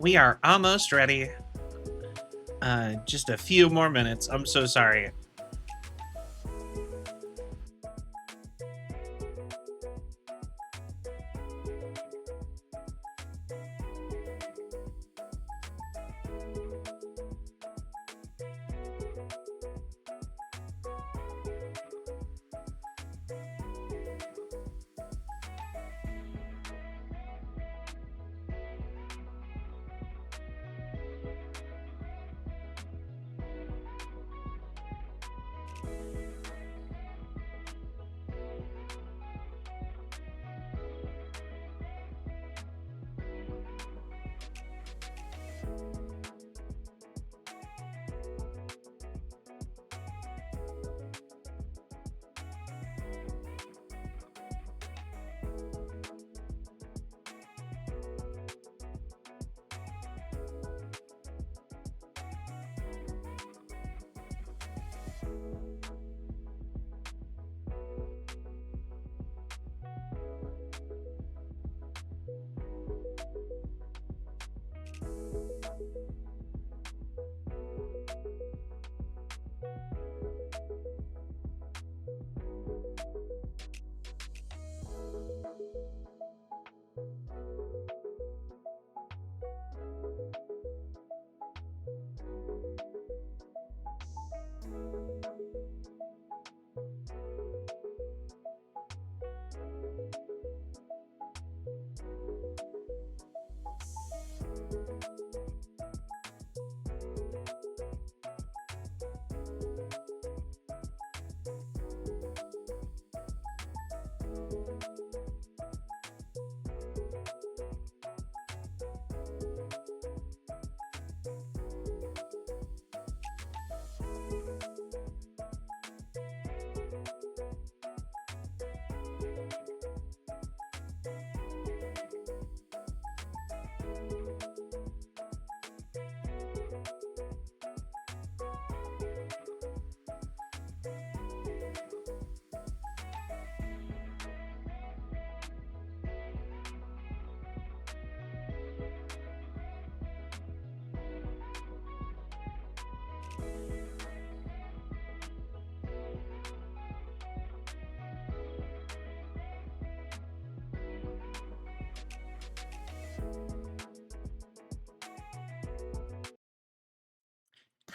We are almost ready. Just a few more minutes. I'm so sorry.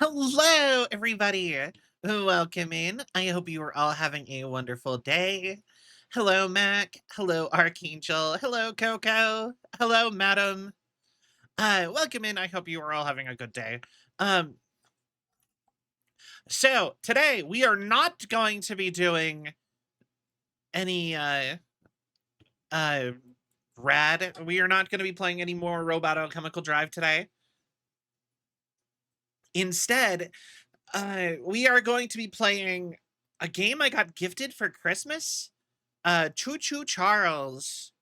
Hello, everybody. Welcome in. I hope you are all having a wonderful day. Hello, Mac. Hello, Archangel. Hello, Coco. Hello, Madam. Welcome in. I hope you are all having a good day. Um, so today we are not going to be doing any uh rad. We are not going to be playing any more Roboto Chemical Drive today. Instead, we are going to be playing a game I got gifted for Christmas. Choo Choo Charles.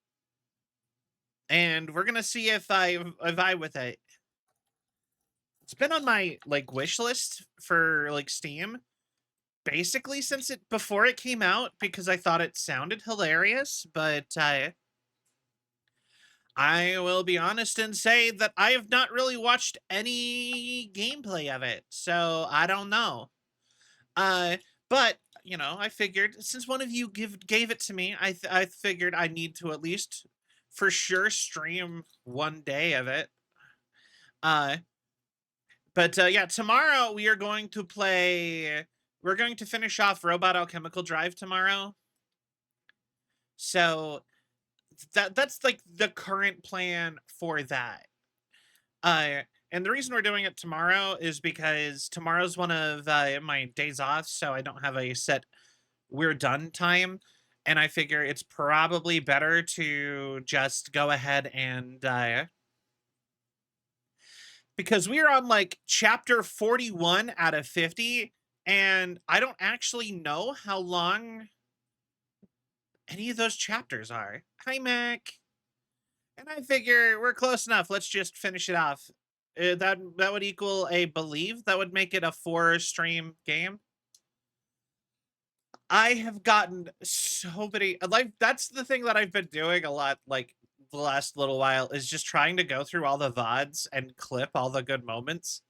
And we're gonna see if I vibe with it. It's been on my like wish list for like Steam basically since it before it came out because I thought it sounded hilarious, but I will be honest and say that I have not really watched any gameplay of it, so I don't know. Uh, but you know, I figured since one of you gave it to me, I figured I need to at least for sure stream one day of it. Uh, but yeah, tomorrow we are going to play. We're going to finish off Robot Alchemical Drive tomorrow. So that's like the current plan for that. And the reason we're doing it tomorrow is because tomorrow's one of my days off, so I don't have a set we're done time. And I figure it's probably better to just go ahead and because we're on like chapter 41 out of 50, and I don't actually know how long any of those chapters are. Hi, Mac. And I figure we're close enough. Let's just finish it off. That would equal a believe. That would make it a 4 stream game. I have gotten so many like that's the thing that I've been doing a lot like the last little while is just trying to go through all the VODs and clip all the good moments.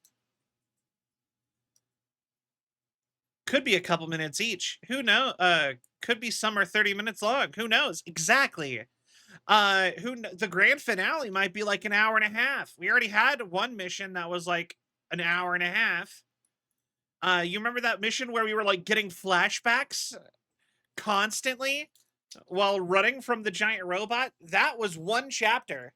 Could be a couple minutes each. Who knows? Could be some are 30 minutes long. Who knows? Exactly. The grand finale might be like an hour and a half. We already had one mission that was like an hour and a half. You remember that mission where we were like getting flashbacks constantly while running from the giant robot? That was one chapter.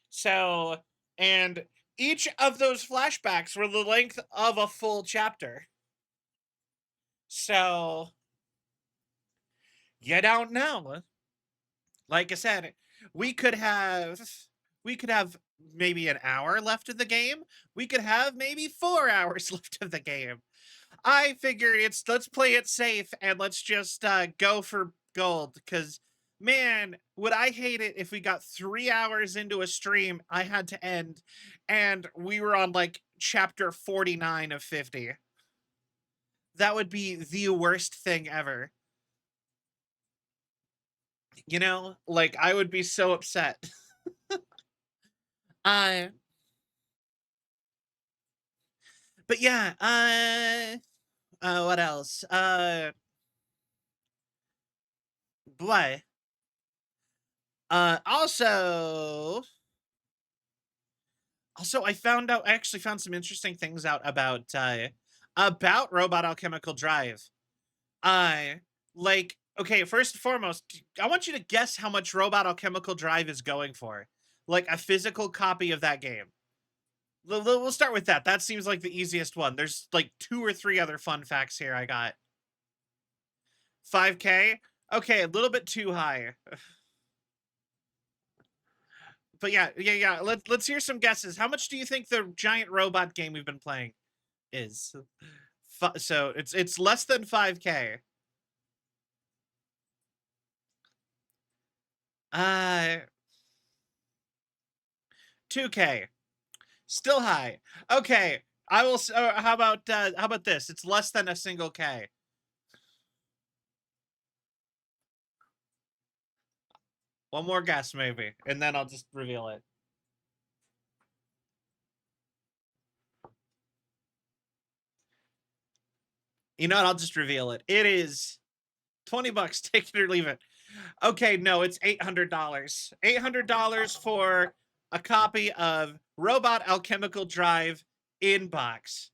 So, and each of those flashbacks were the length of a full chapter. So, you don't know. Like I said, we could have we could have maybe an hour left of the game. We could have maybe 4 hours left of the game. I figured let's play it safe and let's just go for gold because man, would I hate it if we got 3 hours into a stream I had to end and we were on like chapter 49 of 50. That would be the worst thing ever. You know, like I would be so upset. uh But yeah, what else? Boy. Also, I found out. I actually found some interesting things out about Robot Alchemical Drive. Uh, like, okay, first and foremost, I want you to guess how much Robot Alchemical Drive is going for. Like a physical copy of that game. We'll start with that. That seems like the easiest one. There's like two or three other fun facts here I got. 5K? Okay, a little bit too high. But yeah. Let's hear some guesses. How much do you think the giant robot game we've been playing is? So it's less than 5K. Uh 2K. Still high. Okay. I will how about this? It's less than a single K. One more guess maybe, and then I'll just reveal it. You know what? I'll just reveal it. It is 20 bucks, take it or leave it. Okay, no, it's $800. $800 for a copy of Robot Alchemical Drive in box.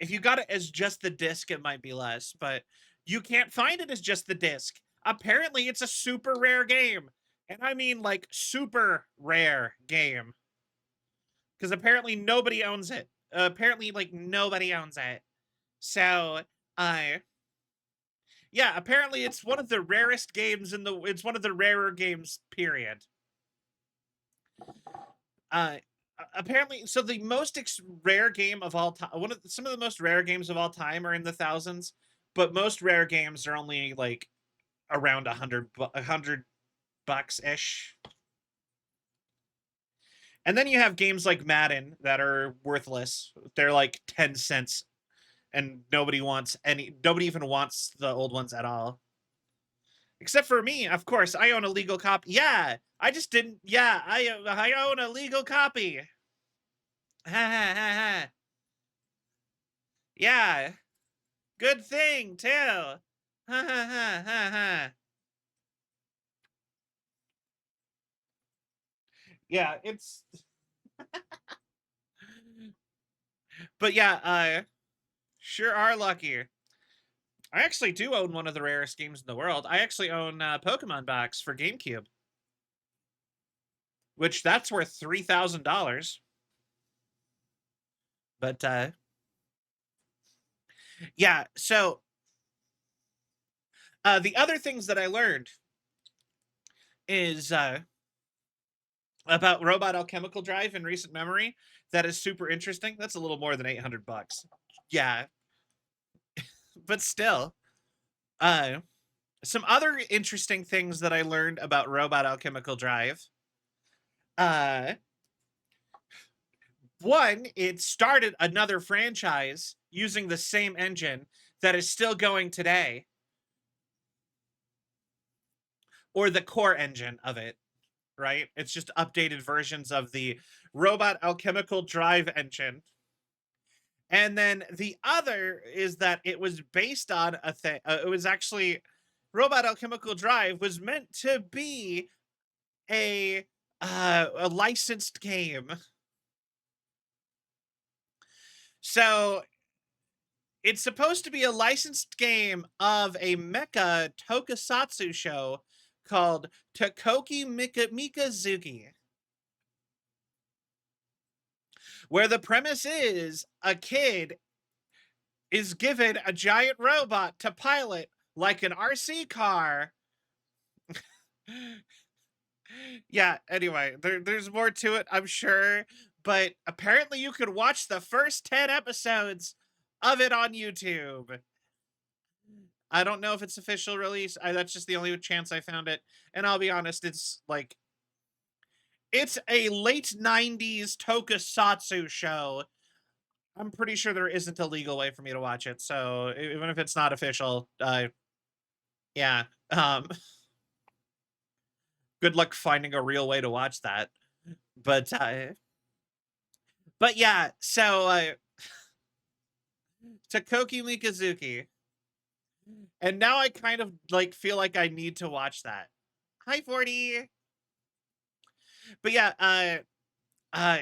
If you got it as just the disc, it might be less, but you can't find it as just the disc. Apparently, it's a super rare game. And I mean like super rare game. Because apparently nobody owns it. Apparently, like nobody owns it. So, uh, yeah, apparently it's one of the rarest games it's one of the rarer games, period. Uh apparently so the most rare game of all time, some of the most rare games of all time are in the thousands, but most rare games are only like around 100 bucks ish. And then you have games like Madden that are worthless. They're like 10 cents and nobody even wants the old ones at all. Except for me, of course. I own a legal copy. Yeah, I just didn't. Yeah, I own a legal copy. Ha ha ha ha. Yeah, good thing too. Ha ha ha ha ha. Yeah, it's. But yeah, sure are lucky. I actually do own one of the rarest games in the world. I actually own Pokemon Box for GameCube, which that's worth $3,000. But yeah, so the other things that I learned is about Robot Alchemical Drive in recent memory that is super interesting. That's a little more than 800 bucks. Yeah, but still, uh, some other interesting things that I learned about Robot Alchemical Drive. Uh, One, it started another franchise using the same engine that is still going today, or the core engine of it, right? It's just updated versions of the Robot Alchemical Drive engine. And then the other is that it was based on a thing. It was actually Robot Alchemical Drive was meant to be a licensed game. So it's supposed to be a licensed game of a mecha tokusatsu show called Tokoki Mikazuki, where the premise is a kid is given a giant robot to pilot like an RC car. Yeah, anyway, there's more to it, I'm sure, but apparently you could watch the first 10 episodes of it on YouTube. I don't know if it's official release. That's just the only chance I found it. And I'll be honest, it's a late 90s tokusatsu show. I'm pretty sure there isn't a legal way for me to watch it. So even if it's not official, yeah. Good luck finding a real way to watch that. But but yeah, so Takoki Mikazuki. And now I kind of like feel like I need to watch that. Hi 40. But yeah,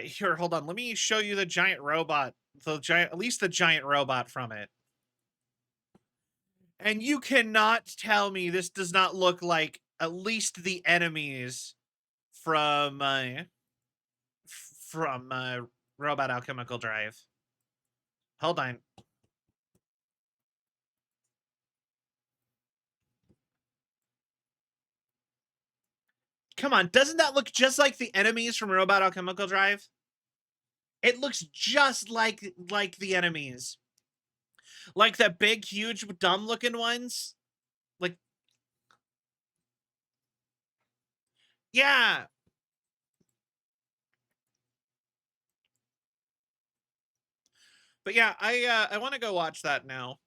here, hold on. Let me show you the giant robot. At least the giant robot from it. And you cannot tell me this does not look like at least the enemies from from Robot Alchemical Drive. Hold on. Come on, doesn't that look just like the enemies from Robot Alchemical Drive? It looks just like the enemies. Like the big, huge, dumb looking ones. Like, yeah. But yeah, I want to go watch that now.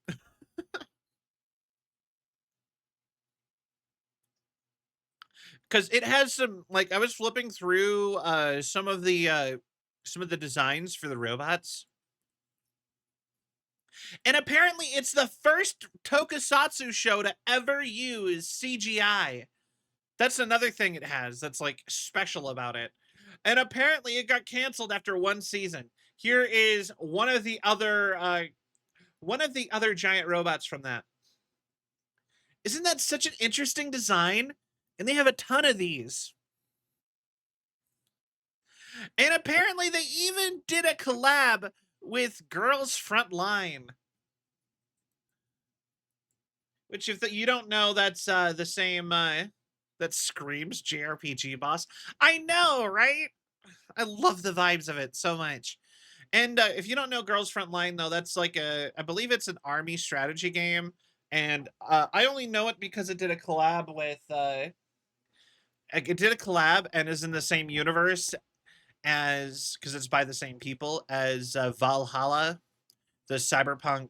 Because it has some, like, I was flipping through some of the designs for the robots. And apparently it's the first tokusatsu show to ever use CGI. That's another thing it has that's like special about it. And apparently it got canceled after one season. Here is one of the other giant robots from that. Isn't that such an interesting design? And they have a ton of these. And apparently they even did a collab with Girls Frontline. Which, if you don't know, that's the same that Screams JRPG boss. I know, right? I love the vibes of it so much. And if you don't know Girls Frontline, though, that's like I believe it's an army strategy game. And I only know it because it did a collab with, it did a collab and is in the same universe as, because it's by the same people as Valhalla, the cyberpunk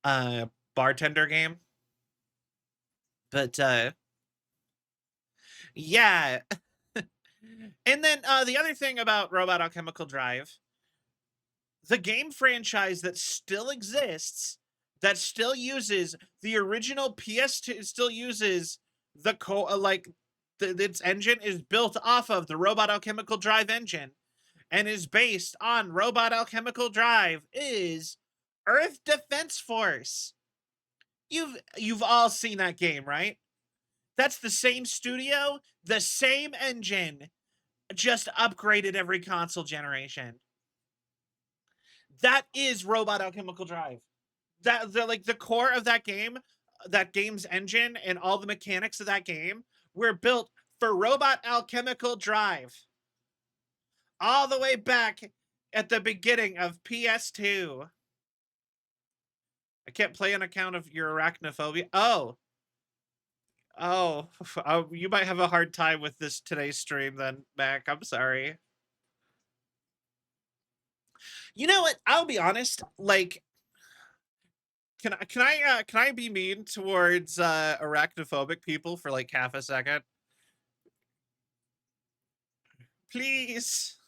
uh, bartender game. But yeah. And then the other thing about Robot Alchemical Drive, the game franchise that still exists, that still uses the original PS2, still uses the its engine is built off of the Robot Alchemical Drive engine and is based on Robot Alchemical Drive, is Earth Defense Force. You've all seen that game, right? That's the same studio, the same engine, just upgraded every console generation. That is Robot Alchemical Drive. That the core of that game's engine and all the mechanics of that game were built for Robot Alchemical Drive. All the way back at the beginning of PS2. I can't play on account of your arachnophobia. Oh, you might have a hard time with this today's stream then, Mac. I'm sorry. You know what? I'll be honest. Like, can I be mean towards arachnophobic people for like half a second? Please.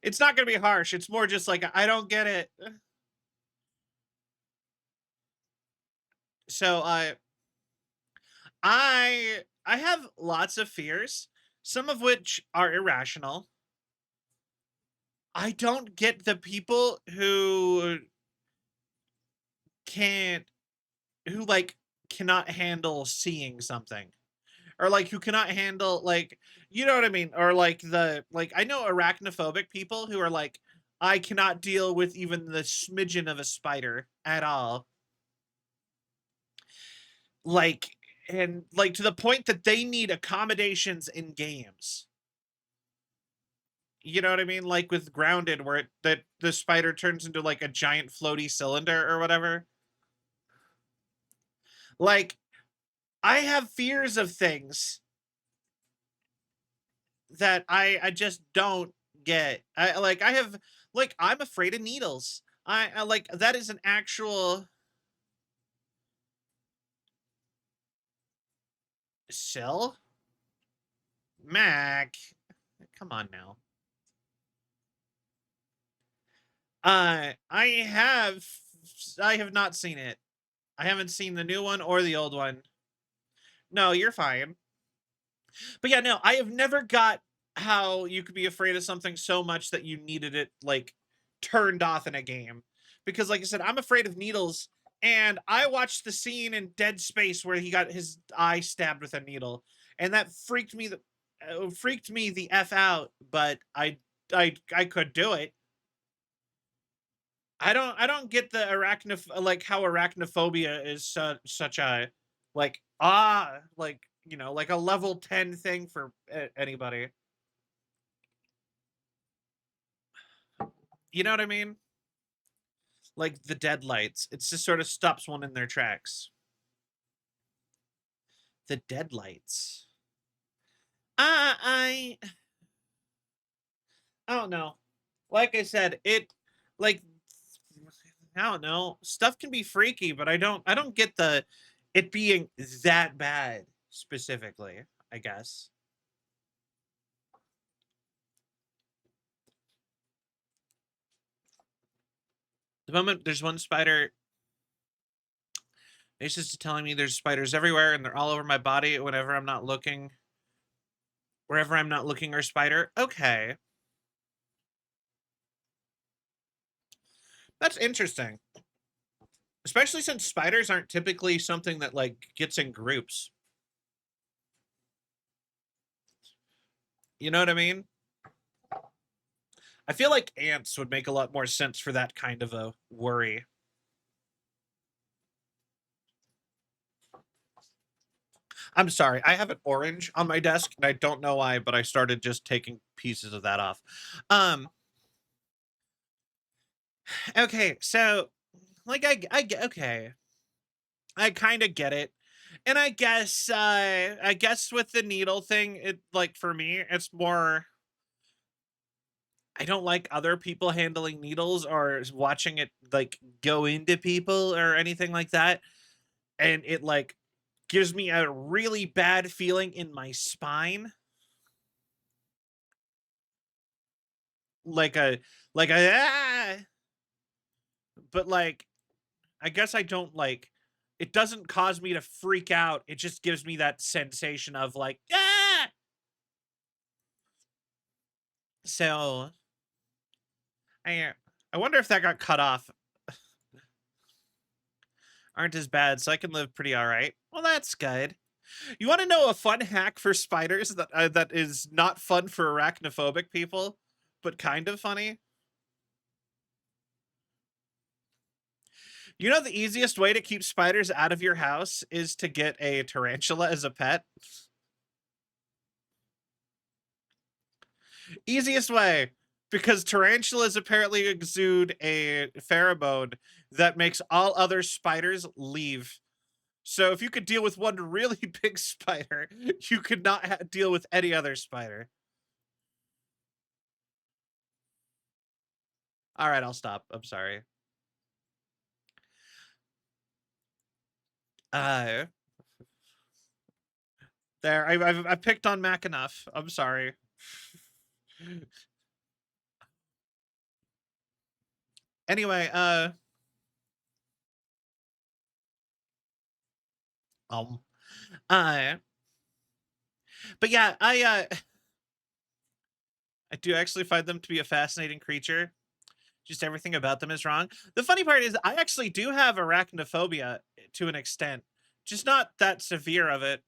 It's not gonna be harsh. It's more just like I don't get it. So I have lots of fears, some of which are irrational. I don't get the people can't who like cannot handle seeing something, or like who cannot handle, like, you know what I mean, or like I know arachnophobic people who are like, I cannot deal with even the smidgen of a spider at all, like, and like to the point that they need accommodations in games. You know what I mean? Like with Grounded, where that the spider turns into like a giant floaty cylinder or whatever. Like, I have fears of things that I just don't get. I have, like, I'm afraid of needles. I like that is an actual cell. Mac, come on now. I have not seen it. I haven't seen the new one or the old one. No, you're fine. But yeah, no, I have never got how you could be afraid of something so much that you needed it like turned off in a game. Because like I said, I'm afraid of needles, and I watched the scene in Dead Space where he got his eye stabbed with a needle, and that freaked me the f out. But I could do it. I don't get the like how arachnophobia is such a like like like a level 10 thing for anybody. You know what I mean? Like the deadlights. It just sort of stops one in their tracks. The deadlights. I I don't know. Like I said, like I don't know. Stuff can be freaky, but I don't get the it being that bad specifically, I guess. The moment there's one spider, it's just telling me there's spiders everywhere and they're all over my body whenever I'm not looking. Wherever I'm not looking are spider. Okay. That's interesting. Especially since spiders aren't typically something that like gets in groups. You know what I mean? I feel like ants would make a lot more sense for that kind of a worry. I'm sorry. I have an orange on my desk and I don't know why, but I started just taking pieces of that off. Um okay, so like okay. I kind of get it. And I guess with the needle thing, it like for me, it's more I don't like other people handling needles or watching it like go into people or anything like that. And it like gives me a really bad feeling in my spine. Like a like a but like I guess I don't like it doesn't cause me to freak out. It just gives me that sensation of like ah. So I I wonder if that got cut off. Aren't as bad, so I can live pretty all right. Well, that's good. You want to know a fun hack for spiders that is not fun for arachnophobic people, but kind of funny? You know the easiest way to keep spiders out of your house is to get a tarantula as a pet? Easiest way, because tarantulas apparently exude a pheromone that makes all other spiders leave. So if you could deal with one really big spider, you could not deal with any other spider. All right, I'll stop. I'm sorry. Uh, there. I've picked on Mac enough. I'm sorry. Anyway, um, uh, but yeah, I do actually find them to be a fascinating creature. Just everything about them is wrong. The funny part is, I actually do have arachnophobia to an extent, just not that severe of it.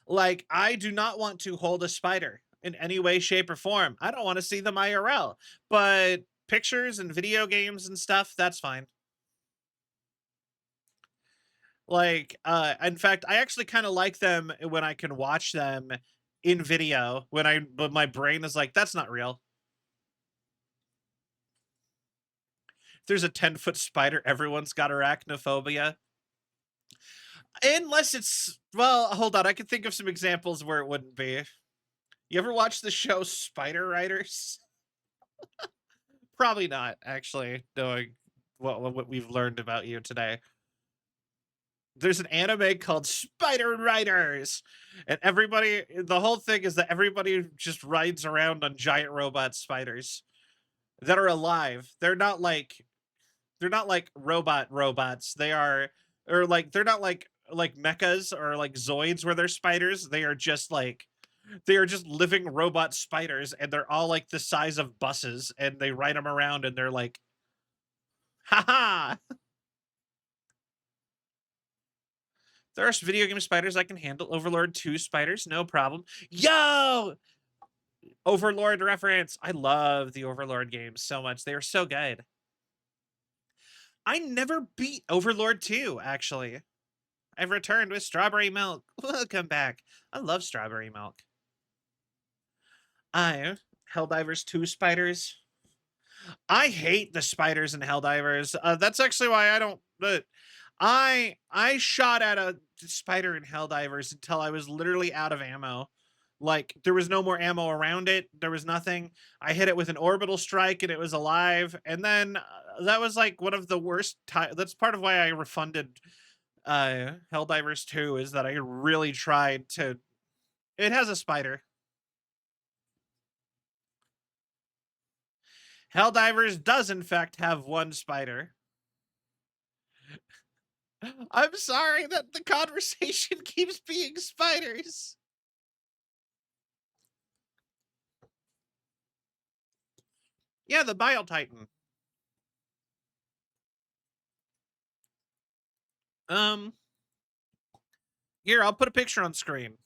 Like, I do not want to hold a spider in any way, shape, or form. I don't want to see them IRL, but pictures and video games and stuff, that's fine. Like, in fact, I actually kind of like them when I can watch them in video but my brain is like, that's not real. If there's a 10-foot spider, everyone's got arachnophobia. Unless it's, well, hold on. I can think of some examples where it wouldn't be. You ever watch the show Spider Riders? Probably not, actually, knowing what we've learned about you today. There's an anime called Spider Riders, and the whole thing is that everybody just rides around on giant robot spiders. that are alive. They're not like robots. They are, or like they're not like mechas or like zoids where they're spiders. They are just living robot spiders, and they're all like the size of buses, and they ride them around, and they're like, haha. There are video game spiders I can handle. Overlord 2 spiders, no problem. Yo! Overlord reference. I love the Overlord games so much. They are so good. I never beat Overlord 2, actually. I've returned with strawberry milk. Welcome back. I love strawberry milk. I Helldivers 2 spiders. I hate the spiders in Helldivers. That's actually why I don't. I shot at a spider in Helldivers until I was literally out of ammo. Like there was no more ammo around it. There was nothing. I hit it with an orbital strike and it was alive. And then that was like one of the worst. That's part of why I refunded Helldivers 2 is that I really tried to. It has a spider. Helldivers does in fact have one spider. I'm sorry that the conversation keeps being spiders. Yeah, the Bile Titan. Um, Here, I'll put a picture on screen.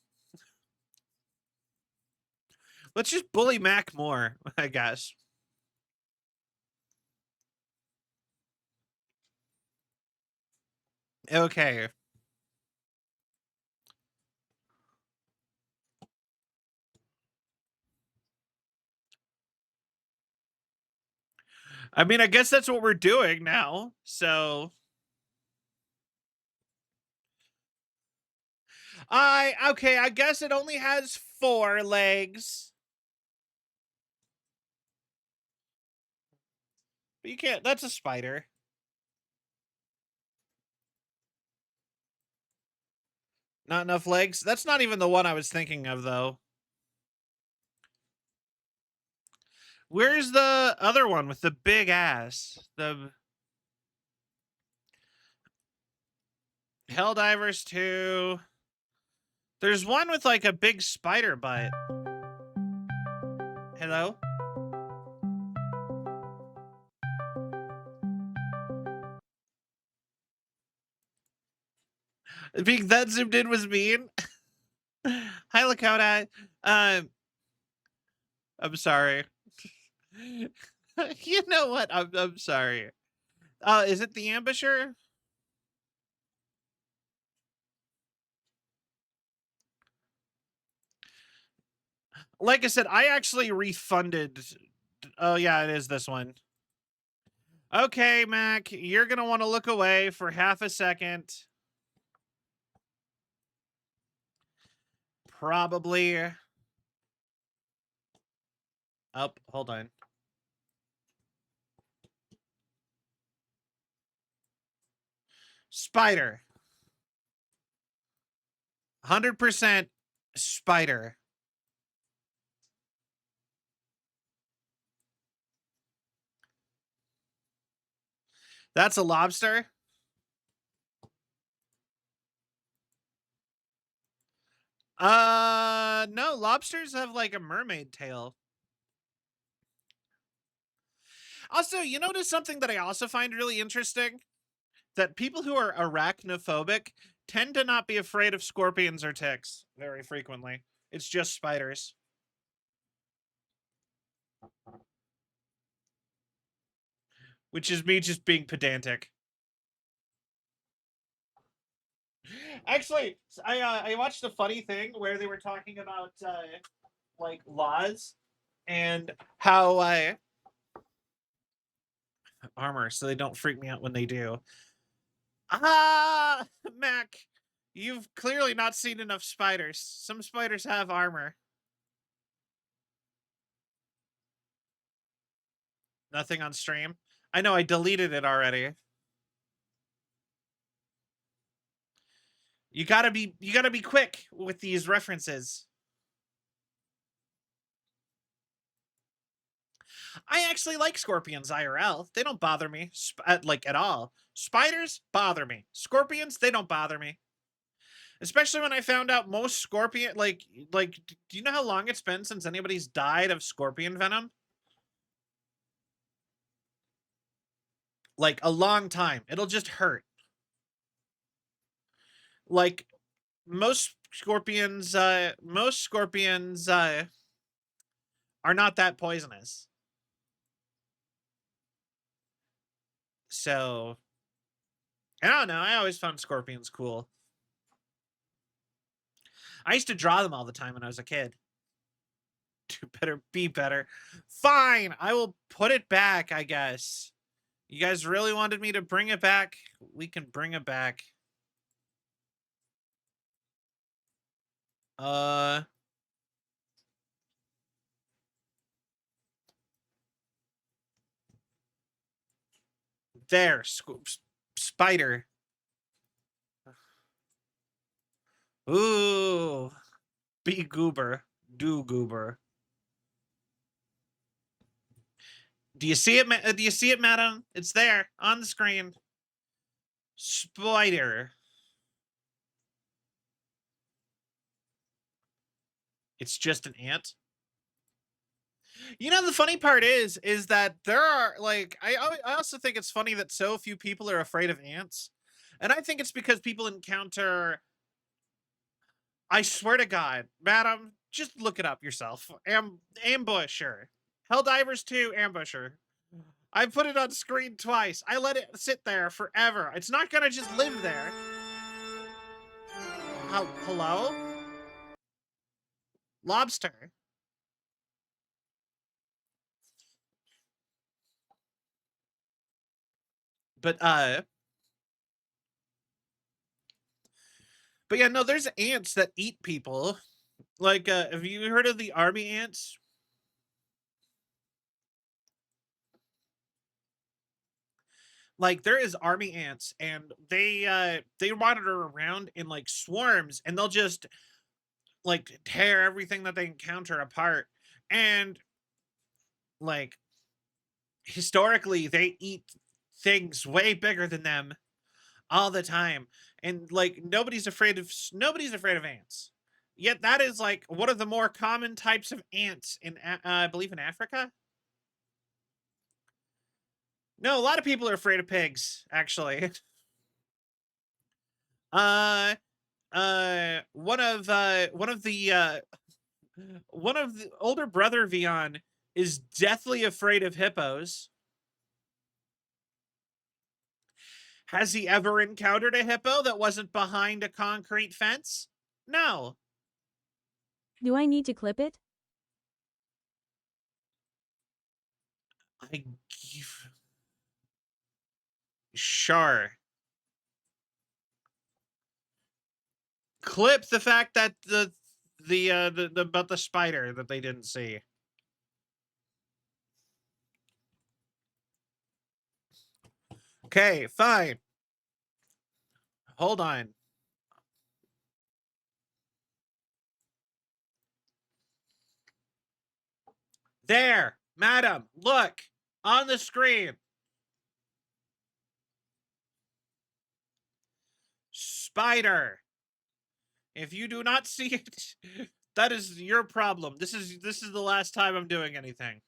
Let's just bully Mac more, I guess. Okay. I mean, I guess that's what we're doing now. So I guess it only has 4 legs. But you can't, that's a spider. Not enough legs. That's not even the one I was thinking of though. Where's the other one with the big ass? The Helldivers 2. There's one with like a big spider butt. Hello? Being that zoomed in was mean. Hi, Lakota. I'm sorry. You know what? I'm sorry. Is it the ambusher? Like I said, I actually refunded. Oh yeah, it is this one. Okay, Mac, you're gonna want to look away for half a second. Probably. Oh, hold on. Spider. 100% spider. That's a lobster. No, lobsters have like a mermaid tail. Also, you notice something that I also find really interesting? That people who are arachnophobic tend to not be afraid of scorpions or ticks very frequently. It's just spiders. Which is me just being pedantic. Actually, I watched a funny thing where they were talking about like laws and how armor, so they don't freak me out when they do. Ah, Mac, you've clearly not seen enough spiders. Some spiders have armor. Nothing on stream. I know I deleted it already. You gotta be quick with these references. I actually like scorpions IRL. They don't bother me, like, at all. Spiders bother me. Scorpions, they don't bother me. Especially when I found out most scorpion, do you know how long it's been since anybody's died of scorpion venom? Like, a long time. It'll just hurt. Like, most scorpions, are not that poisonous. So, I don't know, I always found scorpions cool. I used to draw them all the time when I was a kid. Do better, be better. Fine, I will put it back, I guess. You guys really wanted me to bring it back? We can bring it back. Uh... There, spider. Ooh, be goober, do goober. Do you see it? Do you see it, madam? It's there on the screen. Spider. It's just an ant. You know, the funny part is that there are, like, I also think it's funny that so few people are afraid of ants, and I think it's because people encounter. I swear to God, madam, just look it up yourself. Ambusher, Helldivers 2 Ambusher. I put it on screen twice. I let it sit there forever. It's not gonna just live there. Hello? Lobster. But but yeah, no, there's ants that eat people. Like, have you heard of the army ants? Like, there is army ants, and they wander around in like swarms, and they'll just like tear everything that they encounter apart. And like historically, they eat things way bigger than them all the time, and like nobody's afraid of ants. Yet that is like one of the more common types of ants in I believe in Africa. No, a lot of people are afraid of pigs, actually. uh one of the older brother Vion is deathly afraid of hippos. Has he ever encountered a hippo that wasn't behind a concrete fence? No. Do I need to clip it? I give... Sure. Clip the fact that the about the spider that they didn't see. Okay, fine. Hold on. There, madam, look on the screen. Spider. If you do not see it, that is your problem. This is the last time I'm doing anything.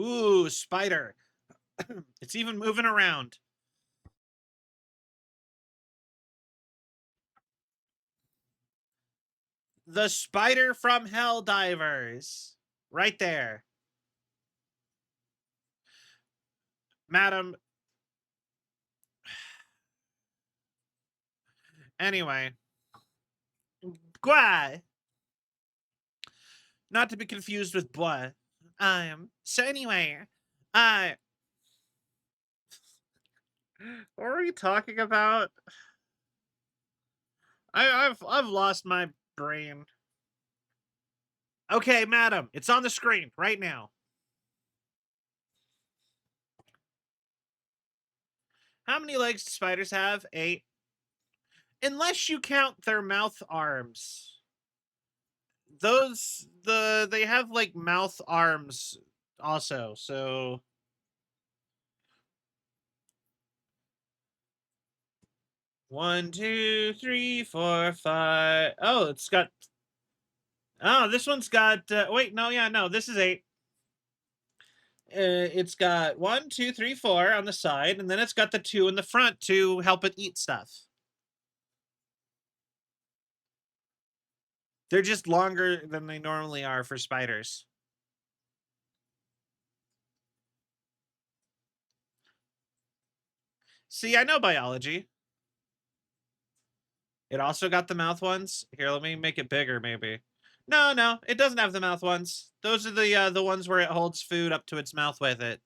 Ooh, spider. It's even moving around. The spider from Helldivers. Right there. Madam. Anyway. Gua. Not to be confused with bois. So anyway. Uh what are you talking about? I've lost my brain. Okay, madam, it's on the screen right now. How many legs do spiders have? 8. Unless you count their mouth arms. They have like mouth arms also. So 1, 2, 3, 4, 5. Oh, it's got. Oh, this one's got. Wait, no, yeah, no, this is 8. It's got 1, 2, 3, 4 on the side, and then it's got the 2 in the front to help it eat stuff. They're just longer than they normally are for spiders. See, I know biology. It also got the mouth ones. Here, let me make it bigger, maybe. No, no, it doesn't have the mouth ones. Those are the ones where it holds food up to its mouth with it.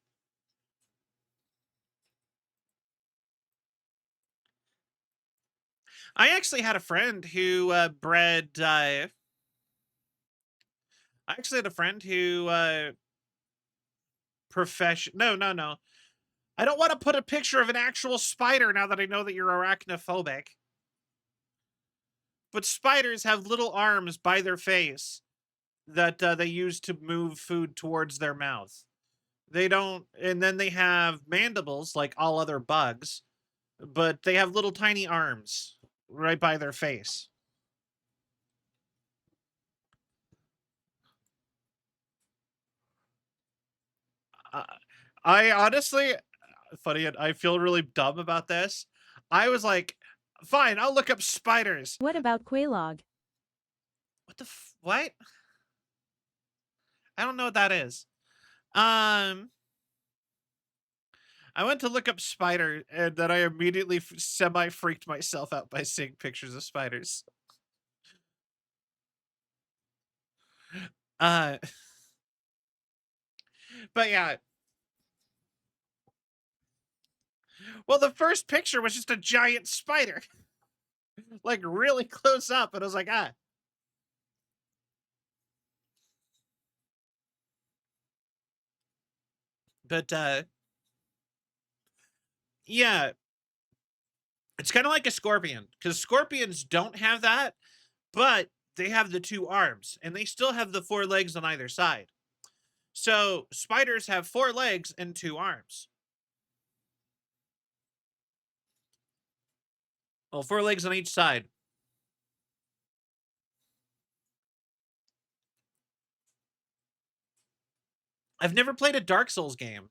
I actually had a friend who bred. I actually had a friend who profession. No, no, no. I don't want to put a picture of an actual spider now that I know that you're arachnophobic. But spiders have little arms by their face that they use to move food towards their mouth. They don't, and then they have mandibles like all other bugs, but they have little tiny arms right by their face. Uh, I honestly, funny, I feel really dumb about this. I was like, fine, I'll look up spiders. What about Quaylog? What the what? I don't know what that is. Um, I went to look up spider, and then I immediately semi freaked myself out by seeing pictures of spiders. Uh, but yeah. Well, the first picture was just a giant spider, like really close up, and I was like, ah. But yeah, it's kind of like a scorpion because scorpions don't have that, but they have the 2 arms, and they still have the 4 legs on either side. So spiders have 4 legs and 2 arms. Well, 4 legs on each side. I've never played a Dark Souls game.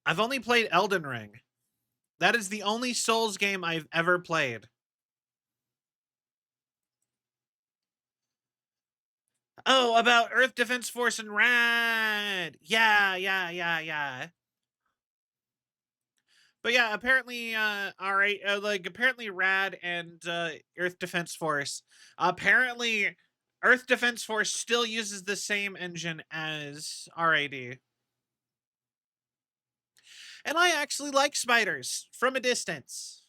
I've only played Elden Ring. That is the only Souls game I've ever played. Oh, about Earth Defense Force and Rad. Yeah, yeah, yeah, yeah. But yeah, apparently, all right, like apparently Rad and Earth Defense Force. Apparently, Earth Defense Force still uses the same engine as RAD. And I actually like spiders from a distance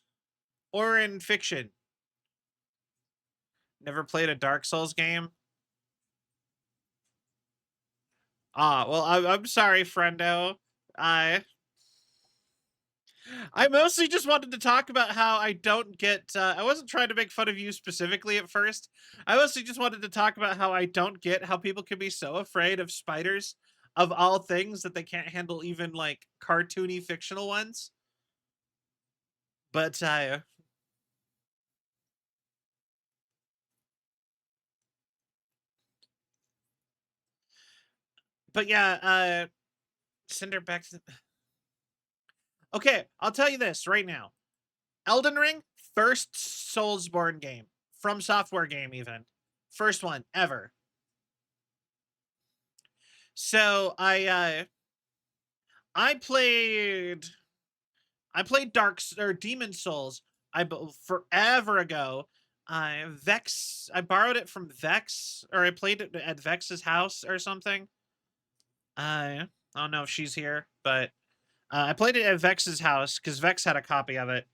or in fiction. Never played a Dark Souls game. Ah, well, I'm sorry, friendo. I I mostly just wanted to talk about how I don't get. I wasn't trying to make fun of you specifically at first. I mostly just wanted to talk about how I don't get how people can be so afraid of spiders, of all things, that they can't handle even like cartoony fictional ones. But yeah, send her back to. Okay, I'll tell you this right now. Elden Ring, first Soulsborne game, from software game, even first one ever. So I played Dark or Demon Souls forever ago. Vex. I borrowed it from Vex, or I played it at Vex's house or something. I don't know if she's here, but I played it at Vex's house because Vex had a copy of it,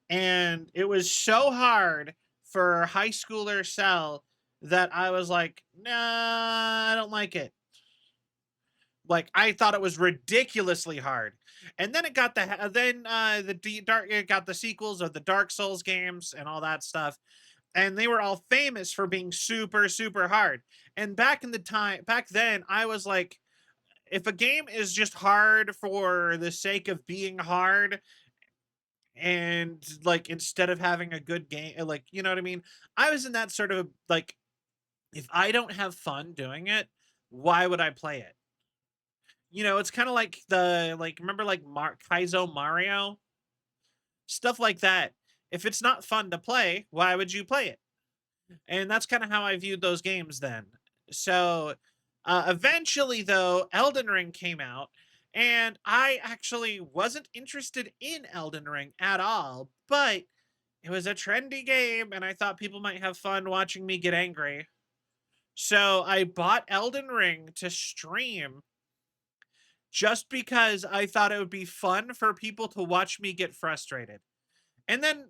and it was so hard for high schooler Cell that I was like, nah, I don't like it. Like I thought it was ridiculously hard, and then it got the dark. It got the sequels of the Dark Souls games and all that stuff, and they were all famous for being super, super hard. And back then, I was like, if a game is just hard for the sake of being hard, and like instead of having a good game, like, you know what I mean? I was in that sort of like, if I don't have fun doing it, why would I play it? You know, it's kind of like remember like Kaizo Mario, stuff like that. If it's not fun to play, why would you play it? And that's kind of how I viewed those games then. So eventually, though, Elden Ring came out, and I actually wasn't interested in Elden Ring at all, but it was a trendy game, and I thought people might have fun watching me get angry. So I bought Elden Ring to stream just because I thought it would be fun for people to watch me get frustrated. And then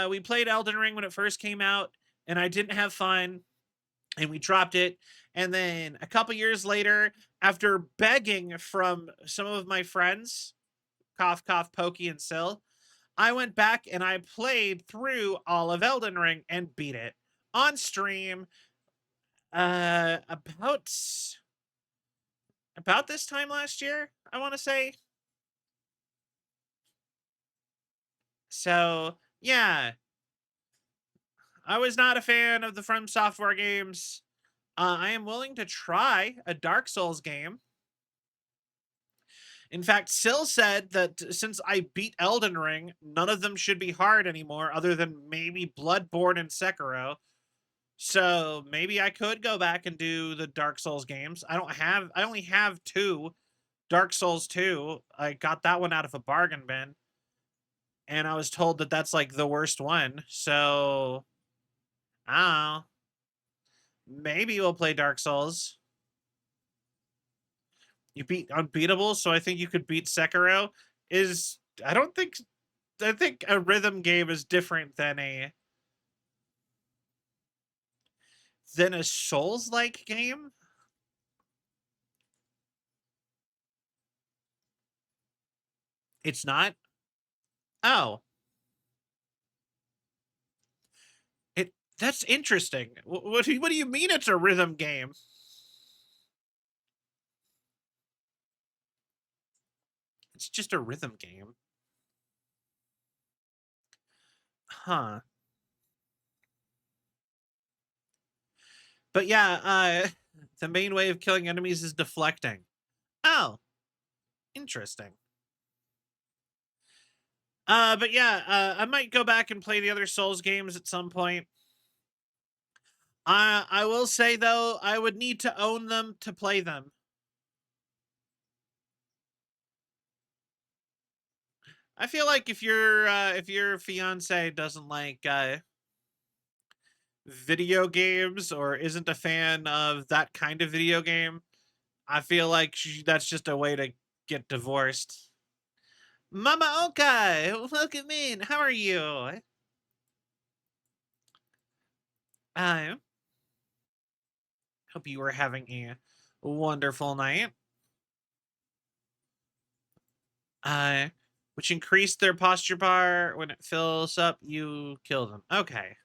we played Elden Ring when it first came out, and I didn't have fun, and we dropped it. And then a couple years later, after begging from some of my friends, cough, cough, Pokey, and Sil, I went back and I played through all of Elden Ring and beat it on stream about this time last year, I want to say. So, yeah, I was not a fan of the From Software games. I am willing to try a Dark Souls game. In fact, Sil said that since I beat Elden Ring, none of them should be hard anymore, other than maybe Bloodborne and Sekiro. So maybe I could go back and do the Dark Souls games. I only have two. Dark Souls 2. I got that one out of a bargain bin, and I was told that that's like the worst one. So, I don't know. Maybe we'll play Dark Souls. You beat Unbeatable, so I think you could beat Sekiro. Is I don't think I think a rhythm game is different than a Souls-like game. It's not. Oh, that's interesting. What do you mean it's a rhythm game? It's just a rhythm game. Huh. But yeah, the main way of killing enemies is deflecting. Oh, interesting. But yeah, I might go back and play the other Souls games at some point. I will say though, I would need to own them to play them. I feel like if your fiance doesn't like video games or isn't a fan of that kind of video game, I feel like that's just a way to get divorced. Mama Okai, welcome in. How are you? I hope you were having a wonderful night. Uh, which increased their posture bar. When it fills up, you kill them. Okay.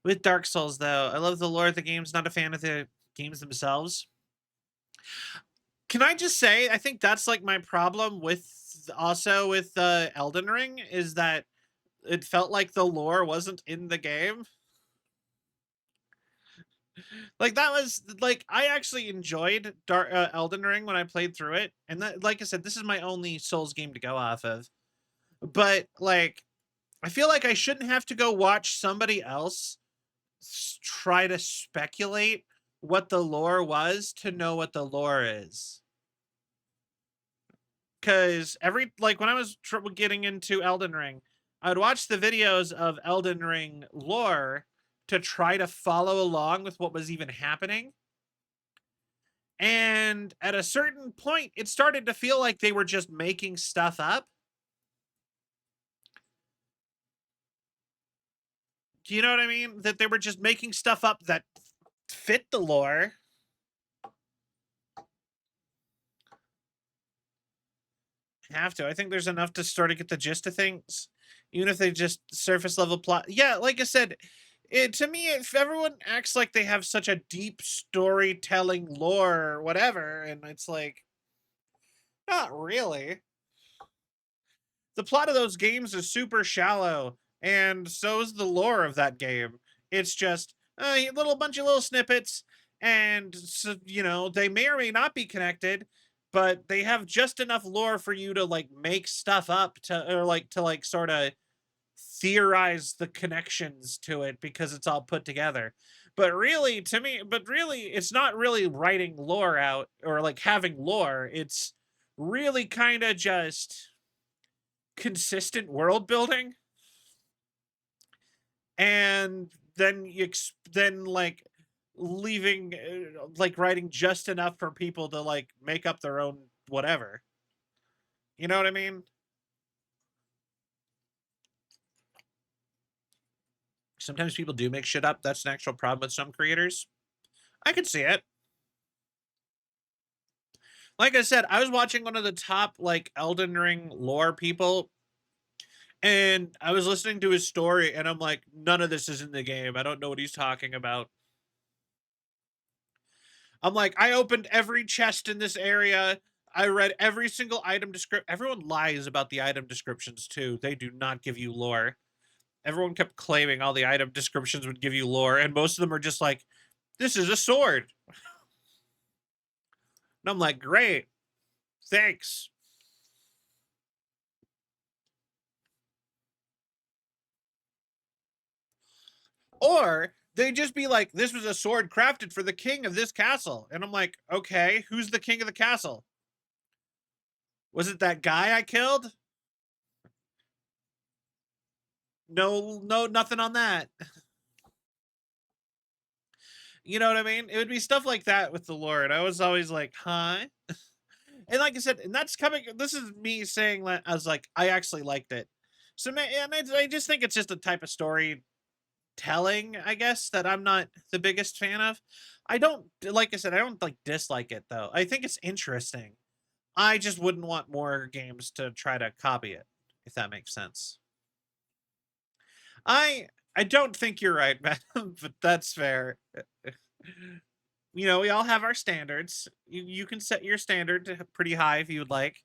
With Dark Souls, though, I love the lore of the games, not a fan of the games themselves. Can I just say, I think that's like my problem with Elden Ring, is that it felt like the lore wasn't in the game. Like that was like I actually enjoyed Elden Ring when I played through it, and that, like I said, this is my only Souls game to go off of. But like, I feel like I shouldn't have to go watch somebody else try to speculate what the lore was to know what the lore is. Because when I was getting into Elden Ring, I'd watch the videos of Elden Ring lore to try to follow along with what was even happening. And at a certain point, it started to feel like they were just making stuff up. Do you know what I mean? That they were just making stuff up that fit the lore. Have to. I think there's enough to sort of get the gist of things. Even if they just surface level plot. Yeah, like I said, to me, if everyone acts like they have such a deep storytelling lore or whatever, and it's like, not really. The plot of those games is super shallow, and so is the lore of that game. It's just a little bunch of little snippets, and so, they may or may not be connected, but they have just enough lore for you to like make stuff up to or like to like sort of theorize the connections to it because it's all put together. But really, it's not really writing lore out or like having lore. It's really kind of just consistent world building, and then like leaving like writing just enough for people to like make up their own whatever. You know what I mean? Sometimes people do make shit up. That's an actual problem with some creators. I could see it. Like I said, I was watching one of the top like Elden Ring lore people, and I was listening to his story, and I'm like, none of this is in the game. I don't know what he's talking about. I'm like, I opened every chest in this area. I read every single item description. Everyone lies about the item descriptions too. They do not give you lore. Everyone kept claiming all the item descriptions would give you lore, and most of them are just like, this is a sword. And I'm like, great. Thanks. Or they just be like, this was a sword crafted for the king of this castle. And I'm like, okay, who's the king of the castle? Was it that guy I killed? No, no, nothing on that. You know what I mean? It would be stuff like that with the Lord. I was always like, huh? And like I said, and that's coming. This is me saying that I was like, I actually liked it. So, and I just think it's just a type of story telling, I guess, that I'm not the biggest fan of. I don't, like I said, I don't like dislike it though. I think it's interesting. I just wouldn't want more games to try to copy it, if that makes sense. I I don't think you're right, man, but that's fair. We all have our standards. You can set your standard to pretty high if you would like.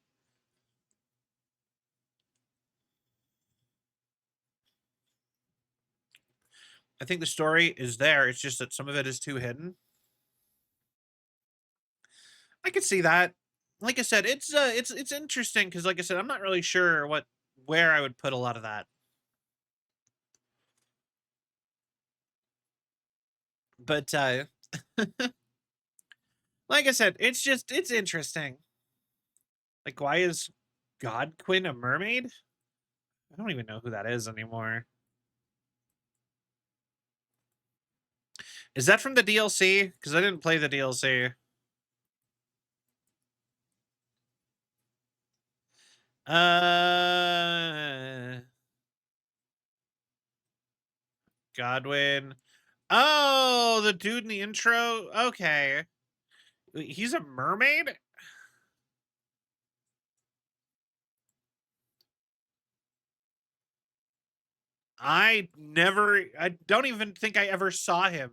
I think the story is there. It's just that some of it is too hidden. I could see that. Like I said, it's interesting because, like I said, I'm not really sure where I would put a lot of that. But like I said, it's interesting. Like, why is Godquin a mermaid? I don't even know who that is anymore. Is that from the DLC? Because I didn't play the DLC. Uh, Godwin. Oh, the dude in the intro. Okay, he's a mermaid. I don't even think I ever saw him.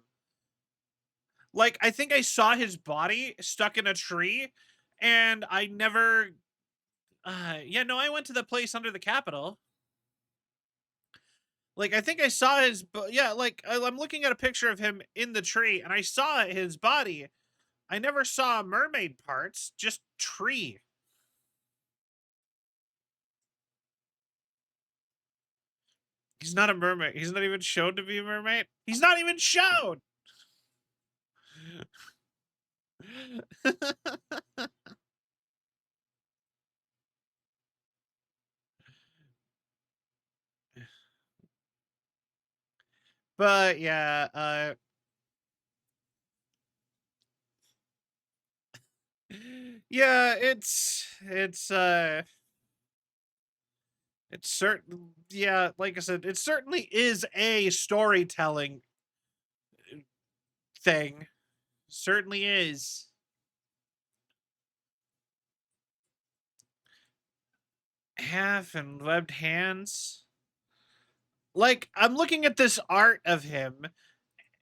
Like, I think I saw his body stuck in a tree, and I never. Yeah, no, I went to the place under the Capitol. Like, I think I saw yeah, like, I'm looking at a picture of him in the tree, and I saw his body. I never saw mermaid parts, just tree. He's not a mermaid. He's not even shown to be a mermaid. He's not even shown. But yeah, yeah, it's certain. Yeah, like I said, it certainly is a storytelling thing. Certainly is. Half and webbed hands. Like, I'm looking at this art of him,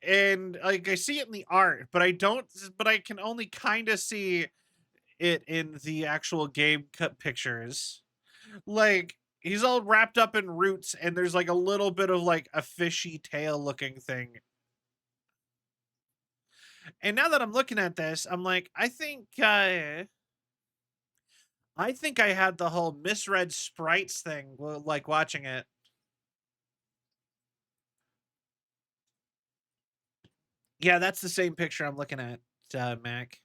and like I see it in the art, but I don't. But I can only kind of see it in the actual game cut pictures. Like he's all wrapped up in roots, and there's like a little bit of like a fishy tail looking thing. And now that I'm looking at this, I'm like, I think I had the whole misread sprites thing, like watching it. Yeah, that's the same picture I'm looking at, Mac.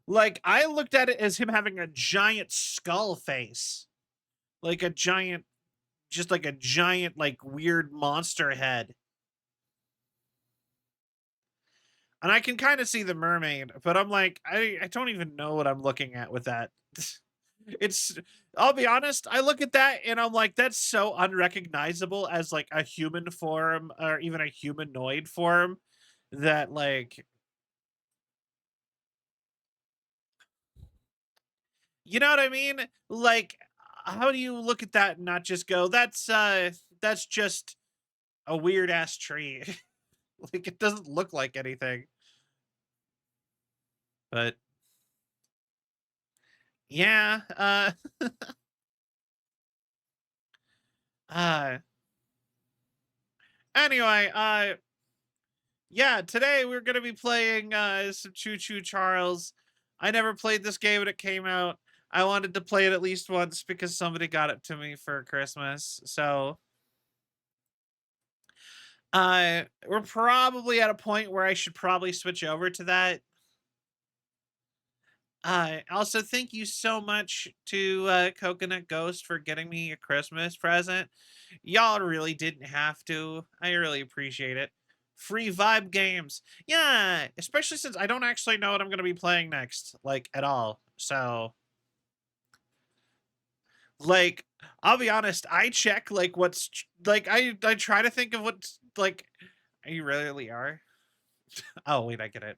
Like I looked at it as him having a giant skull face, like a giant, just like a giant, like weird monster head. And I can kind of see the mermaid, but I'm like, I don't even know what I'm looking at with that. It's, I'll be honest, I look at that and I'm like, that's so unrecognizable as like a human form or even a humanoid form that like, you know what I mean? Like, how do you look at that and not just go, that's just a weird ass tree. Like it doesn't look like anything. But yeah, uh anyway, yeah, today we're gonna be playing some Choo Choo Charles. I never played this game when it came out. I wanted to play it at least once because somebody got it to me for Christmas. So we're probably at a point where I should probably switch over to that. Also, thank you so much to Coconut Ghost for getting me a Christmas present. Y'all really didn't have to. I really appreciate it. Free vibe games. Yeah, especially since I don't actually know what I'm going to be playing next, like at all. So, like, I'll be honest, I check like I try to think of what's like you really are. Oh, wait, I get it.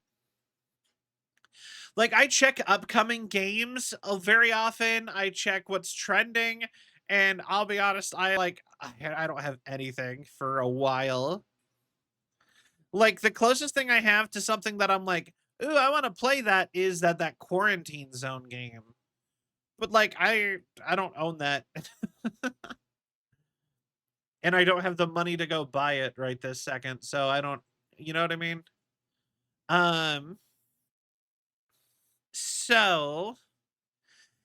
Like I check upcoming games very often. I check what's trending, and I'll be honest, I don't have anything for a while. Like the closest thing I have to something that I'm like, ooh, I want to play that is that Quarantine Zone game. But like I don't own that, and I don't have the money to go buy it right this second. So I don't, you know what I mean? Um. So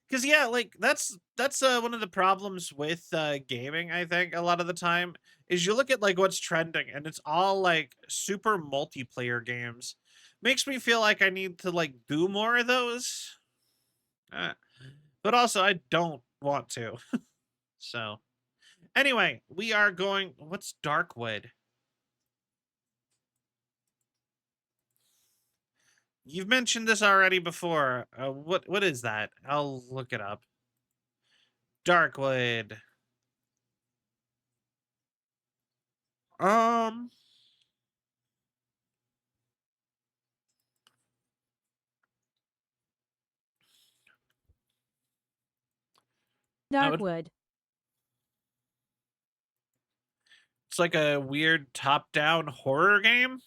because yeah, like that's one of the problems with gaming, I think a lot of the time is you look at like what's trending and it's all like super multiplayer games. Makes me feel like I need to like do more of those. uh, but also I don't want to. So anyway, we are going, what's Darkwood? You've mentioned this already before. What is that? I'll look it up. Darkwood. um oh, Darkwood. it's like a weird top-down horror game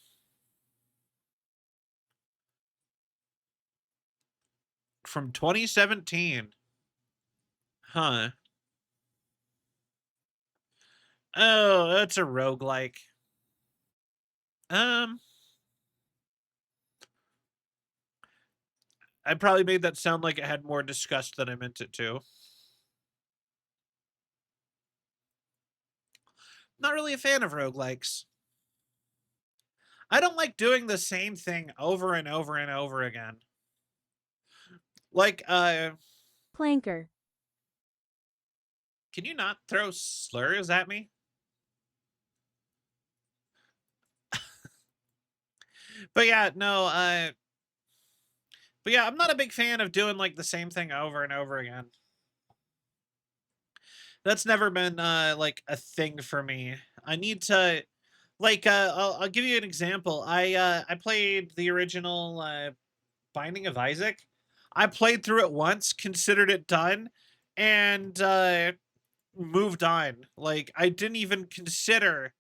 from 2017. Huh. Oh, that's a roguelike. Um, I probably made that sound like it had more disgust than I meant it to. Not really a fan of roguelikes. I don't like doing the same thing over and over and over again. Like, Planker. can you not throw slurs at me? But yeah, no, but yeah, I'm not a big fan of doing like the same thing over and over again. That's never been like a thing for me. I need to like I'll give you an example. I played the original Binding of Isaac. I played through it once, considered it done, and moved on. Like, I didn't even consider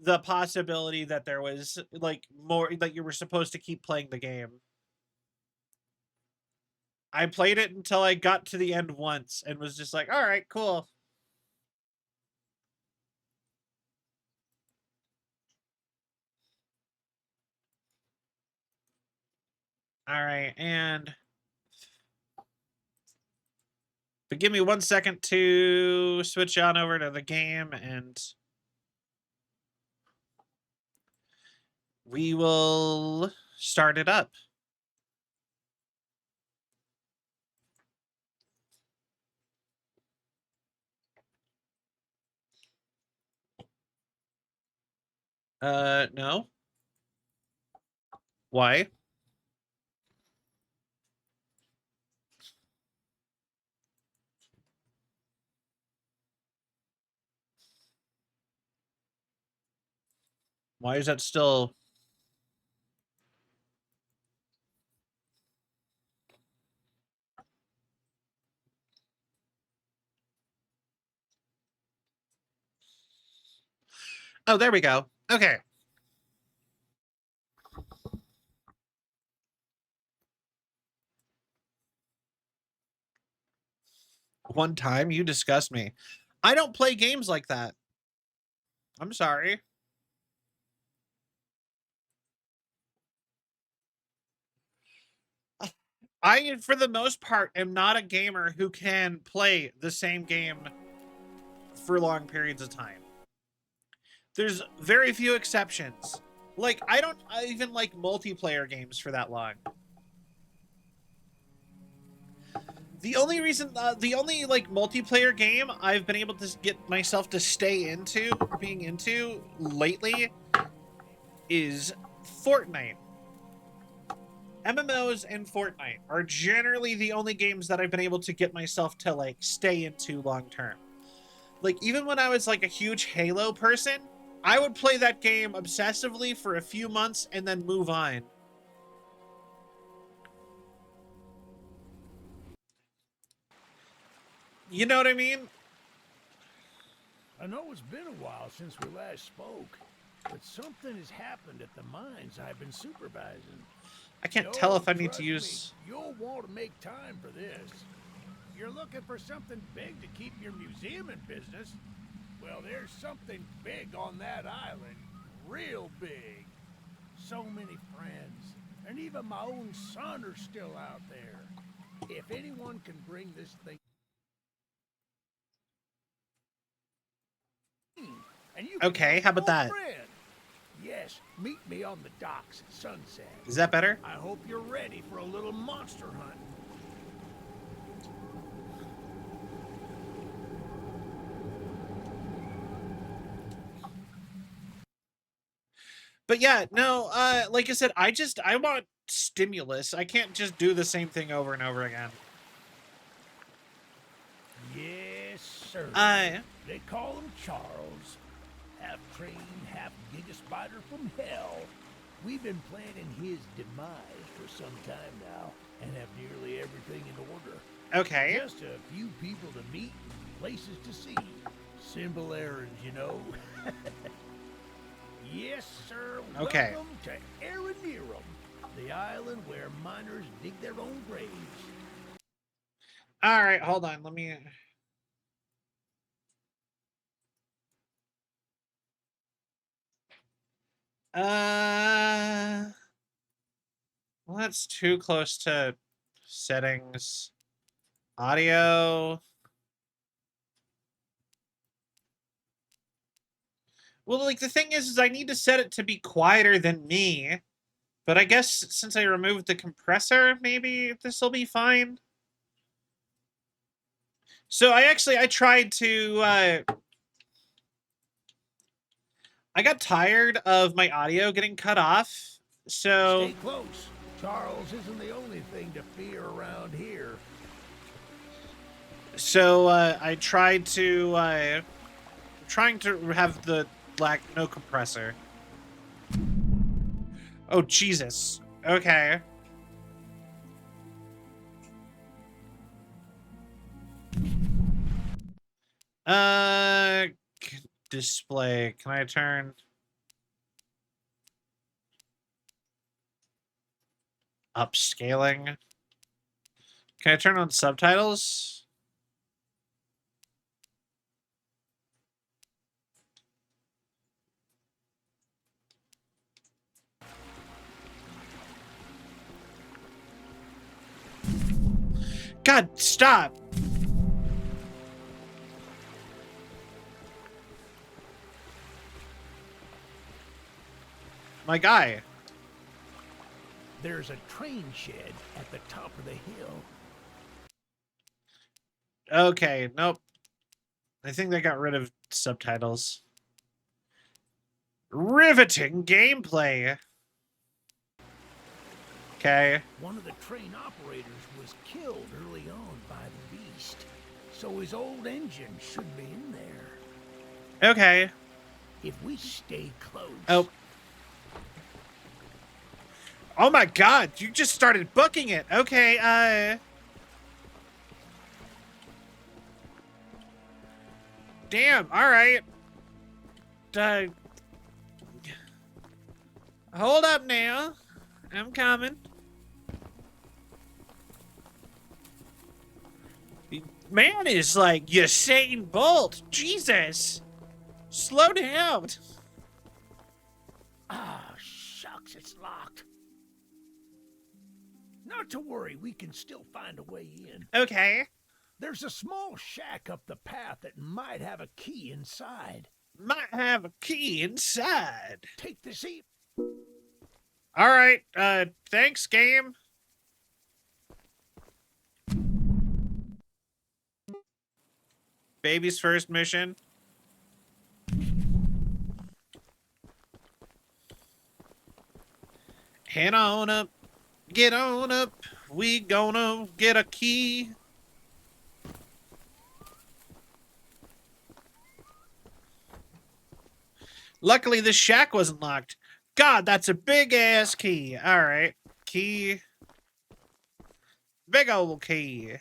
the possibility that there was like more, that you were supposed to keep playing the game. I played it until I got to the end once and was just like, all right, cool. All right, but give me 1 second to switch on over to the game and we will start it up. No. Why? Why is that still... Oh, there we go. Okay. One time, you disgust me. I don't play games like that. I'm sorry. I, for the most part, am not a gamer who can play the same game for long periods of time. There's very few exceptions. Like, I don't even like multiplayer games for that long. The only reason, the only like multiplayer game I've been able to get myself to stay into, being into lately, is Fortnite. MMOs and Fortnite are generally the only games that I've been able to get myself to like stay into long term. Like, even when I was like a huge Halo person, I would play that game obsessively for a few months and then move on. You know what I mean? I know it's been a while since we last spoke, but something has happened at the mines I've been supervising. I can't tell if I need to use... You'll want to make time for this. You're looking for something big to keep your museum in business? Well, there's something big on that island. Real big. So many friends. And even my own son are still out there. If anyone can bring this thing... And you Okay, how about that? friend. Yes, meet me on the docks at sunset. Is that better? I hope you're ready for a little monster hunt. But yeah, no, like I said, I want stimulus. I can't just do the same thing over and over again. Yes, sir. They call him Charles. Half train, half giga-spider from hell. We've been planning his demise for some time now, and have nearly everything in order. Okay. Just a few people to meet and places to see. Simple errands, you know. Yes, sir. Okay. Welcome to Aranerum, the island where miners dig their own graves. All right, hold on. Let me... Well, that's too close to settings. Audio. Well, like, the thing is I need to set it to be quieter than me. But I guess since I removed the compressor, maybe this will be fine. So I tried to, I got tired of my audio getting cut off, so... Stay close. Charles isn't the only thing to fear around here. So, I tried to, trying to have the no compressor. Oh, Jesus. Okay. Display. Can I turn? Upscaling. Can I turn on subtitles? God, stop! My guy. There's a train shed at the top of the hill. Okay, nope. I think they got rid of subtitles. Riveting gameplay. Okay. One of the train operators was killed early on by the beast, so his old engine should be in there. Okay. If we stay close. Oh. Oh my god, you just started booking it. Okay, damn, alright. Hold up now. I'm coming. Man is like Usain Bolt. Jesus. Slow down. Ah, shucks, it's locked. Not to worry, we can still find a way in. Okay. There's a small shack up the path that might have a key inside. Might have a key inside. Take the seat. Alright, thanks, game. Baby's first mission. Head on up. Get on up. We gonna get a key. Luckily, this shack wasn't locked. God, that's a big-ass key. All right. Key. Big old key.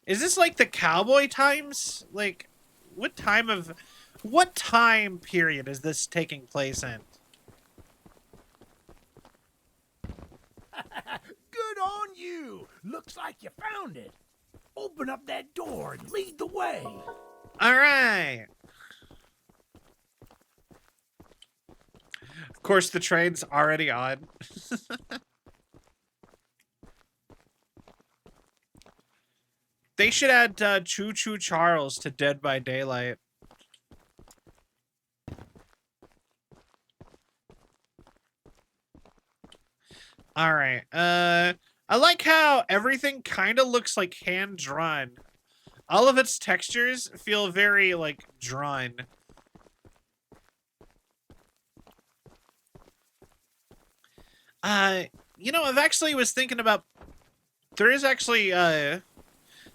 Is this like the cowboy times? Like, what time period is this taking place in? Good on you. Looks like you found it. Open up that door and lead the way. All right. Of course, the train's already on. They should add Choo Choo Charles to Dead by Daylight. All right. I like how everything kind of looks like hand-drawn. All of its textures feel very, like, drawn. You know, I've actually was thinking about... There is actually,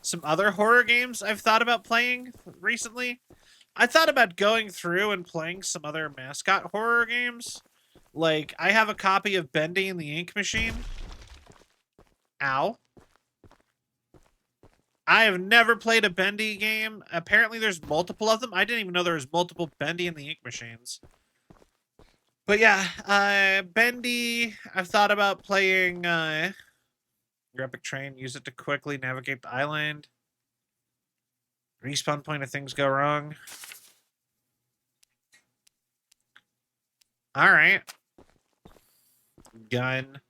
some other horror games I've thought about playing recently. I thought about going through and playing some other mascot horror games. Like, I have a copy of Bendy and the Ink Machine. Ow. I have never played a Bendy game. Apparently there's multiple of them. I didn't even know there was multiple Bendy and the Ink Machines. But yeah, Bendy, I've thought about playing your epic train, use it to quickly navigate the island. Respawn point if things go wrong. Alright. Gun.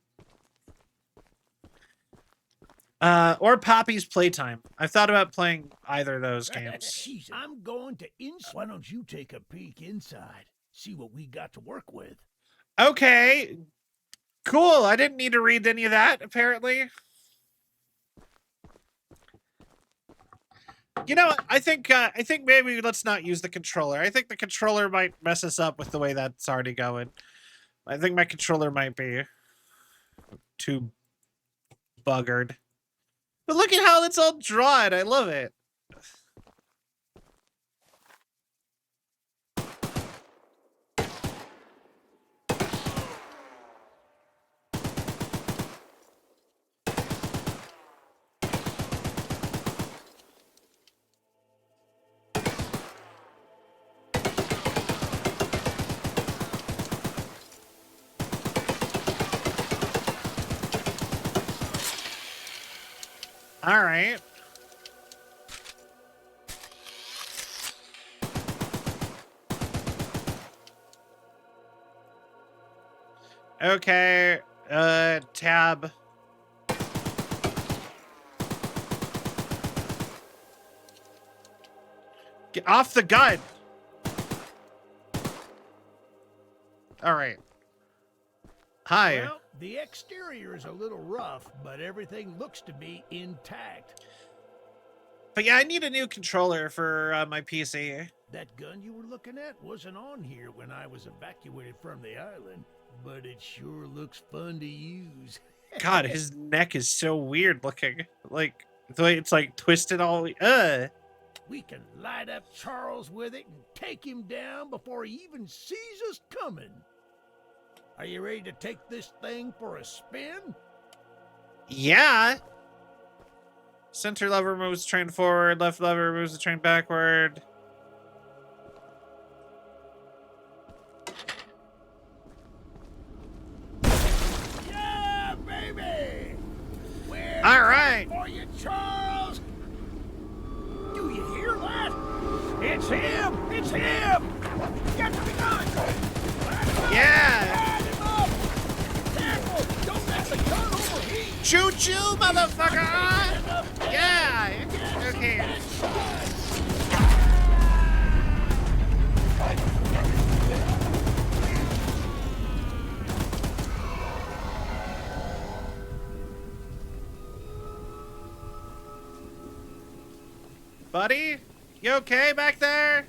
Or Poppy's Playtime. I've thought about playing either of those games. I'm going to inside. Why don't you take a peek inside? See what we got to work with. Okay. Cool. I didn't need to read any of that, apparently. You know, I think maybe let's not use the controller. I think the controller might mess us up with the way that's already going. I think my controller might be too buggered. But look at how it's all drawn. I love it. All right. Okay. Tab. Get off the gun. All right. Hi. Well, the exterior is a little rough, but everything looks to be intact. But yeah, I need a new controller for my PC. That gun you were looking at wasn't on here when I was evacuated from the island, but it sure looks fun to use. God, his neck is so weird looking. Like, the way it's like twisted all the way. We can light up Charles with it and take him down before he even sees us coming. Are you ready to take this thing for a spin? Yeah. Center lever moves the train forward. Left lever moves the train backward. Yeah, baby! We're All right. for you, Charles! Do you hear that? It's him! It's him! Get to the gun! Yeah. Light him up! Careful! Don't let the gun overheat! Choo-choo, motherfucker! Yeah. Okay. Buddy? You okay back there?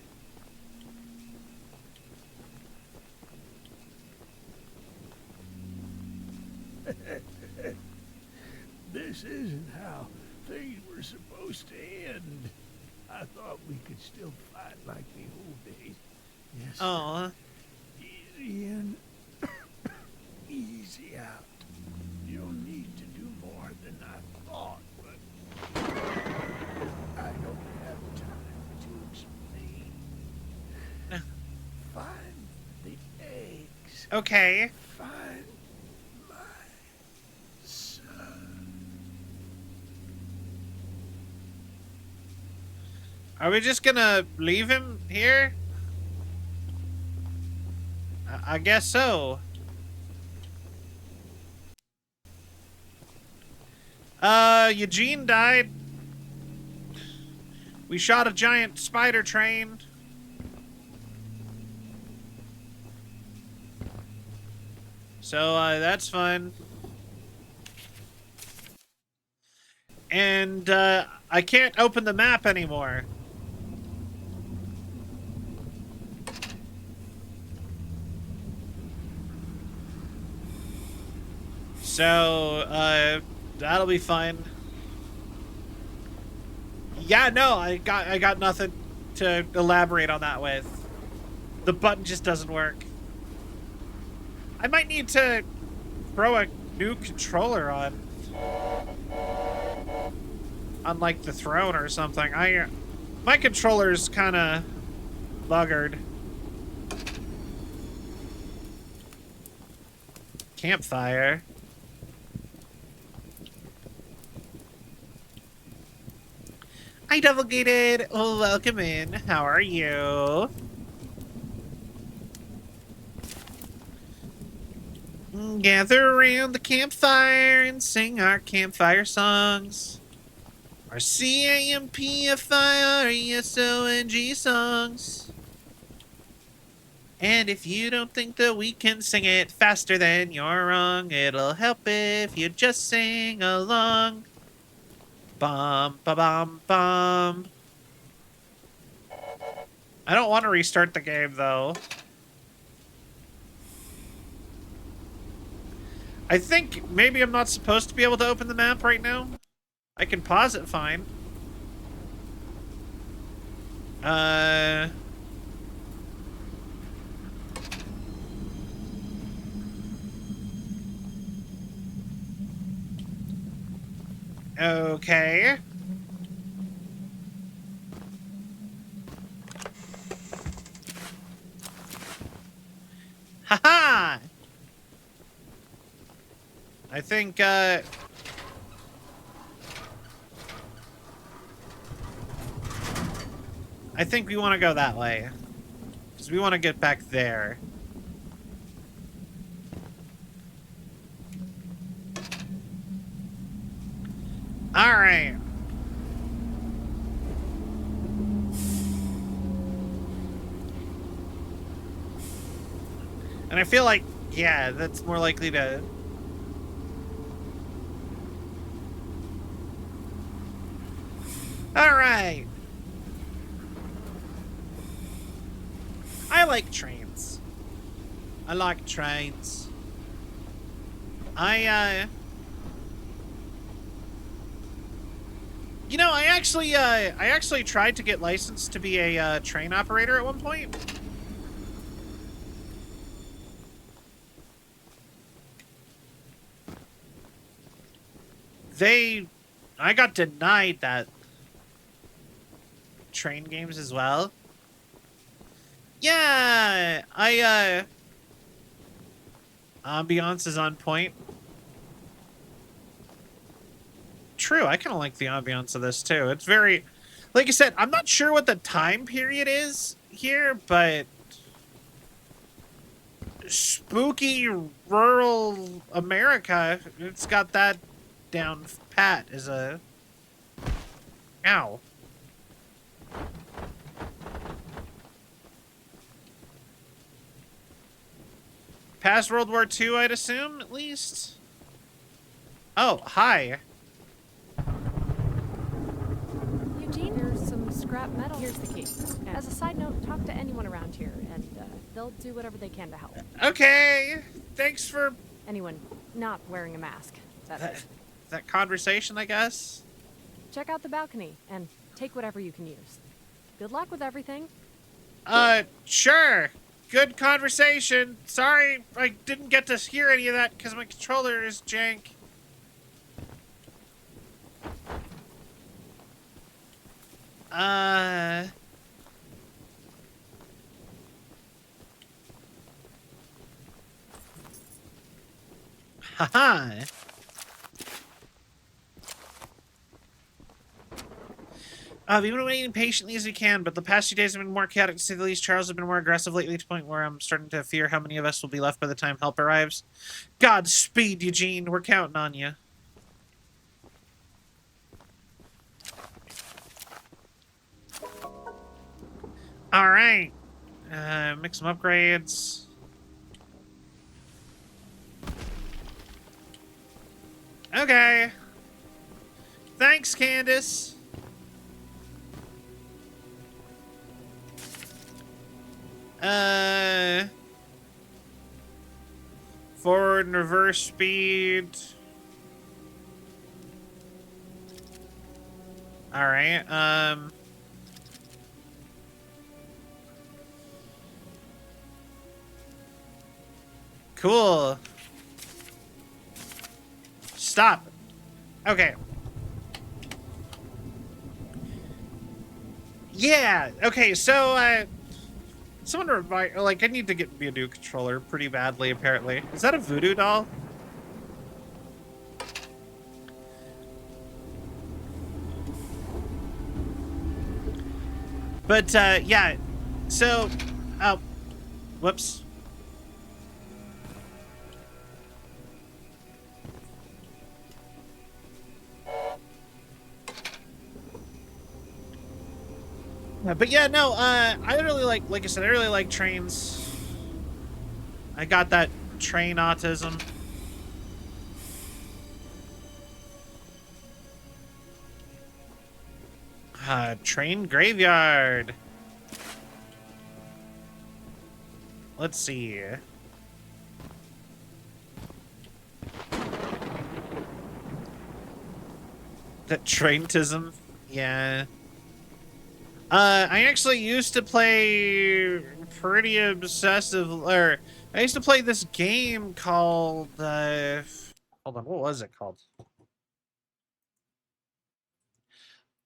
This isn't how things were supposed to end. I thought we could still fight like the old days. Yes. Oh. Easy in, easy out. You'll need to do more than I thought, but I don't have time to explain. Find the eggs. Okay. Find my son. Are we just gonna leave him here? I guess so. Eugene died. We shot a giant spider train. So, that's fun. And, I can't open the map anymore. So, that'll be fun. Yeah, no, I got nothing to elaborate on that with. The button just doesn't work. I might need to throw a new controller on. On like the throne or something. My controller's kind of buggered. Campfire. Hi, Double Gated. Oh, welcome in. How are you? Gather around the campfire and sing our campfire songs. Our CAMPFIRESONG songs. And if you don't think that we can sing it faster, then you're wrong. It'll help if you just sing along. Bum, ba bum, bum. I don't want to restart the game, though. I think maybe I'm not supposed to be able to open the map right now. I can pause it fine. Okay. Haha! I think, I think we want to go that way. Because we want to get back there. Alright. And I feel like, yeah, that's more likely to... Alright. I like trains. I like trains. You know, I actually tried to get licensed to be a train operator at one point. I got denied that. Train games as well. Yeah, ambiance is on point. True, I kind of like the ambiance of this too. It's very, like I said, I'm not sure what the time period is here, but spooky rural America, it's got that down pat as a... Ow. Past World War II, I'd assume, at least? Oh, hi. Eugene, there's some scrap metal. Here's the key. As a side note, talk to anyone around here, and they'll do whatever they can to help. Okay, thanks for... Anyone not wearing a mask. That conversation, I guess? Check out the balcony, and take whatever you can use. Good luck with everything. Sure. Good conversation. Sorry, I didn't get to hear any of that because my controller is jank. Haha. We've been waiting patiently as we can, but the past few days have been more chaotic to say the least. Charles has been more aggressive lately to the point where I'm starting to fear how many of us will be left by the time help arrives. Godspeed, Eugene. We're counting on you. Alright. Make some upgrades. Okay. Thanks, Candace. Forward and reverse speed. Alright, cool. Stop. Okay. Yeah, okay, so, someone remind, like, I need to get me a new controller pretty badly, apparently. Is that a voodoo doll? But, yeah, so, oh, whoops. But yeah, no, I really like I said, I really like trains. I got that train autism. Train graveyard. Let's see. That traintism? Yeah. I actually used to play pretty obsessive, or I used to play this game called, hold on, what was it called?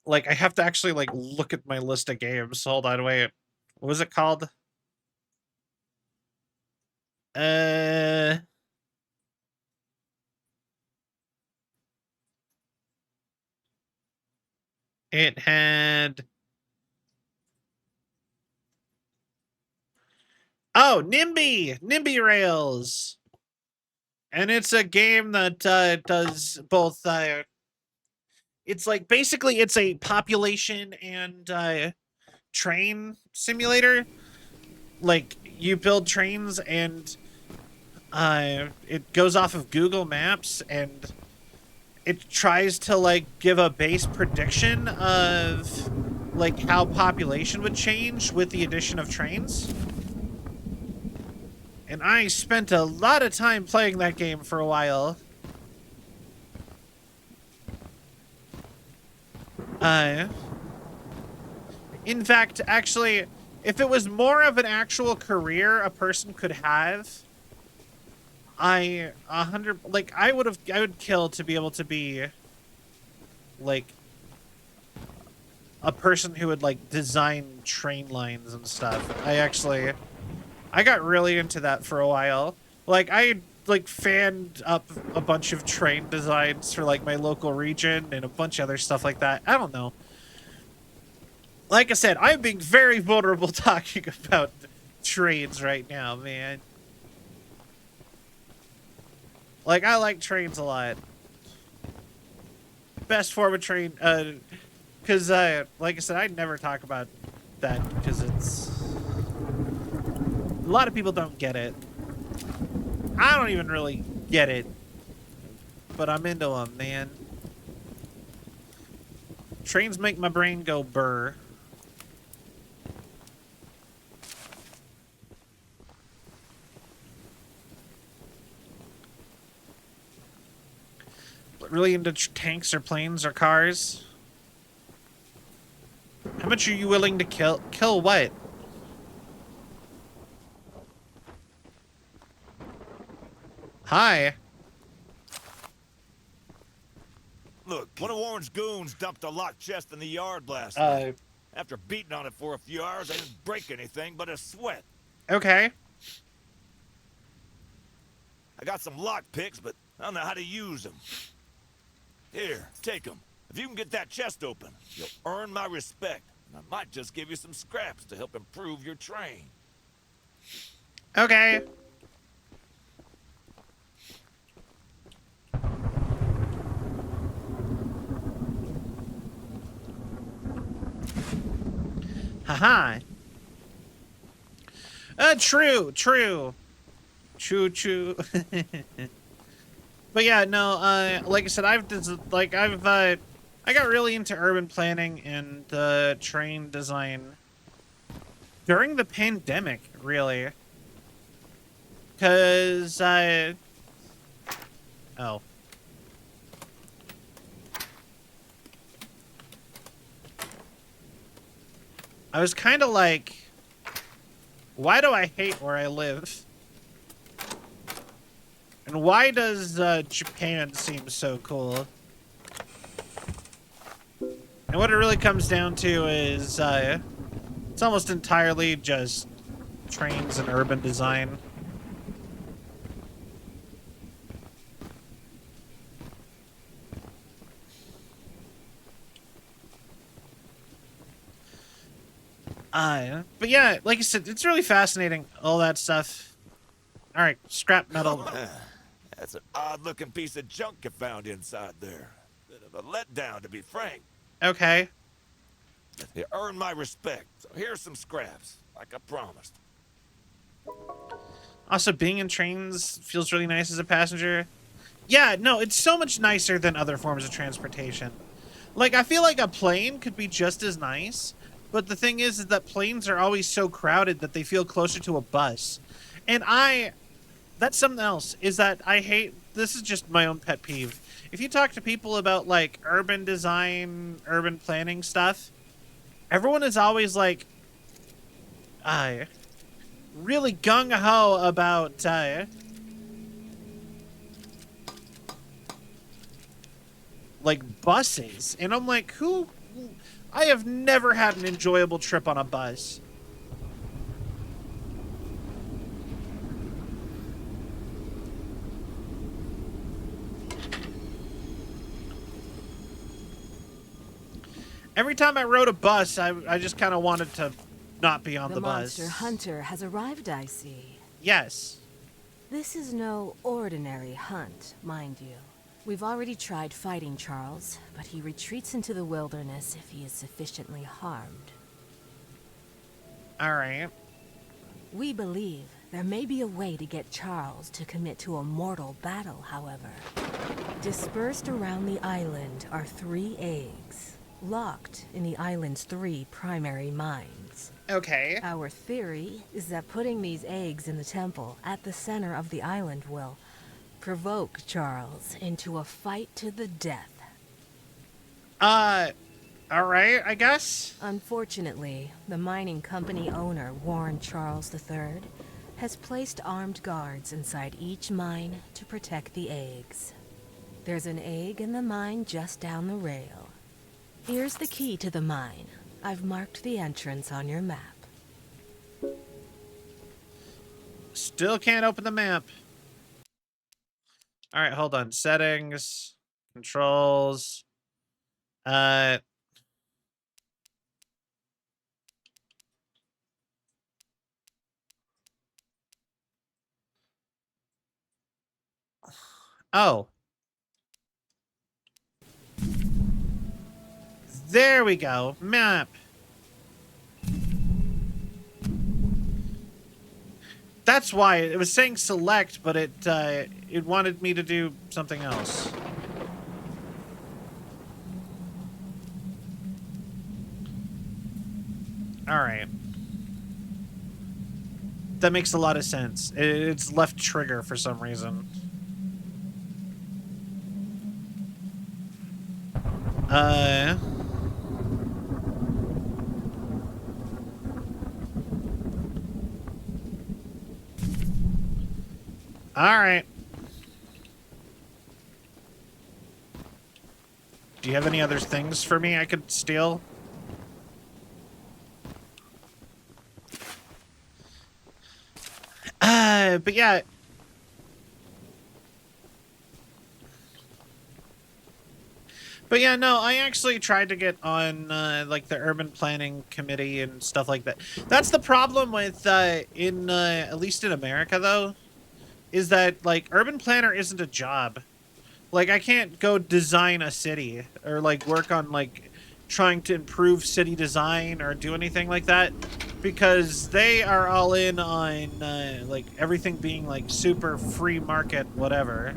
Like, I have to actually, like, look at my list of games. Hold on, wait. What was it called? It had... Oh, NIMBY Rails. And it's a game that does both. It's like basically it's a population and train simulator. Like you build trains and it goes off of Google Maps and it tries to like give a base prediction of like how population would change with the addition of trains. And I spent a lot of time playing that game for a while. In fact, actually, if it was more of an actual career a person could have, I would kill to be able to be like a person who would like design train lines and stuff. I got really into that for a while. Like I like fanned up a bunch of train designs for like my local region and a bunch of other stuff like that. I don't know. Like I said, I'm being very vulnerable talking about trains right now, man. Like, I like trains a lot. Best form of train, because, like I said, I'd never talk about that, because it's... A lot of people don't get it. I don't even really get it. But I'm into them, man. Trains make my brain go burr. Really into tanks or planes or cars? How much are you willing to kill? Kill what? Hi. Look, one of Warren's goons dumped a locked chest in the yard last night. After beating on it for a few hours, I didn't break anything but a sweat. Okay. I got some lock picks, but I don't know how to use them. Here, take them. If you can get that chest open, you'll earn my respect. And I might just give you some scraps to help improve your train. Okay. Haha. True. But yeah, no, like I said, I got really into urban planning and train design during the pandemic, really. Cause I was kind of like, why do I hate where I live? And why does Japan seem so cool? And what it really comes down to is it's almost entirely just trains and urban design. But yeah, like I said, it's really fascinating, all that stuff. All right, scrap metal. That's an odd-looking piece of junk you found inside there. Bit of a letdown, to be frank. Okay. You earned my respect, so here's some scraps, like I promised. Also, being in trains feels really nice as a passenger. Yeah, no, it's so much nicer than other forms of transportation. Like, I feel like a plane could be just as nice, but the thing is that planes are always so crowded that they feel closer to a bus. And that's something else, is that I hate, this is just my own pet peeve. If you talk to people about, like, urban design, urban planning stuff, everyone is always, like, really gung-ho about, like, buses. And I'm like, I have never had an enjoyable trip on a bus. Every time I rode a bus, I just kind of wanted to not be on the bus. monster hunter has arrived, I see. Yes. This is no ordinary hunt, mind you. We've already tried fighting Charles, but he retreats into the wilderness if he is sufficiently harmed. All right. We believe there may be a way to get Charles to commit to a mortal battle, however. Dispersed around the island are 3 eggs, locked in the island's 3 primary mines. Okay. Our theory is that putting these eggs in the temple at the center of the island will provoke Charles into a fight to the death. All right, I guess. Unfortunately, the mining company owner, Warren Charles III, has placed armed guards inside each mine to protect the eggs. There's an egg in the mine just down the rail. Here's the key to the mine. I've marked the entrance on your map. Still can't open the map. All right, hold on. Settings, controls. Oh. There we go. Map. That's why it was saying select, but it wanted me to do something else. All right. That makes a lot of sense. It's left trigger for some reason. All right. Do you have any other things for me I could steal? But yeah. But yeah, no, I actually tried to get on, like, the urban planning committee and stuff like that. That's the problem with, at least in America, though, is that, like, urban planner isn't a job. Like, I can't go design a city or, like, work on, like, trying to improve city design or do anything like that because they are all in on, like, everything being, like, super free market whatever.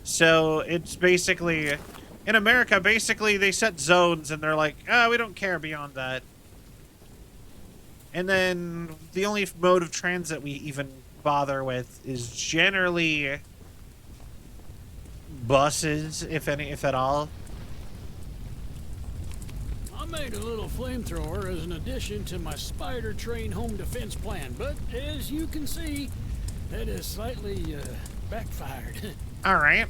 So it's basically, in America, basically they set zones and they're like, oh, we don't care beyond that. And then the only mode of transit we even bother with is generally buses, if at all. I made a little flamethrower as an addition to my spider train home defense plan, but as you can see, that has slightly backfired. All right.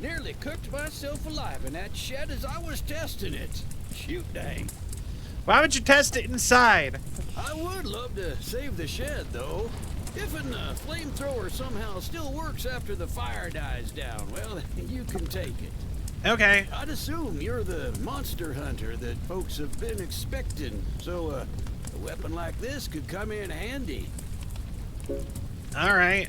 Nearly cooked myself alive in that shed as I was testing it. Shoot dang. Why would you test it inside? I would love to save the shed, though. If a flamethrower somehow still works after the fire dies down, well, you can take it. Okay. I'd assume you're the monster hunter that folks have been expecting, so a weapon like this could come in handy. All right.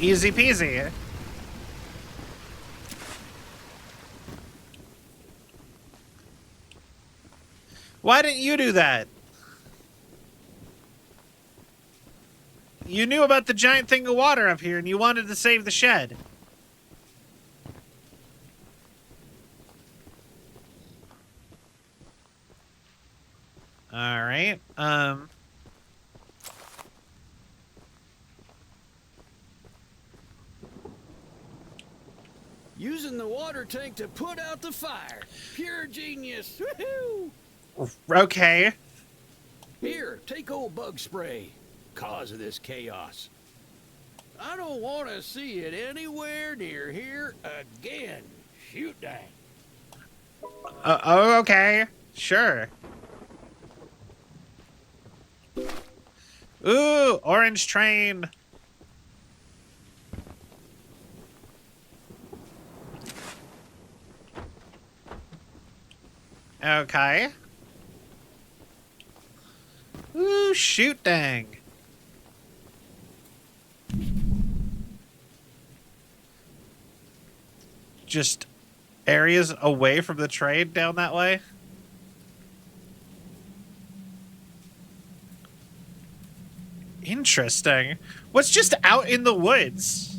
Easy peasy. Why didn't you do that? You knew about the giant thing of water up here and you wanted to save the shed. All right. Using the water tank to put out the fire. Pure genius. Woohoo! Okay. Here, take old bug spray. Cause of this chaos. I don't want to see it anywhere near here again. Shoot dang. Oh, okay. Sure. Ooh, orange train. Okay. Ooh, shoot dang. Just areas away from the train down that way. Interesting. What's just out in the woods?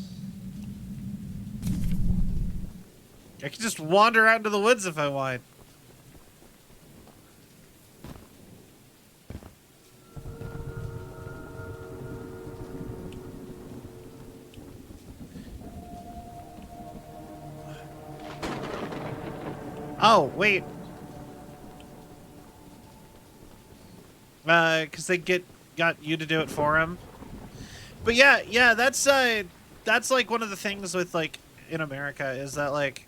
I can just wander out into the woods if I want. Oh, wait. Because they got you to do it for him. But yeah, that's like one of the things with like in America is that like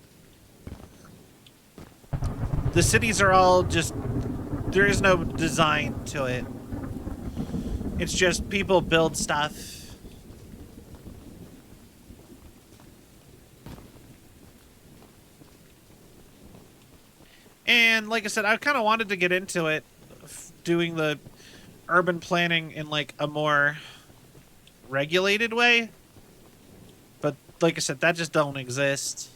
the cities are all just, there is no design to it. It's just people build stuff. And like I said, I kind of wanted to get into it, doing the urban planning in like a more regulated way. But like I said, that just don't exist.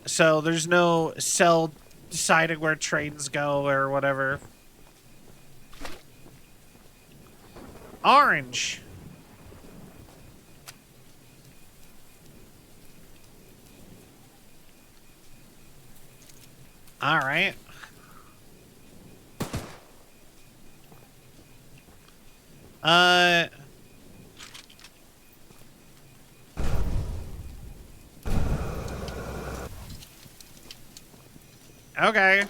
So there's no cell deciding where trains go or whatever. Orange. All right. Okay.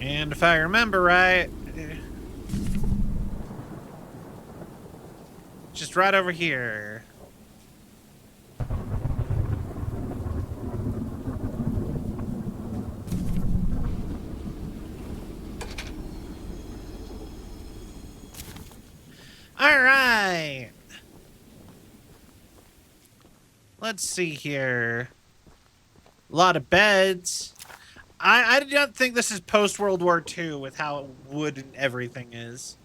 And if I remember right, just right over here. All right. Let's see here. A lot of beds. I don't think this is post-World War II with how wood and everything is.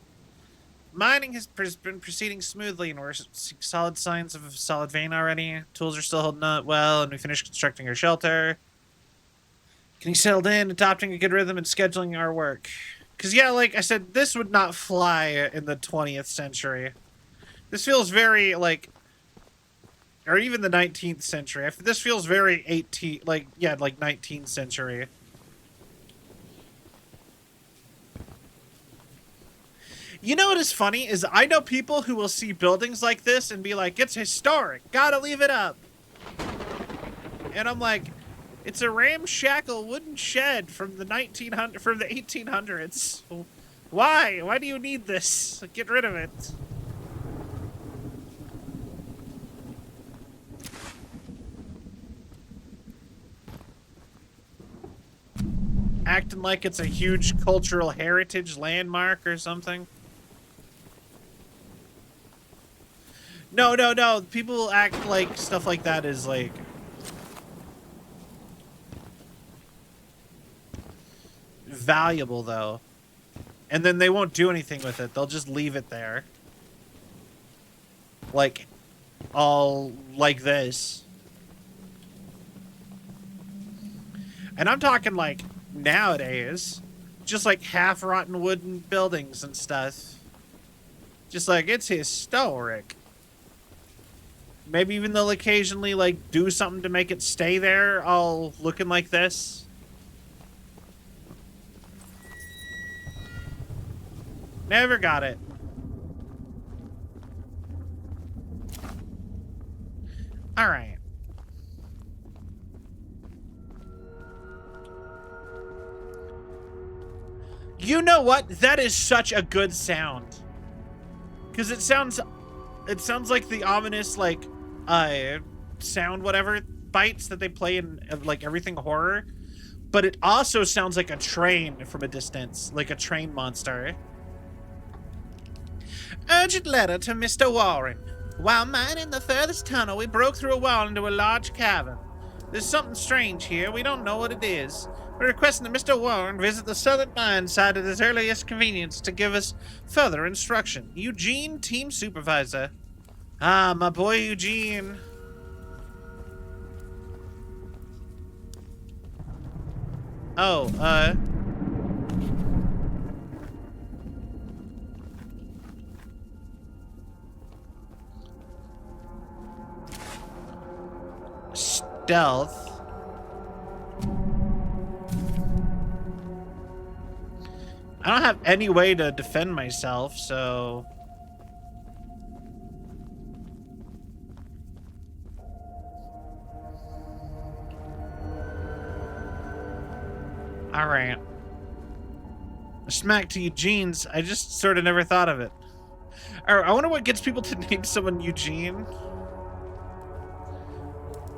Mining has been proceeding smoothly, and we're seeing solid signs of a solid vein already. Tools are still holding up well, and we finished constructing our shelter. Getting settled in, adopting a good rhythm, and scheduling our work. Because, yeah, like I said, this would not fly in the 20th century. This feels very, like... Or even the 19th century. This feels very 19th century. You know what is funny is I know people who will see buildings like this and be like, it's historic, gotta leave it up. And I'm like, it's a ramshackle wooden shed from the 1800s. Why? Why do you need this? Get rid of it. Acting like it's a huge cultural heritage landmark or something. No. People act like stuff like that is like... valuable, though. And then they won't do anything with it. They'll just leave it there. Like, all like this. And I'm talking like nowadays. Just like half-rotten wooden buildings and stuff. Just like, it's historic. Maybe even they'll occasionally, like, do something to make it stay there, all looking like this. Never got it. All right. You know what? That is such a good sound. Because it sounds It sounds like the ominous, like, sound whatever bites that they play in, like, everything horror. But it also sounds like a train from a distance, like a train monster. Urgent letter to Mr. Warren. While mining the furthest tunnel, we broke through a wall into a large cavern. There's something strange here. We don't know what it is. We're requesting that Mr. Warren visit the southern mine site at his earliest convenience to give us further instruction. Eugene, team supervisor. Ah, my boy Eugene. Oh, stealth. I don't have any way to defend myself, so... Alright. Smack to Eugene's. I just sort of never thought of it. Alright, I wonder what gets people to name someone Eugene.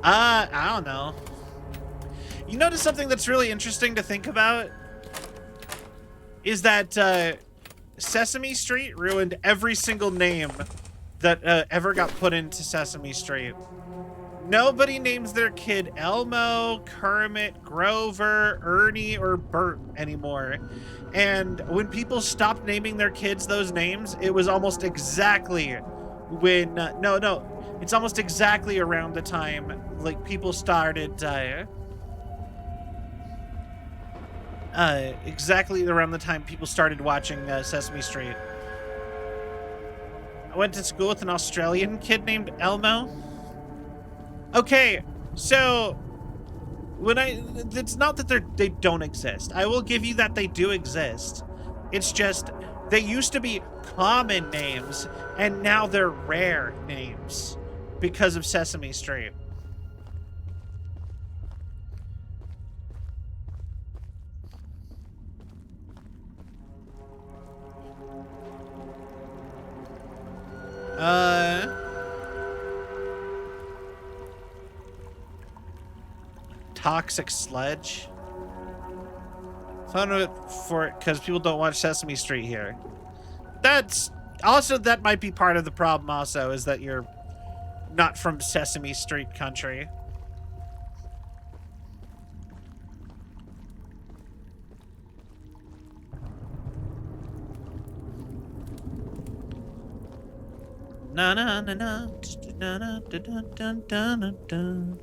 I don't know. You notice something that's really interesting to think about? Is that Sesame Street ruined every single name that ever got put into Sesame Street. Nobody names their kid Elmo, Kermit, Grover, Ernie, or Bert anymore. And when people stopped naming their kids those names, it was almost exactly when... it's almost exactly around the time, like, people started... exactly around the time people started watching Sesame Street. I went to school with an Australian kid named Elmo. Okay, so when it's not that they don't exist. I will give you that they do exist. It's just they used to be common names and now they're rare names because of Sesame Street. Toxic sludge. Fun for it because people don't watch Sesame Street here. That's also, that might be part of the problem also, is that you're not from Sesame Street country. Na na na na na na dun dun dun dun.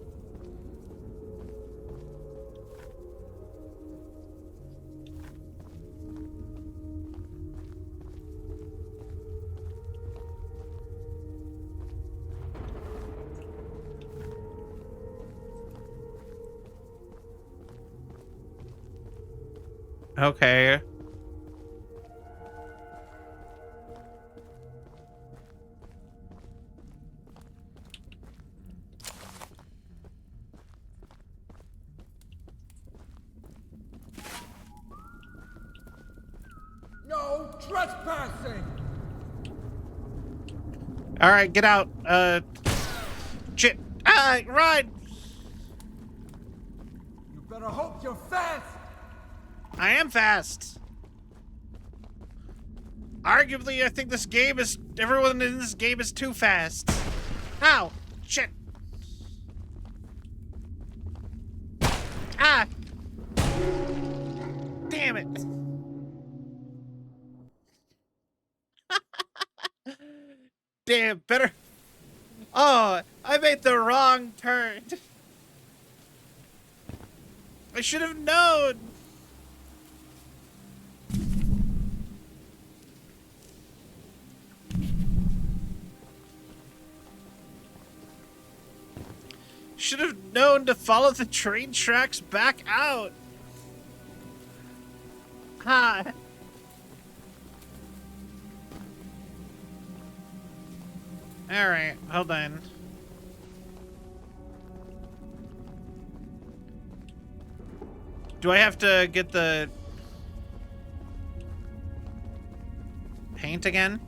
Okay. No trespassing! All right, get out. Shit. Run! You better hope you're fast! I am fast. Arguably, I think this game is... everyone in this game is too fast. Ow! Shit! Ah! Damn it! Damn, better... Oh, I made the wrong turn. I should have known. Should have known to follow the train tracks back out. Ha. All right, hold on. Do I have to get the paint again?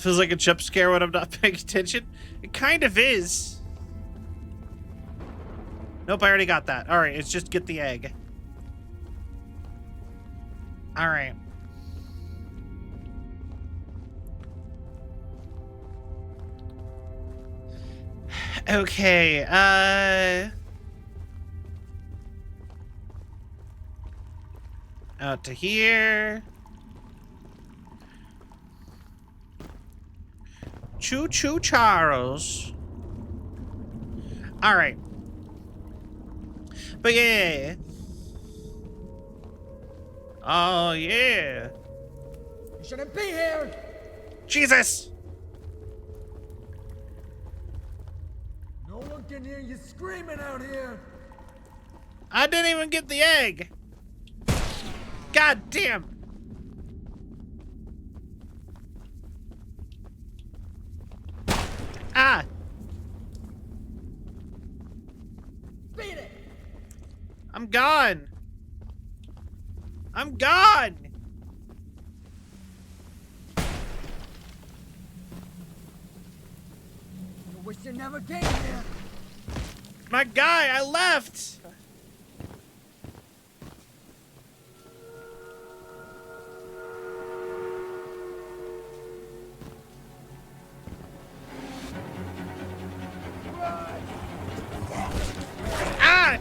Feels like a jump scare when I'm not paying attention. It kind of is. Nope, I already got that. All right, it's just get the egg. All right. Okay, out to here. Choo choo Charles. All right. But yeah. Oh yeah. You shouldn't be here! Jesus. No one can hear you screaming out here! I didn't even get the egg. God damn. Ah. Beat it! I'm gone. I'm gone. I wish you never came here! My guy, I left. Ah!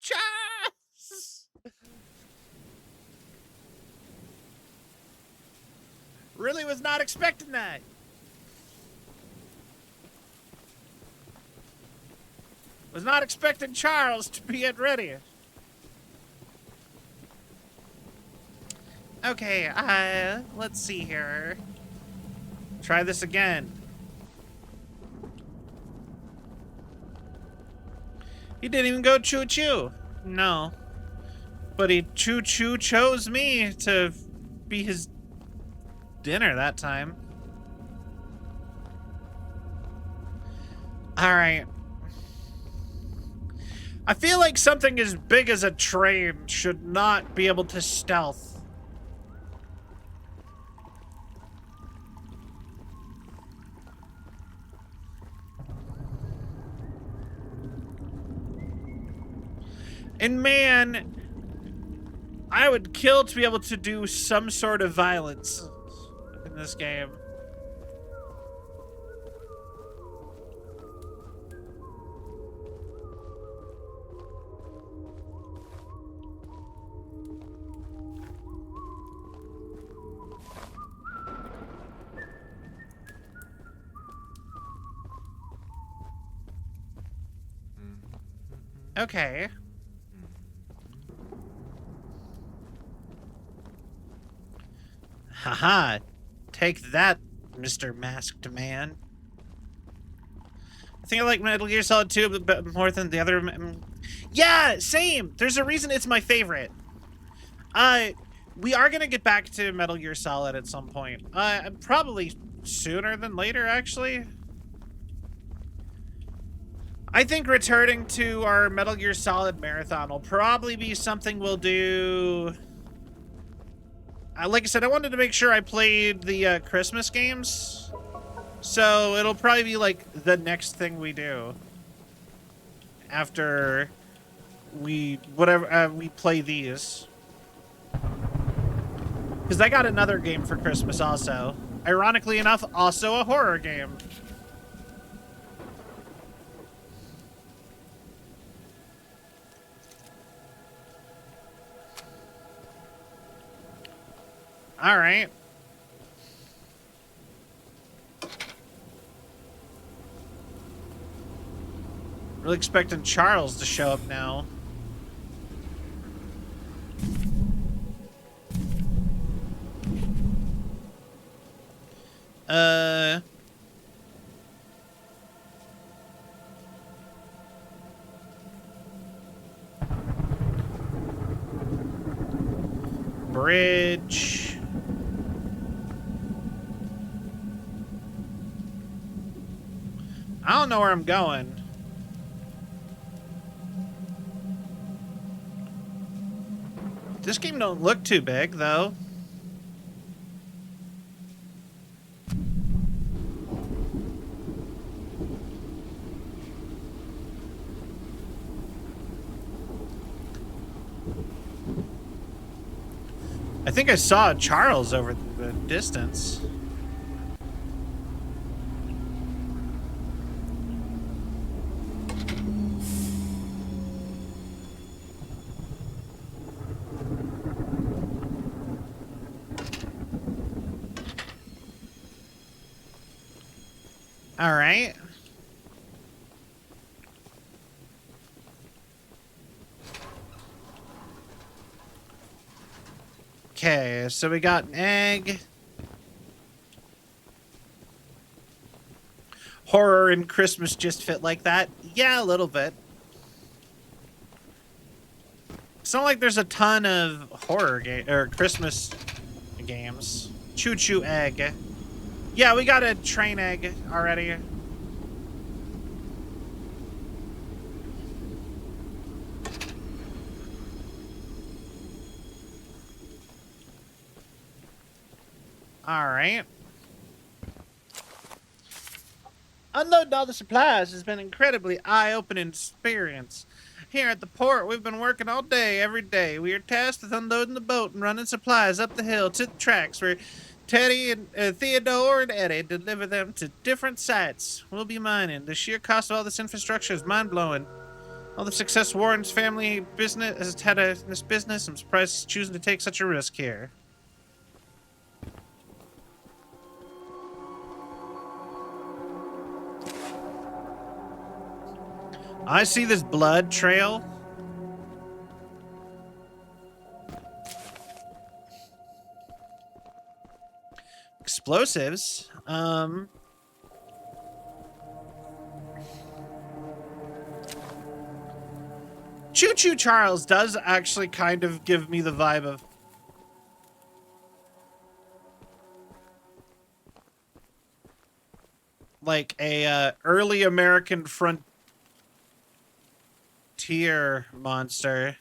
Charles! Really was not expecting that. Was not expecting Charles to be at ready. Okay, let's see here. Try this again. He didn't even go choo-choo. No. But he choo-choo chose me to be his dinner that time. All right. I feel like something as big as a train should not be able to stealth. And man, I would kill to be able to do some sort of violence in this game. Okay. Haha. Take that, Mr. Masked Man. I think I like Metal Gear Solid 2 but more than the other. Yeah, same. There's a reason it's my favorite. We are gonna get back to Metal Gear Solid at some point. Probably sooner than later, actually. I think returning to our Metal Gear Solid marathon will probably be something we'll do. Like I said, I wanted to make sure I played the Christmas games. So it'll probably be like the next thing we do. After we play these. Because I got another game for Christmas also. Ironically enough, also a horror game. All right. Really expecting Charles to show up now. Bridge. I don't know where I'm going. This game don't look too big, though. I think I saw Charles over the distance. All right. Okay, so we got an egg. Horror and Christmas just fit like that? Yeah, a little bit. It's not like there's a ton of horror or Christmas games. Choo Choo Egg. Yeah, we got a train egg already. All right. Unloading all the supplies has been an incredibly eye-opening experience. Here at the port, we've been working all day, every day. We are tasked with unloading the boat and running supplies up the hill to the tracks where Teddy and Theodore and Eddie deliver them to different sites. We'll be mining. The sheer cost of all this infrastructure is mind-blowing. All the success Warren's family business has had in this business, I'm surprised he's choosing to take such a risk here. I see this blood trail. Explosives. Choo Choo Charles does actually kind of give me the vibe of like a early American frontier monster.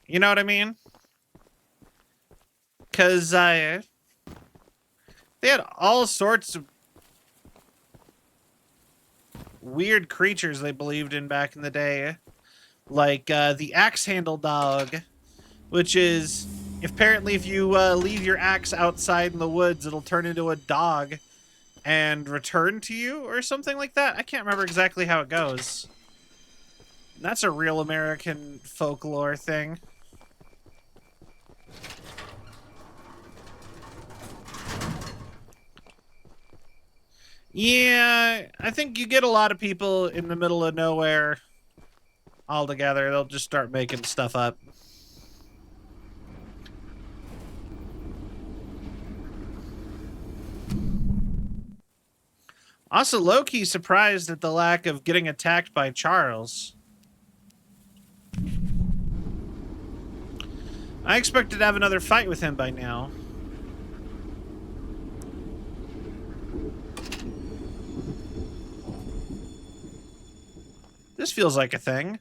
You know what I mean? Because they had all sorts of weird creatures they believed in back in the day. Like the axe handle dog, which is apparently if you leave your axe outside in the woods, it'll turn into a dog and return to you or something like that. I can't remember exactly how it goes. That's a real American folklore thing. Yeah, I think you get a lot of people in the middle of nowhere all together. They'll just start making stuff up. Also, low-key surprised at the lack of getting attacked by Charles. I expected to have another fight with him by now. This feels like a thing.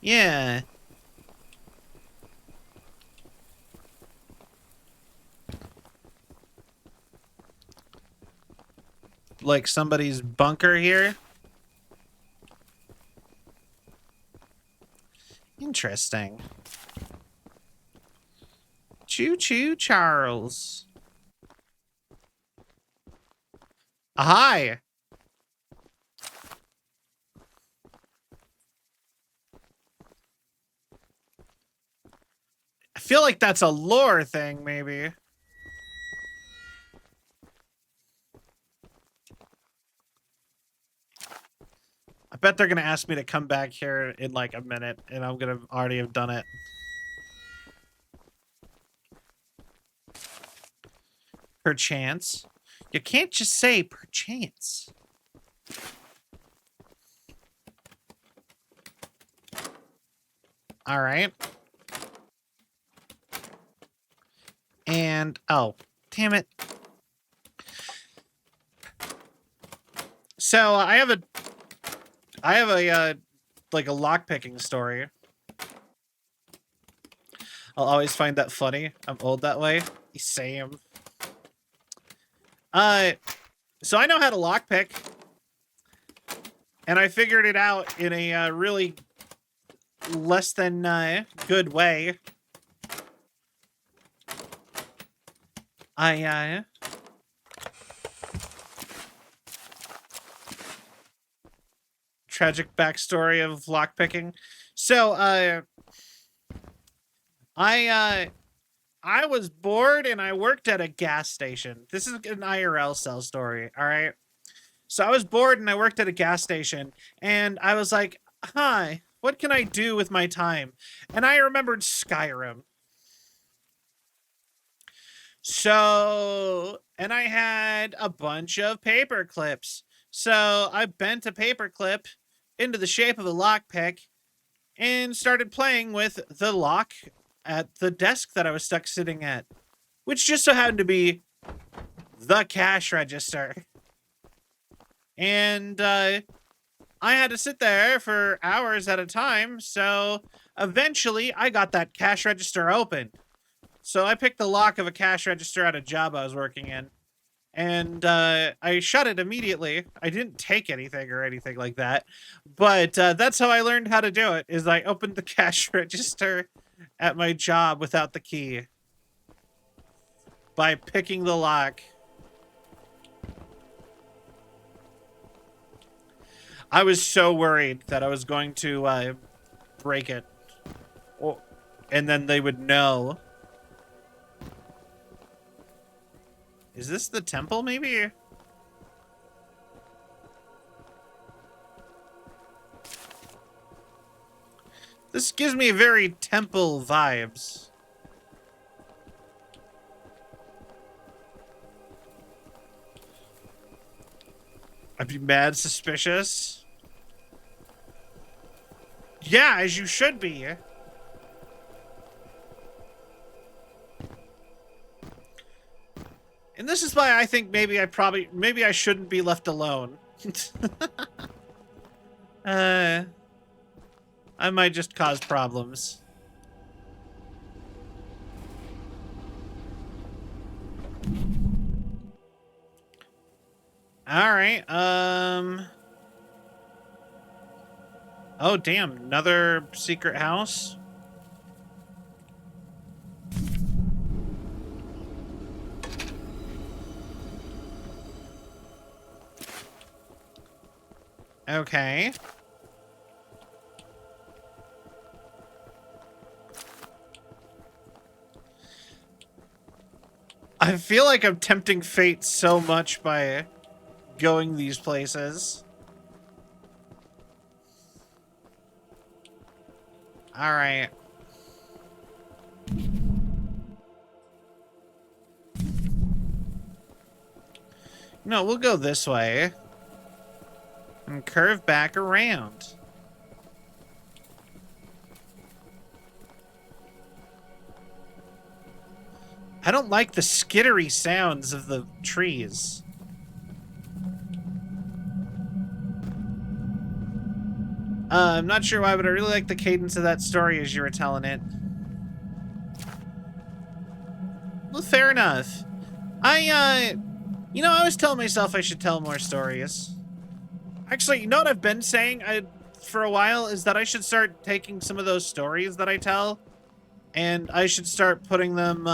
Yeah. Like somebody's bunker here. Interesting. Choo Choo Charles. Hi. I feel like that's a lore thing, maybe. I bet they're gonna ask me to come back here in like a minute, and I'm gonna already have done it. Perchance. You can't just say perchance. All right. And, oh, damn it. So I have a like a lockpicking story. I'll always find that funny. I'm old that way. Same. So I know how to lockpick, and I figured it out in a really less than good way. Tragic backstory of lockpicking. So, I was bored and I worked at a gas station. This is an IRL cell story, all right? So I was bored and I worked at a gas station, and I was like, hi, what can I do with my time? And I remembered Skyrim. So, and I had a bunch of paper clips. So I bent a paper clip into the shape of a lockpick and started playing with the lock at the desk that I was stuck sitting at, which just so happened to be the cash register. And I had to sit there for hours at a time, so eventually I got that cash register open. So I picked the lock of a cash register at a job I was working in, and I shut it immediately. I didn't take anything or anything like that, but that's how I learned how to do it, is I opened the cash register at my job without the key by picking the lock. I was so worried that I was going to break it, and then they would know. Is this the temple, maybe? This gives me very temple vibes. I'd be mad suspicious. Yeah, as you should be. And this is why I think maybe I shouldn't be left alone. I might just cause problems. All right. Oh, damn. Another secret house. Okay. I feel like I'm tempting fate so much by going these places. All right. No, we'll go this way and curve back around. I don't like the skittery sounds of the trees. I'm not sure why, but I really like the cadence of that story as you were telling it. Well, fair enough. You know, I was telling myself I should tell more stories. Actually, you know what I've been saying for a while is that I should start taking some of those stories that I tell, and I should start putting them,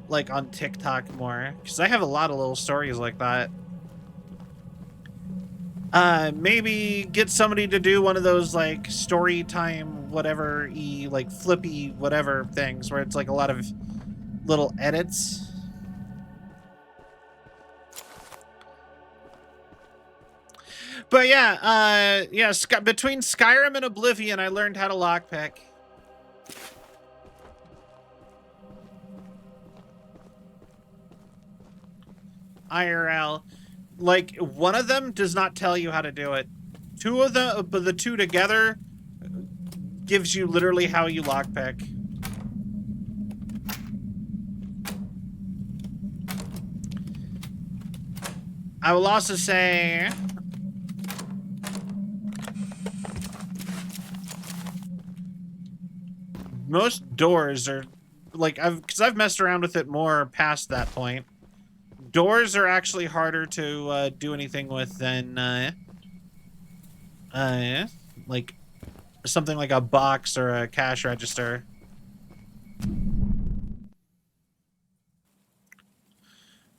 like, on TikTok more, because I have a lot of little stories like that. Maybe get somebody to do one of those, like, story time, whatever-y, like, flippy whatever things, where it's, like, a lot of little edits. But yeah, between Skyrim and Oblivion, I learned how to lockpick. IRL. Like, one of them does not tell you how to do it. Two of them, but the two together gives you literally how you lockpick. I will also say most doors are like because I've messed around with it more past that point. Doors are actually harder to do anything with than like something like a box or a cash register.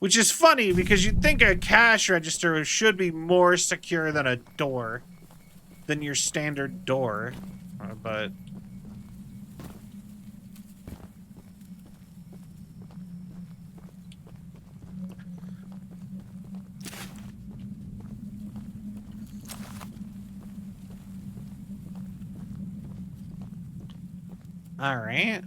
Which is funny because you'd think a cash register should be more secure than a door, than your standard door, but all right.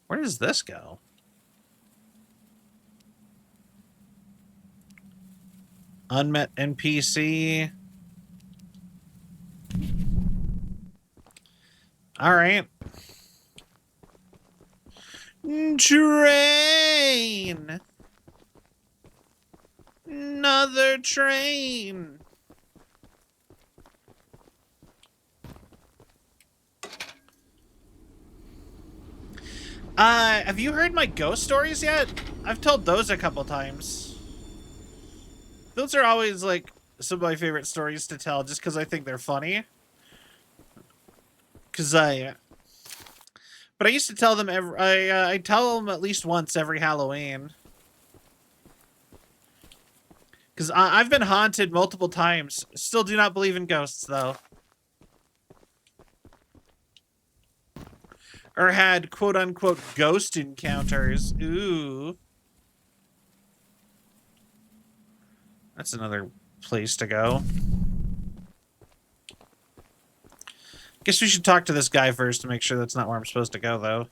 Where does this go? Unmet NPC. All right. Train. Another train. Have you heard my ghost stories yet? I've told those a couple times. Those are always, like, some of my favorite stories to tell, just because I think they're funny. But I used to tell them I tell them at least once every Halloween. Because I've been haunted multiple times. Still do not believe in ghosts, though. Or had quote-unquote ghost encounters. Ooh. That's another place to go. Guess we should talk to this guy first to make sure that's not where I'm supposed to go, though.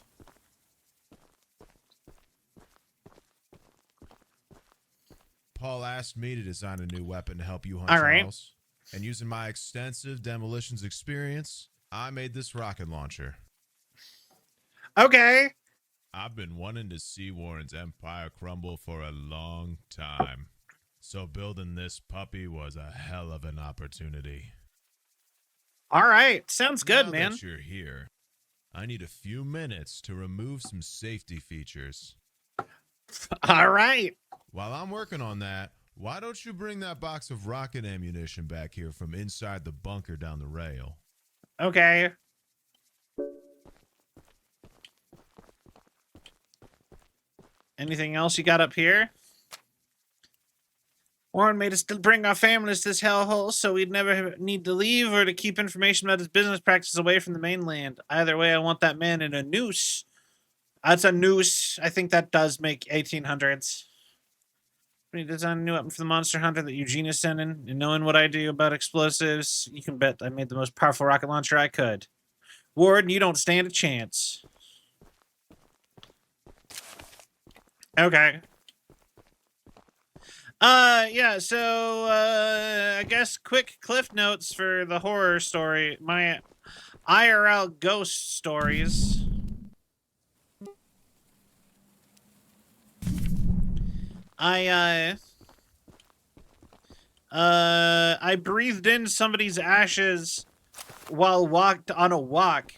Paul asked me to design a new weapon to help you hunt All right. Charles. And using my extensive demolitions experience, I made this rocket launcher. Okay. I've been wanting to see Warren's empire crumble for a long time. So building this puppy was a hell of an opportunity. All right. Sounds good, now man. that you're here, I need a few minutes to remove some safety features. All right. While I'm working on that, why don't you bring that box of rocket ammunition back here from inside the bunker down the rail? Okay. Anything else you got up here? Warren made us to bring our families to this hellhole so we'd never need to leave or to keep information about his business practices away from the mainland. Either way, I want that man in a noose. That's a noose. I think that does make 1800s. When he designed a new weapon for the monster hunter that Eugene is sending, and knowing what I do about explosives, you can bet I made the most powerful rocket launcher I could. Warren, you don't stand a chance. Okay. Yeah, so, I guess quick cliff notes for the horror story. My IRL ghost stories. I breathed in somebody's ashes while walked on a walk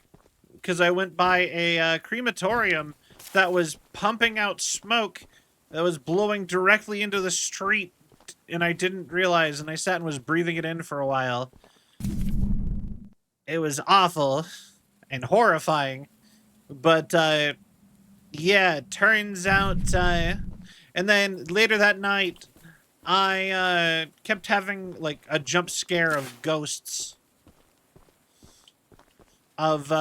because I went by a crematorium that was pumping out smoke that was blowing directly into the street, and I didn't realize, and I sat and was breathing it in for a while. It was awful and horrifying, but yeah, it turns out and then later that night I kept having like a jump scare of ghosts of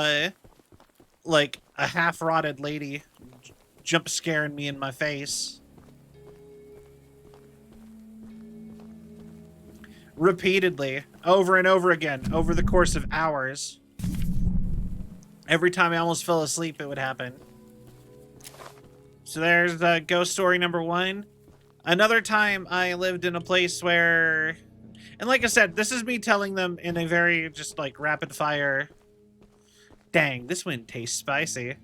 like a half-rotted lady jump scaring me in my face. repeatedly, over and over again, over the course of hours. Every time I almost fell asleep, it would happen. So there's ghost story number 1. Another time I lived in a place where, and like I said, this is me telling them in a very just like rapid fire. Dang, this one tastes spicy.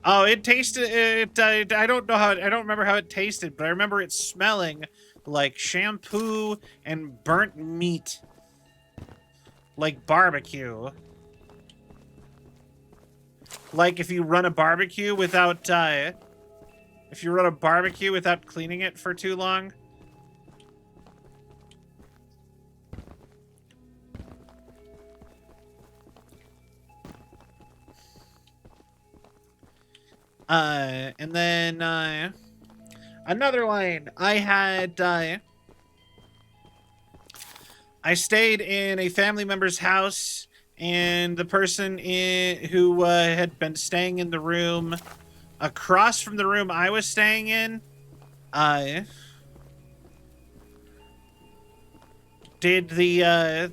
Oh, it tasted it. I don't know how. I don't remember how it tasted, but I remember it smelling like shampoo and burnt meat, like barbecue. Like if you run a barbecue without cleaning it for too long. And then another line. I stayed in a family member's house, and the person who had been staying in the room across from the room I was staying in, did the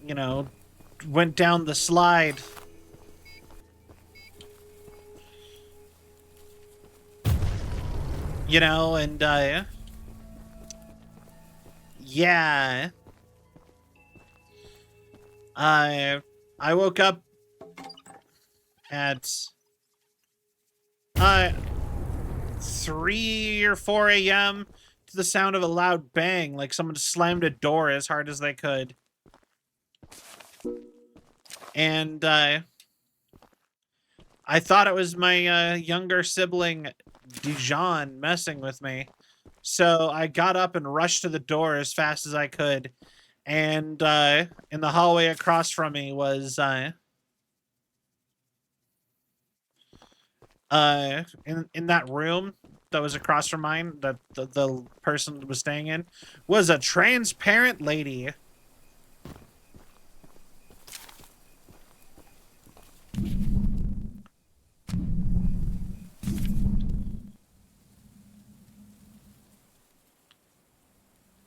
you know, went down the slide. You know, and yeah. I woke up at 3 or 4 a.m. to the sound of a loud bang, like someone slammed a door as hard as they could. And I thought it was my younger sibling Dijon messing with me. So I got up and rushed to the door as fast as I could. And in the hallway across from me was in that room that was across from mine that the person was staying in was a transparent lady.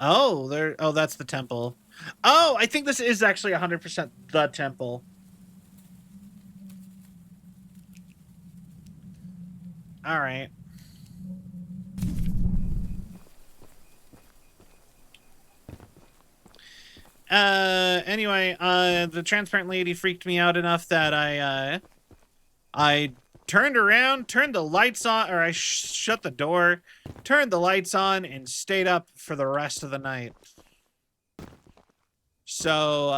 Oh, that's the temple. Oh, I think this is actually 100% the temple. All right. Anyway, the transparent lady freaked me out enough that I turned around, turned the lights on, or I shut the door, turned the lights on, and stayed up for the rest of the night. So,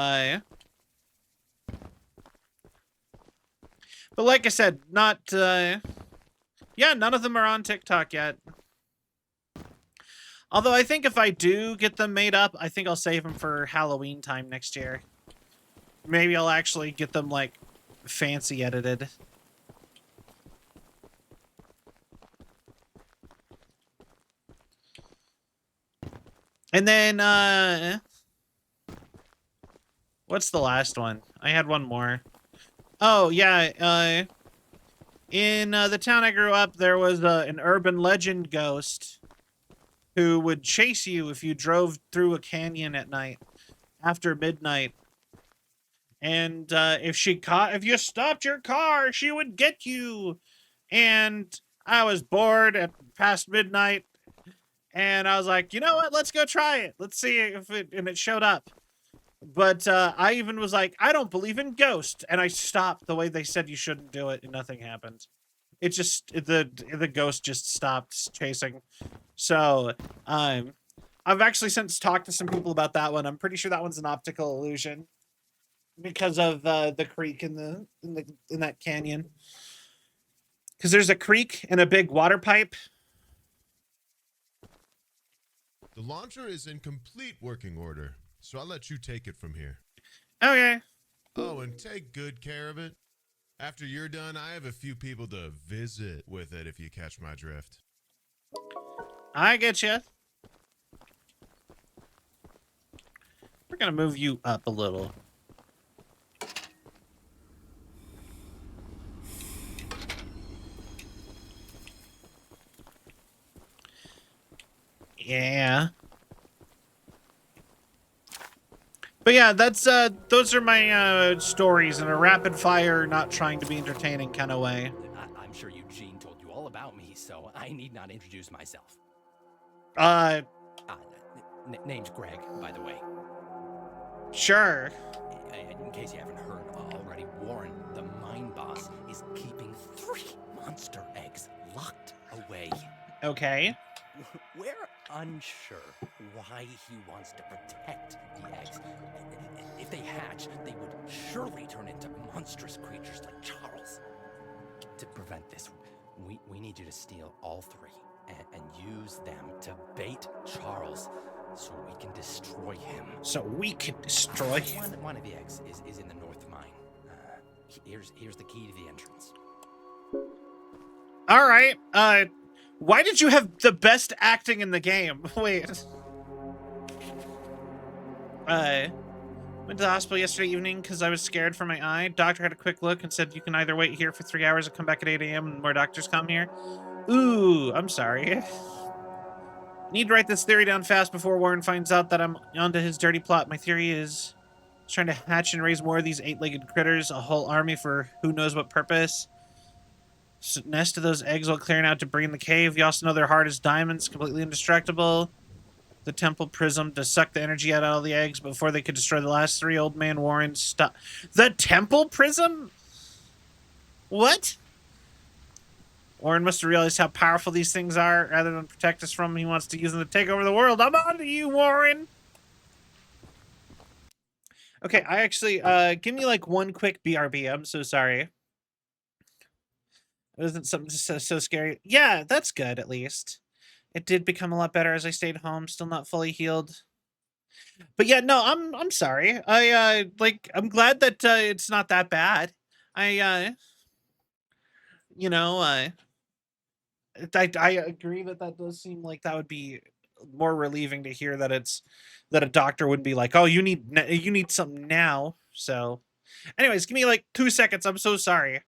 but like I said, not, yeah, none of them are on TikTok yet. Although I think if I do get them made up, I think I'll save them for Halloween time next year. Maybe I'll actually get them, like, fancy edited. And then, what's the last one? I had one more. Oh, yeah, in the town I grew up, there was an urban legend ghost who would chase you if you drove through a canyon at night after midnight. And if you stopped your car, she would get you. And I was bored at past midnight, and I was like, you know what? Let's go try it. Let's see if it showed up. But I even was like, I don't believe in ghosts, and I stopped the way they said you shouldn't do it, and nothing happened. It just the ghost just stopped chasing. So I've actually since talked to some people about that one. I'm pretty sure that one's an optical illusion because of the creek in that canyon. Because there's a creek and a big water pipe. The launcher is in complete working order, so I'll let you take it from here. Okay. Oh, and take good care of it. After you're done, I have a few people to visit with it, if you catch my drift. I get you. We're gonna move you up a little. Yeah. But yeah, that's those are my stories in a rapid fire, not trying to be entertaining kind of way. I'm sure Eugene told you all about me, so I need not introduce myself. Name's Greg, by the way. Sure. In case you haven't heard already, Warren, the mine boss, is keeping 3 monster eggs locked away. Okay. We're unsure why he wants to protect the eggs. If they hatch, they would surely turn into monstrous creatures like Charles. To prevent this, we need you to steal all 3 and use them to bait Charles so we can destroy him. So we can destroy him. One of the eggs is in the north mine. Here's the key to the entrance. All right. Why did you have the best acting in the game? Wait. Went to the hospital yesterday evening because I was scared for my eye. Doctor had a quick look and said you can either wait here for 3 hours or come back at 8 a.m. and more doctors come here. Ooh, I'm sorry. Need to write this theory down fast before Warren finds out that I'm onto his dirty plot. My theory is he's trying to hatch and raise more of these 8-legged critters, a whole army for who knows what purpose. Nest of those eggs while clearing out debris in the cave. You also know they're hard as diamonds, completely indestructible. The temple prism to suck the energy out of all the eggs before they could destroy the last 3. Old man Warren stop. The temple prism? What? Warren must have realized how powerful these things are. Rather than protect us from them, he wants to use them to take over the world. I'm on to you, Warren. Okay, I actually, give me like one quick BRB. I'm so sorry. It wasn't something so scary. Yeah, that's good, at least. It did become a lot better as I stayed home, still not fully healed. But yeah, no, I'm sorry. I'm glad that it's not that bad. You know, I agree that does seem like that would be more relieving to hear that that a doctor wouldn't be like, oh, you need something now. So anyways, give me like 2 seconds. I'm so sorry.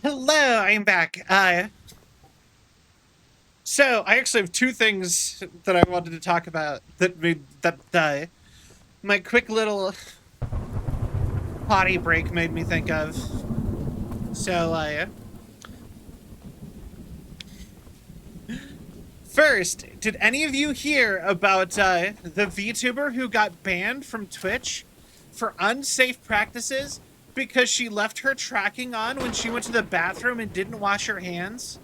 Hello, I'm back. So I actually have two things that I wanted to talk about that made that my quick little potty break made me think of. So first, did any of you hear about the VTuber who got banned from Twitch for unsafe practices because she left her tracking on when she went to the bathroom and didn't wash her hands?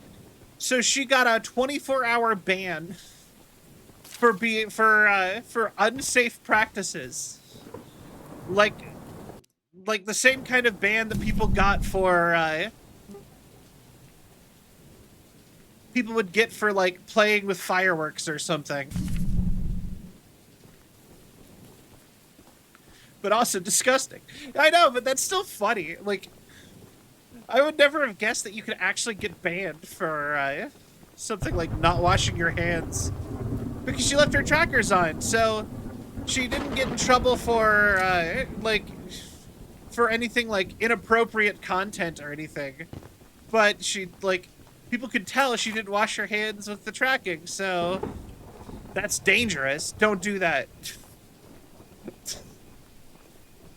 So she got a 24-hour ban for unsafe practices. Like the same kind of ban that people got for people would get for like playing with fireworks or something. But also disgusting. I know, but that's still funny. Like, I would never have guessed that you could actually get banned for something like not washing your hands because she left her trackers on. So she didn't get in trouble for like for anything like inappropriate content or anything. But she like people could tell she didn't wash her hands with the tracking. So that's dangerous. Don't do that.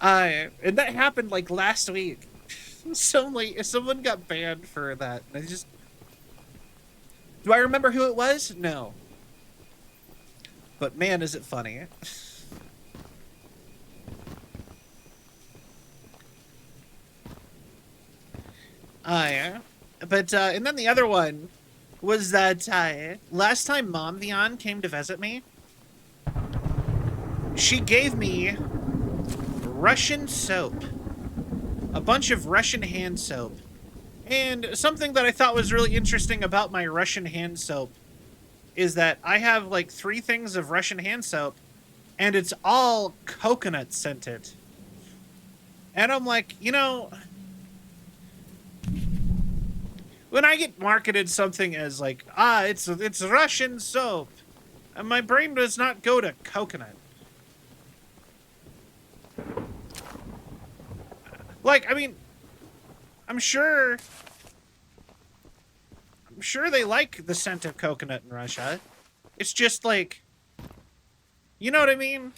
And that happened like last week. Someone got banned for that. And I just... Do I remember who it was? No. But man, is it funny. Yeah. But, and then the other one was that, last time Mom Vion came to visit me, she gave me Russian soap. A bunch of Russian hand soap. And something that I thought was really interesting about my Russian hand soap is that I have like 3 things of Russian hand soap, and it's all coconut scented. And I'm like, you know, when I get marketed something as like, it's Russian soap, and my brain does not go to coconut. Like, I mean, I'm sure they like the scent of coconut in Russia. It's just like, you know what I mean?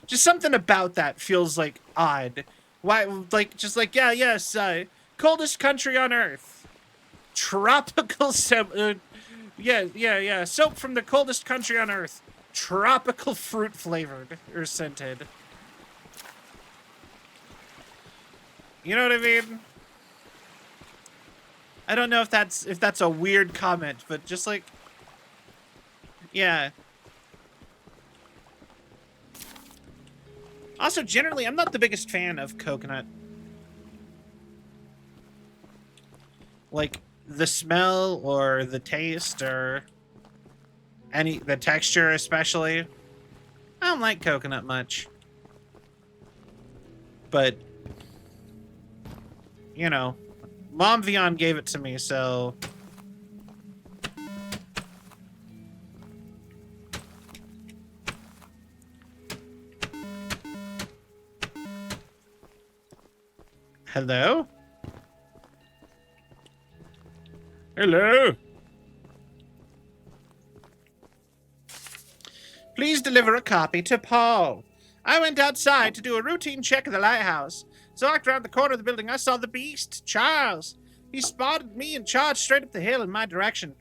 Just something about that feels like odd. Why, like, just like, yeah, yes, coldest country on earth. Tropical, yeah, soap from the coldest country on earth. Tropical fruit flavored or scented. You know what I mean? I don't know if that's a weird comment, but just like, Yeah. Also, generally, I'm not the biggest fan of coconut. Like, the smell or the taste or the texture especially. I don't like coconut much. But, you know, Mom Vion gave it to me, so... Hello? Hello? Please deliver a copy to Paul. I went outside to do a routine check of the lighthouse. As I walked around the corner of the building, I saw the beast, Charles. He spotted me and charged straight up the hill in my direction.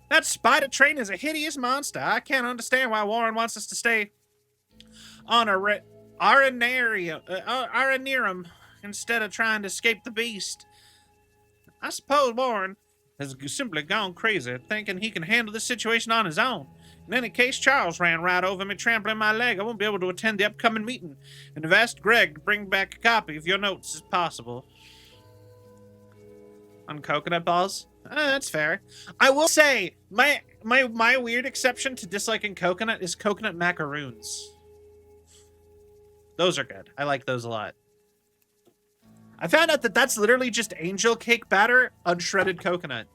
That spider train is a hideous monster. I can't understand why Warren wants us to stay on Arenarum instead of trying to escape the beast. I suppose Warren has simply gone crazy, thinking he can handle this situation on his own. In any case, Charles ran right over me, trampling my leg. I won't be able to attend the upcoming meeting, and I've asked Greg to bring back a copy of your notes as possible. On coconut balls? That's fair. I will say, my weird exception to disliking coconut is coconut macaroons. Those are good. I like those a lot. I found out that that's literally just angel cake batter, unshredded coconut.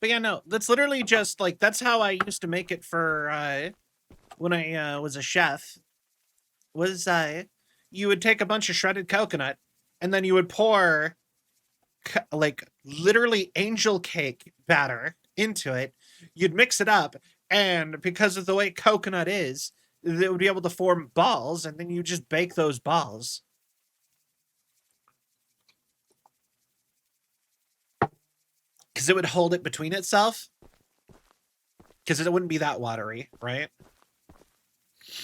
But yeah, no, that's literally just like, that's how I used to make it for when I was a chef. Was you would take a bunch of shredded coconut and then you would pour like literally angel cake batter into it. You'd mix it up, and because of the way coconut is, it would be able to form balls, and then you just bake those balls. Because it would hold it between itself. Because it wouldn't be that watery, right?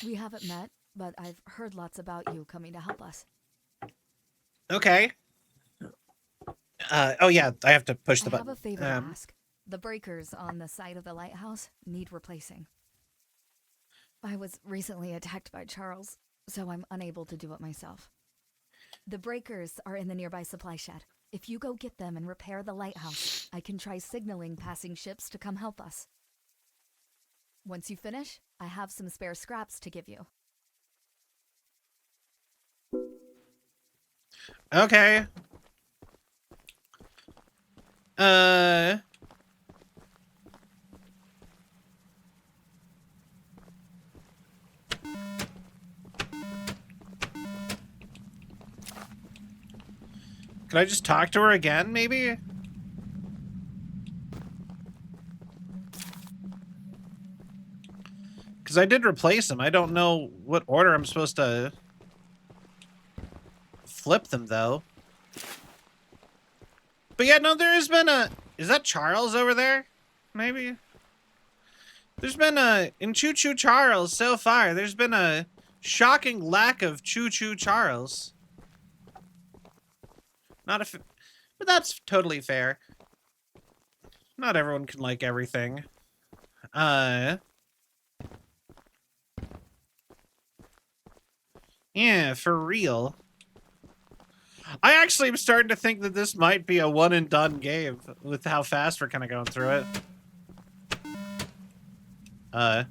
We haven't met, but I've heard lots about you coming to help us. Okay. Oh yeah, I have to push the I button. have a favor to ask. The breakers on the side of the lighthouse need replacing. I was recently attacked by Charles, so I'm unable to do it myself. The breakers are in the nearby supply shed. If you go get them and repair the lighthouse, I can try signaling passing ships to come help us. Once you finish, I have some spare scraps to give you. Okay. Could I just talk to her again, maybe? Because I did replace them. I don't know what order I'm supposed to flip them, though. But yeah, no, there has been a... Is that Charles over there? Maybe? There's been a... In Choo Choo Charles so far, there's been a shocking lack of Choo Choo Charles. Not a... But that's totally fair. Not everyone can like everything. Yeah, for real. I actually am starting to think that this might be a one and done game with how fast we're kind of going through it.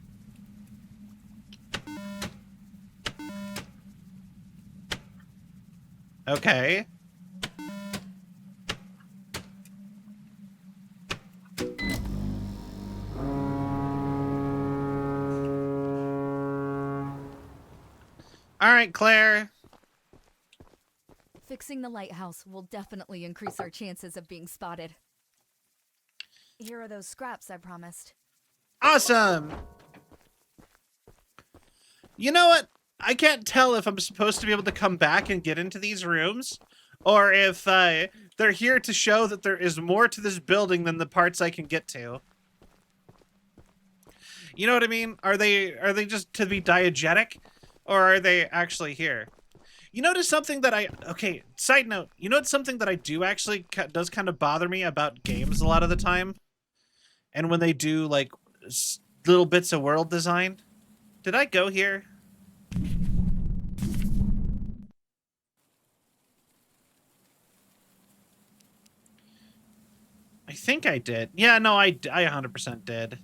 Okay. All right, Claire. Fixing the lighthouse will definitely increase our chances of being spotted. Here are those scraps I promised. Awesome. You know what? I can't tell if I'm supposed to be able to come back and get into these rooms, or if they're here to show that there is more to this building than the parts I can get to. You know what I mean? Are they just to be diegetic, or are they actually here? You notice something that okay, side note, you know something that I do actually does kind of bother me about games a lot of the time? And when they do like little bits of world design. Did I go here? I think I did. Yeah, no, I 100% did.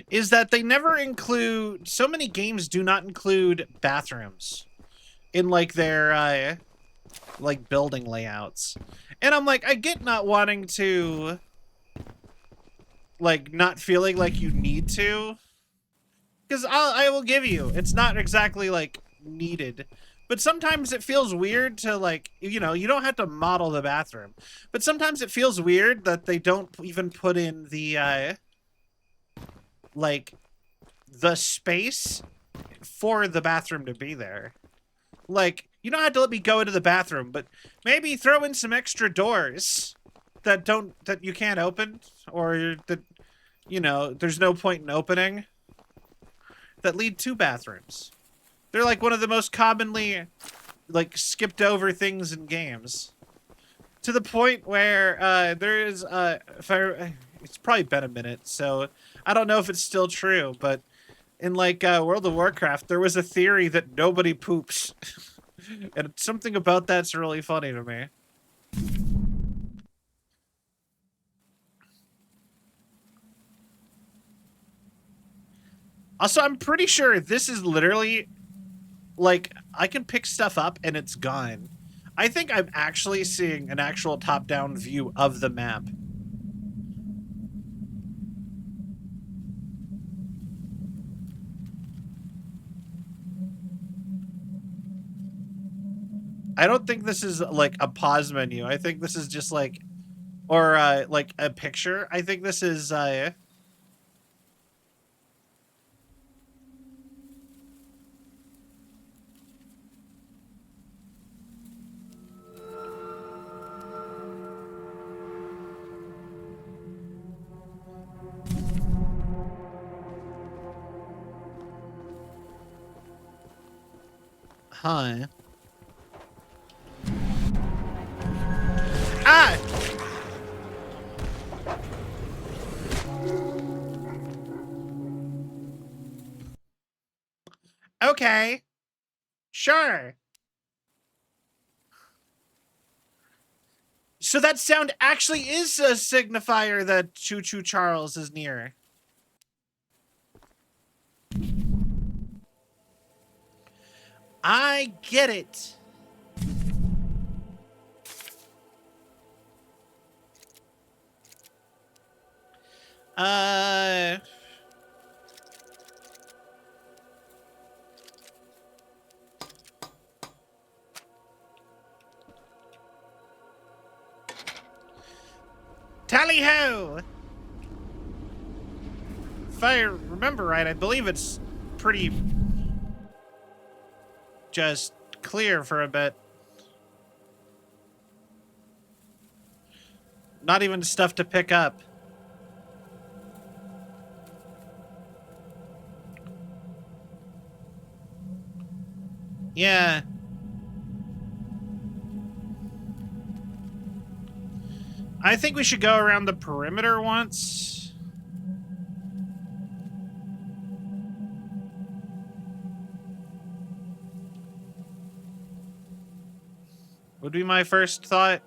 Is that they never include, so many games do not include bathrooms in like their like building layouts. And I'm like, I get not wanting to, like, not feeling like you need to, because I will give you, it's not exactly like needed, but sometimes it feels weird to, like, you know, you don't have to model the bathroom, but sometimes it feels weird that they don't even put in the like the space for the bathroom to be there. Like, you don't have to let me go into the bathroom, but maybe throw in some extra doors that you can't open, or that, you know, there's no point in opening, that lead to bathrooms. They're like one of the most commonly, like, skipped over things in games. To the point where there is, it's probably been a minute, so I don't know if it's still true, but in like World of Warcraft, there was a theory that nobody poops. And something about that's really funny to me. Also, I'm pretty sure this is literally, like, I can pick stuff up and it's gone. I think I'm actually seeing an actual top-down view of the map. I don't think this is, like, a pause menu. I think this is just, like, or, like, a picture. I think this is, huh. Ah! Okay. Sure. So that sound actually is a signifier that Choo Choo Charles is near. I get it. Tally-ho! If I remember right, I believe it's pretty just clear for a bit. Not even stuff to pick up. Yeah. I think we should go around the perimeter once. Would be my first thought.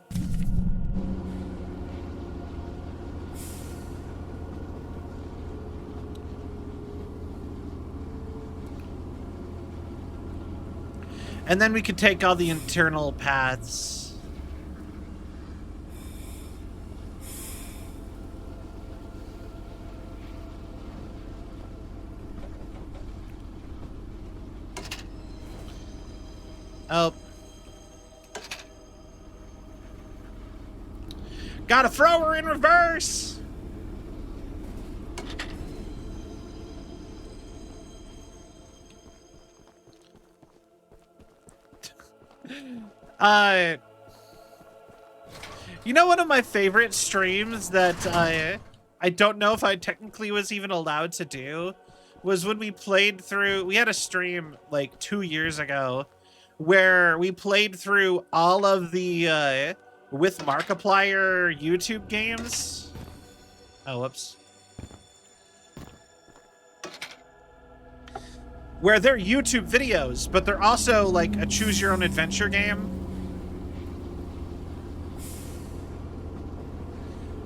And then we could take all the internal paths. Oh. Gotta throw her in reverse! You know, one of my favorite streams that I don't know if I technically was even allowed to do was when we played through, we had a stream like 2 years ago where we played through all of the with Markiplier YouTube games. Oh, whoops. Where they're YouTube videos, but they're also like a choose your own adventure game.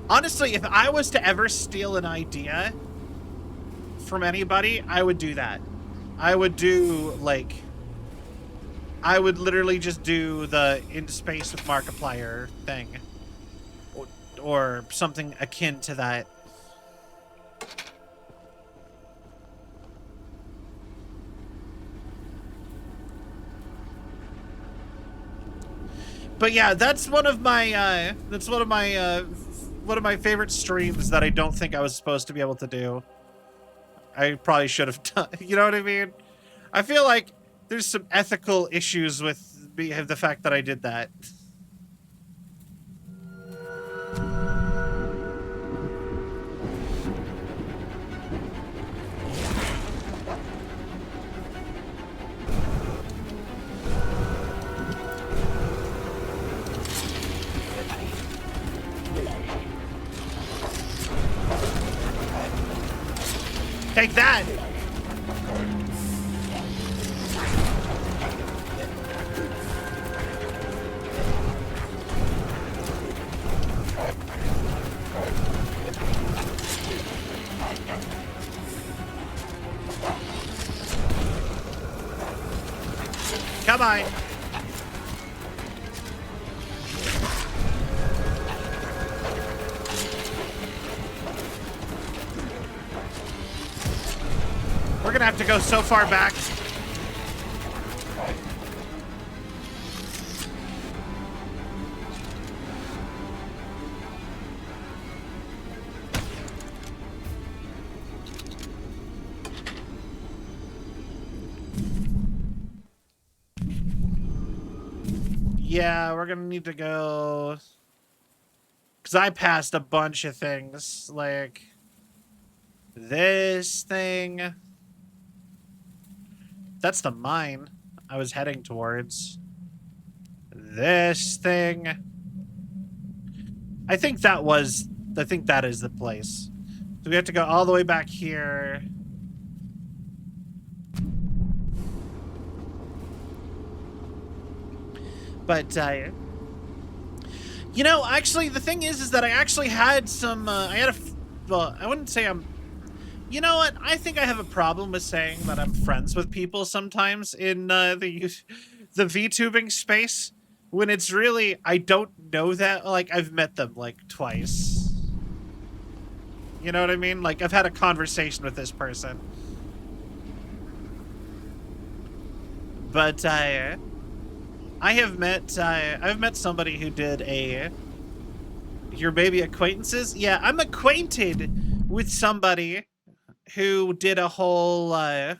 Honestly, if I was to ever steal an idea from anybody, I would do that. I would do, like... I would literally just do the in space with Markiplier thing. Or something akin to that. But yeah, that's one of my favorite streams that I don't think I was supposed to be able to do. I probably should have done, you know what I mean? I feel like there's some ethical issues with the fact that I did that. Take that! Come on! We're gonna have to go so far back. Yeah, we're gonna need to go... Because I passed a bunch of things, like... this thing... That's the mine I was heading towards. This thing. I think that is the place. So we have to go all the way back here. But, you know, actually, the thing is that I actually had some, well, I wouldn't say you know what? I think I have a problem with saying that I'm friends with people sometimes in the VTubing space, when it's really, I don't know that. Like, I've met them like twice. You know what I mean? Like, I've had a conversation with this person. But I've met somebody who did your baby acquaintances. Yeah, I'm acquainted with somebody who did a whole, I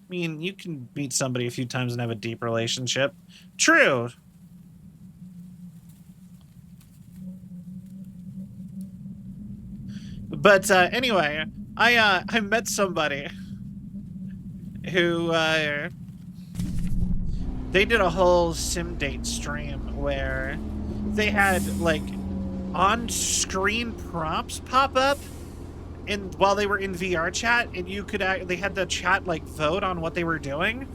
mean, you can meet somebody a few times and have a deep relationship. True. But, anyway, I met somebody who, they did a whole sim date stream where they had, like, on-screen prompts pop up while they were in VR chat, and you could they had the chat like vote on what they were doing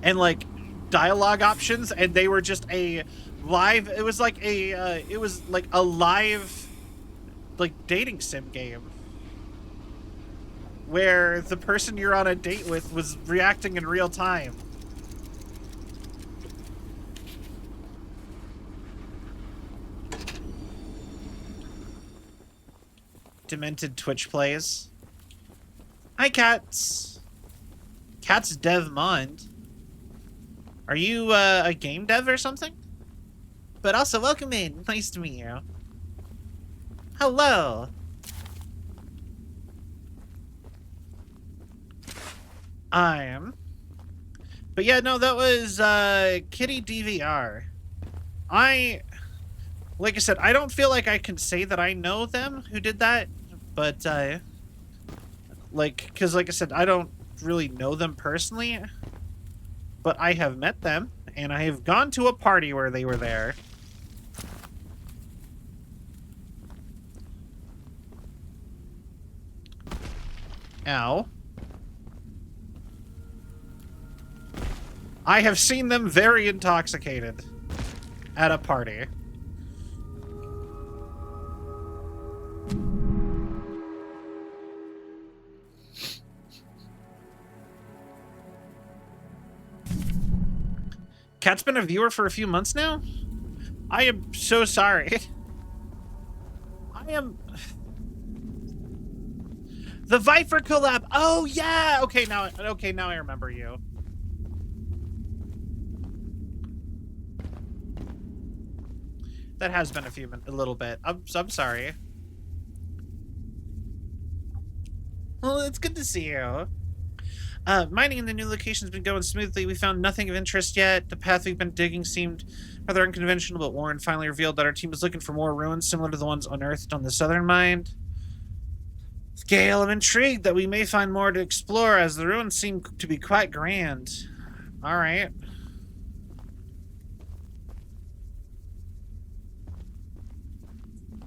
and like dialogue options, and they were just a live, it was like a live like dating sim game where the person you're on a date with was reacting in real time. Demented Twitch plays. Hi, Cats. Cats Dev Mond. Are you a game dev or something? But also, welcome in. Nice to meet you. Hello. But yeah, no, that was Kitty DVR. Like I said, I don't feel like I can say that I know them who did that, but because like I said, I don't really know them personally, but I have met them and I have gone to a party where they were there. Ow. I have seen them very intoxicated at a party. Cat's been a viewer for a few months now? I am so sorry. I am... The Viper collab! Oh, yeah! Okay, now I remember you. That has been a little bit. I'm sorry. Well, it's good to see you. Mining in the new location's been going smoothly. We found nothing of interest yet. The path we've been digging seemed rather unconventional, but Warren finally revealed that our team was looking for more ruins similar to the ones unearthed on the southern mine. Gale, I'm intrigued that we may find more to explore, as the ruins seem to be quite grand. Alright.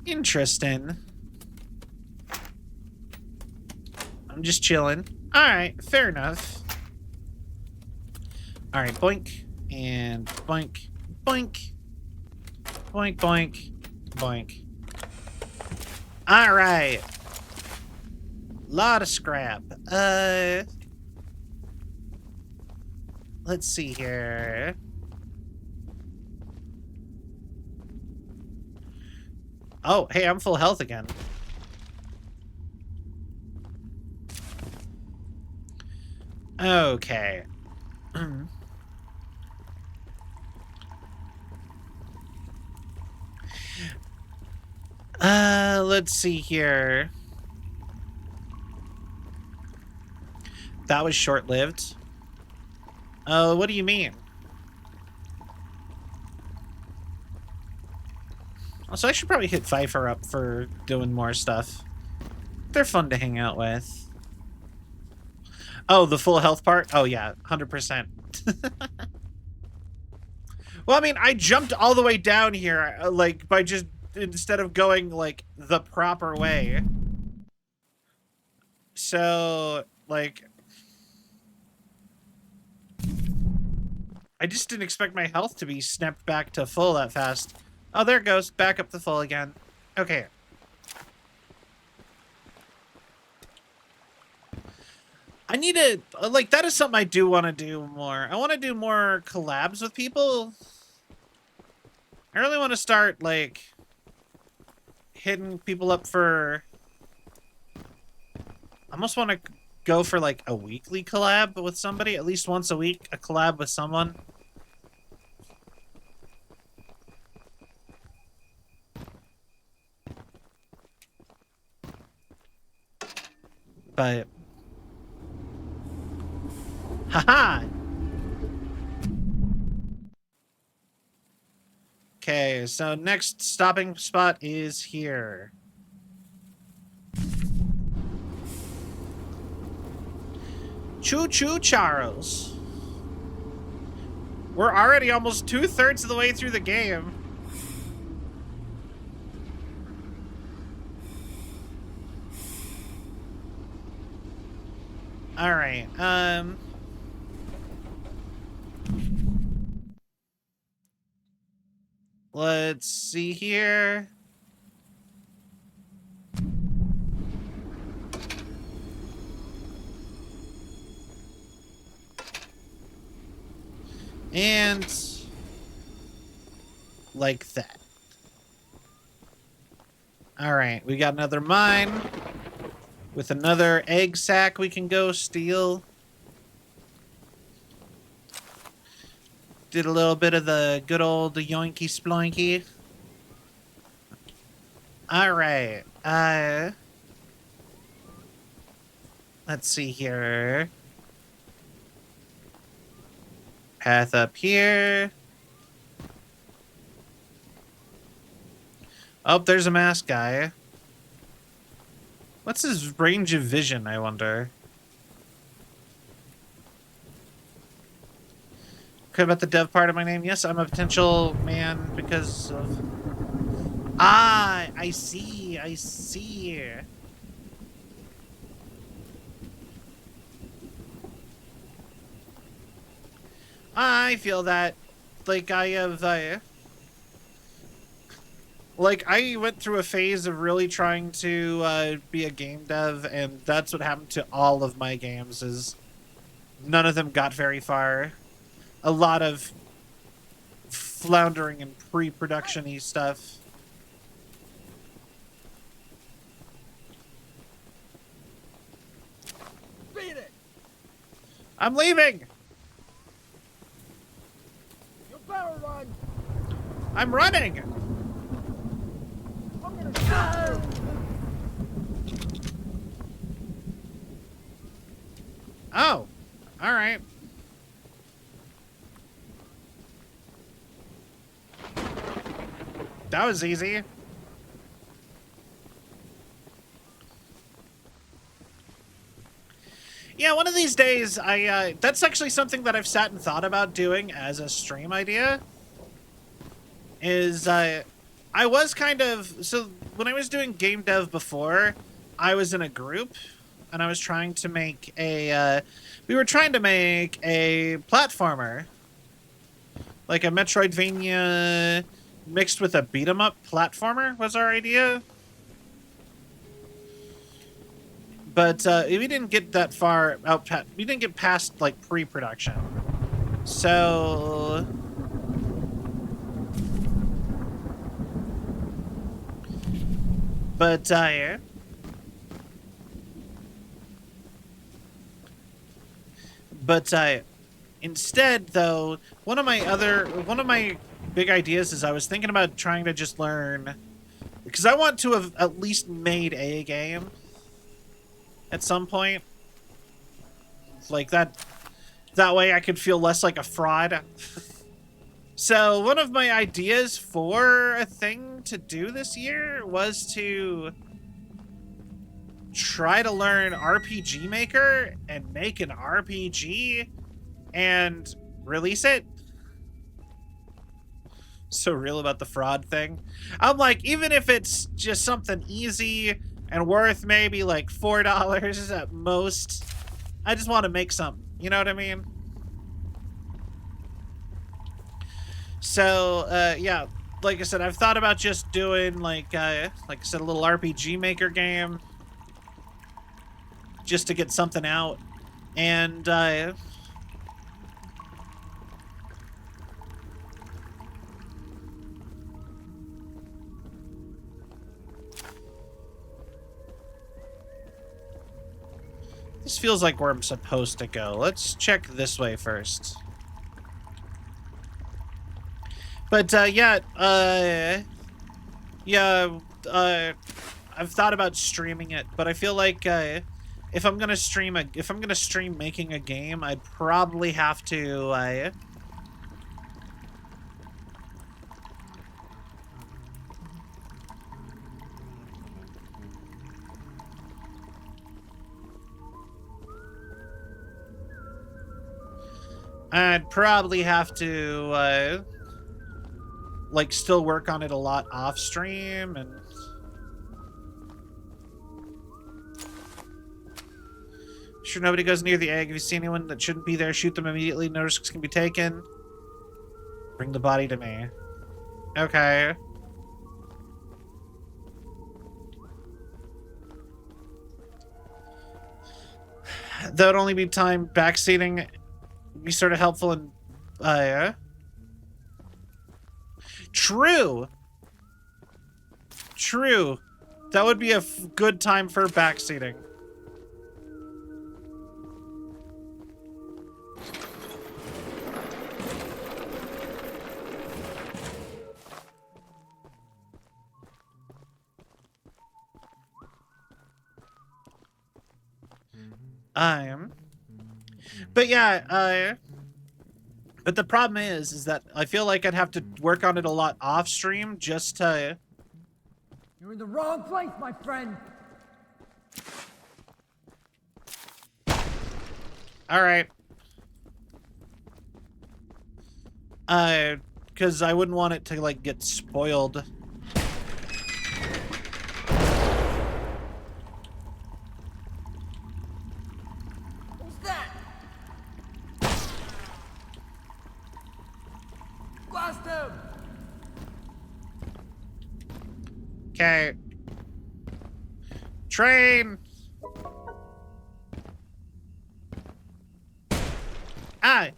Interesting. I'm just chilling. Alright, fair enough. Alright, boink. And boink. Boink. Boink, boink. Boink. Alright. Lot of scrap. Let's see here. Oh, hey, I'm full health again. Okay. Let's see here. That was short-lived. What do you mean? Also, I should probably hit Pfeiffer up for doing more stuff. They're fun to hang out with. Oh, the full health part? Oh, yeah, 100%. Well, I mean, I jumped all the way down here, like, by just, instead of going, like, the proper way. So, like... I just didn't expect my health to be snapped back to full that fast. Oh, there it goes. Back up to full again. Okay. I need to, like, that is something I do want to do more. I want to do more collabs with people. I really want to start, like, hitting people up for... I almost want to go for, like, a weekly collab with somebody. At least once a week, a collab with someone. But... Haha! Okay, so next stopping spot is here. Choo Choo Charles. We're already almost 2/3 of the way through the game. Alright, let's see here. And like that. Alright, we got another mine with another egg sack we can go steal. Did a little bit of the good old yoinky sploinky. Alright, let's see here. Path up here. Oh, there's a masked guy. What's his range of vision, I wonder? Okay, about the dev part of my name. Yes, I'm a potential man because of... Ah, I see. I see. I feel that. Like, I have... like, I went through a phase of really trying to be a game dev, and that's what happened to all of my games, is none of them got very far. A lot of floundering and pre-production-y stuff. Beat it! I'm leaving! You better run! I'm running! I'm gonna shoot you! Oh, alright. That was easy. Yeah, one of these days, that's actually something that I've sat and thought about doing as a stream idea. Is, I was kind of, so when I was doing game dev before, I was in a group, and I was trying to make a, we were trying to make a platformer. Like a Metroidvania mixed with a beat-em-up platformer was our idea. But we didn't get that far out. We didn't get past like pre-production. So, but instead though, one of my big ideas is I was thinking about trying to just learn, because I want to have at least made a game at some point. Like that way I could feel less like a fraud. So one of my ideas for a thing to do this year was to try to learn RPG Maker and make an RPG and release it. So real about the fraud thing. I'm like, even if it's just something easy and worth maybe like $4 at most, I just want to make something. You know what I mean? So, yeah, like I said, I've thought about just doing like I said, a little RPG Maker game just to get something out. And, this feels like where I'm supposed to go. Let's check this way first. But, yeah, I've thought about streaming it, but I feel like, if I'm gonna stream making a game, I'd probably have to, like, still work on it a lot off stream, and sure nobody goes near the egg. If you see anyone that shouldn't be there, shoot them immediately. No risks can be taken. Bring the body to me. Okay. That would only be time backseating. Be sort of helpful in, True. True. That would be a good time for backseating. But yeah, But the problem is that I feel like I'd have to work on it a lot off stream just to. You're in the wrong place, my friend. All right. Because I wouldn't want it to like get spoiled. Who's that? Blast him! Okay. Train. Ah.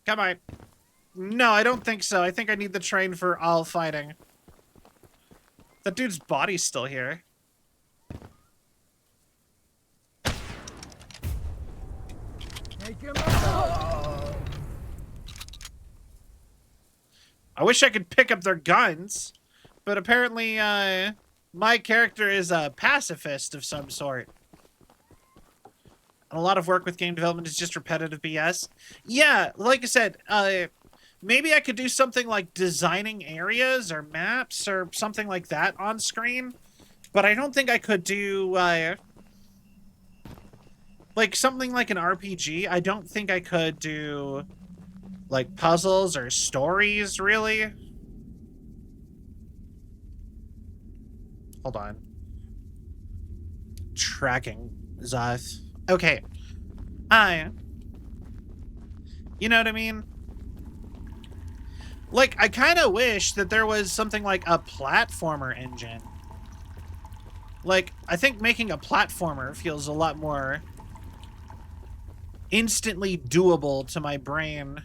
Come on. No, I don't think so. I think I need the train for all fighting. That dude's body's still here. Take him out! I wish I could pick up their guns, but apparently, my character is a pacifist of some sort. And a lot of work with game development is just repetitive BS. Yeah, like I said, maybe I could do something like designing areas or maps or something like that on screen, but I don't think I could do, like something like an RPG. I don't think I could do like puzzles or stories, really. Hold on. Tracking Zoth. Okay. You know what I mean? Like, I kind of wish that there was something like a platformer engine. Like, I think making a platformer feels a lot more instantly doable to my brain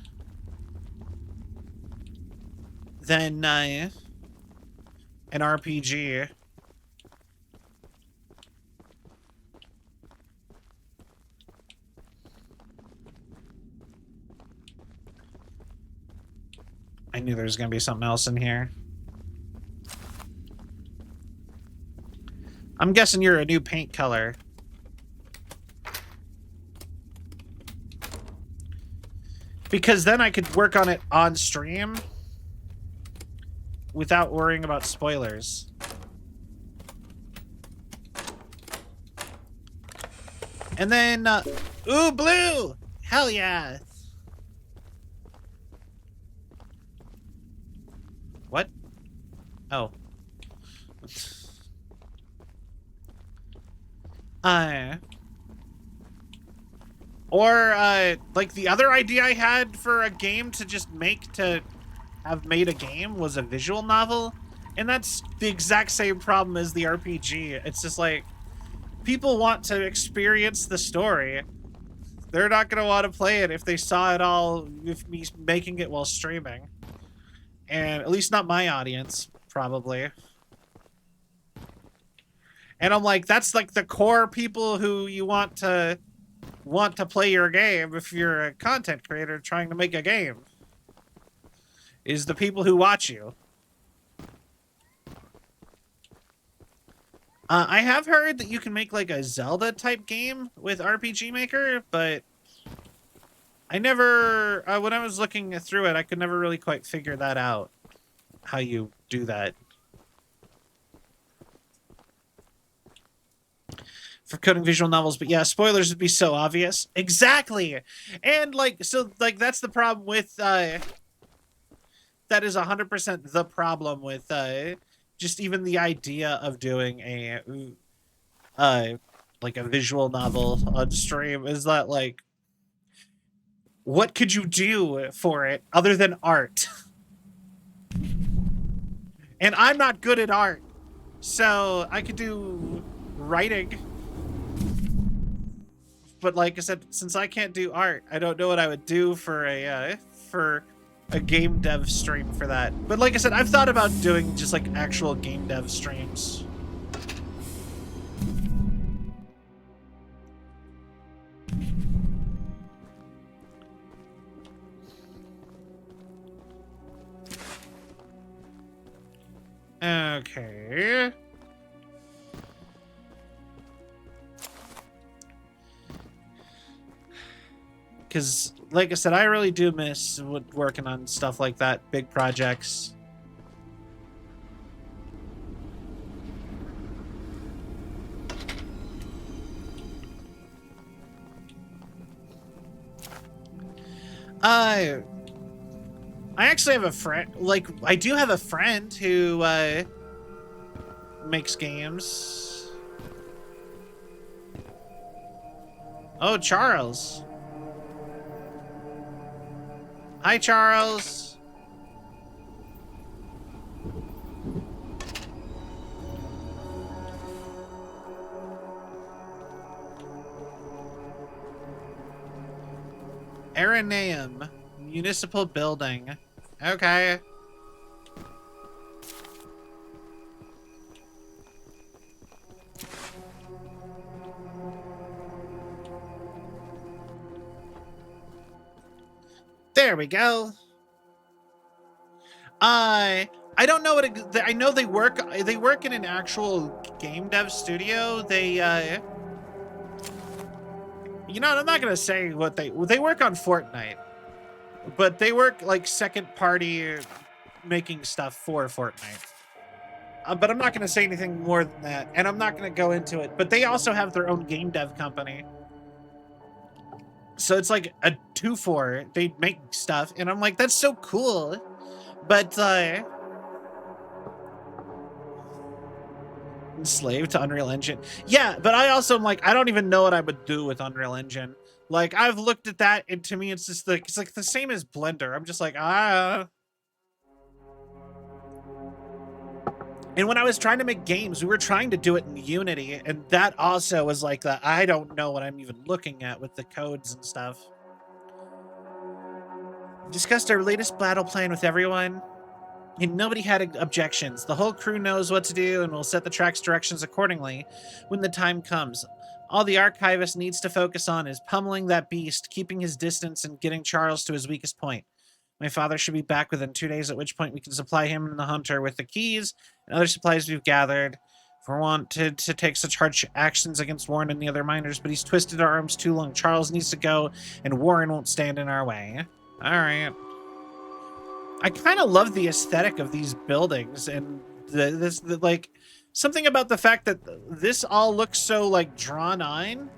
than an RPG. I knew there was going to be something else in here. I'm guessing you're a new paint color. Because then I could work on it on stream without worrying about spoilers. And then, ooh, blue! Hell yeah! What? Oh. Or, like, the other idea I had for a game to just make to have made a game was a visual novel. And that's the exact same problem as the RPG. It's just like, people want to experience the story. They're not going to want to play it if they saw it all with me making it while streaming. And at least not my audience, probably. And I'm like, that's like the core people who you want to play your game if you're a content creator trying to make a game. Is the people who watch you. I have heard that you can make like a Zelda type game with RPG Maker, but I never, when I was looking through it, I could never really quite figure that out. How you do that. For coding visual novels, but yeah, spoilers would be so obvious. Exactly! And like, so like that's the problem with, that is 100% the problem with, just even the idea of doing a, like a visual novel on stream is that like, what could you do for it other than art? And I'm not good at art, so I could do writing. But like I said, since I can't do art, I don't know what I would do for a game dev stream for that. But like I said, I've thought about doing just like actual game dev streams. Okay. Because, like I said, I really do miss working on stuff like that, big projects. I actually have a friend, like, I do have a friend who, makes games. Oh, Charles. Hi, Charles. Araneum Municipal Building. Okay. There we go. I don't know what I know they work in an actual game dev studio. They you know, I'm not going to say what they work on Fortnite. But they work like second party making stuff for Fortnite. But I'm not going to say anything more than that, and I'm not going to go into it. But they also have their own game dev company. So it's like a 2-for. They make stuff, and I'm like, that's so cool. But enslaved to Unreal Engine. Yeah, but I also am like, I don't even know what I would do with Unreal Engine. Like, I've looked at that, and to me, it's just like, it's like the same as Blender. I'm just like, ah. And when I was trying to make games, we were trying to do it in Unity, and that also was like, I don't know what I'm even looking at with the codes and stuff. Discussed our latest battle plan with everyone, and nobody had objections. The whole crew knows what to do, and will set the track's directions accordingly when the time comes. All the archivist needs to focus on is pummeling that beast, keeping his distance, and getting Charles to his weakest point. My father should be back within 2 days, at which point we can supply him and the hunter with the keys and other supplies we've gathered. If we want to take such harsh actions against Warren and the other miners, but he's twisted our arms too long. Charles needs to go, and Warren won't stand in our way. All right. I kind of love the aesthetic of these buildings, and like, something about the fact that this all looks so, like, drawn on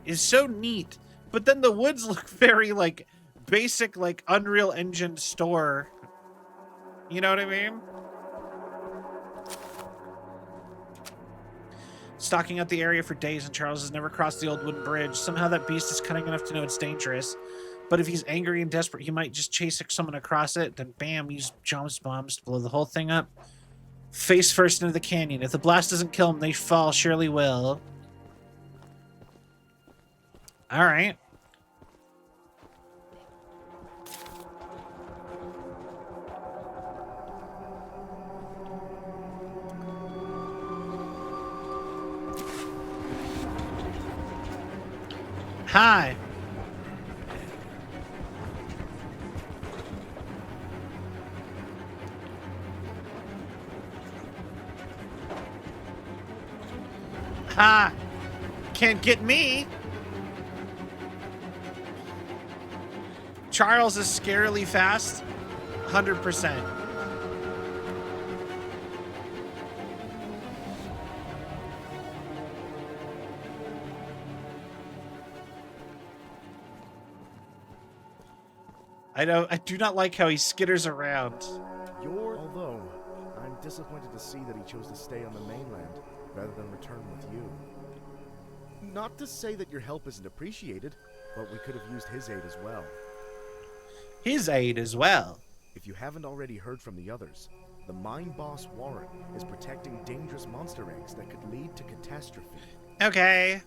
is so neat. But then the woods look very, like, basic, like, Unreal Engine store. You know what I mean? Stalking out the area for days, and Charles has never crossed the old wooden bridge. Somehow that beast is cunning enough to know it's dangerous. But if he's angry and desperate, he might just chase someone across it, then bam, use jumps bombs to blow the whole thing up. Face first into the canyon. If the blast doesn't kill them, they fall. Surely will. All right. Hi. Ha! Can't get me. Charles is scarily fast. 100%. I do not like how he skitters around. Although, I'm disappointed to see that he chose to stay on the mainland rather than return with you. Not to say that your help isn't appreciated, but we could have used his aid as well. His aid as well? If you haven't already heard from the others, the mine boss Warren is protecting dangerous monster eggs that could lead to catastrophe. Okay.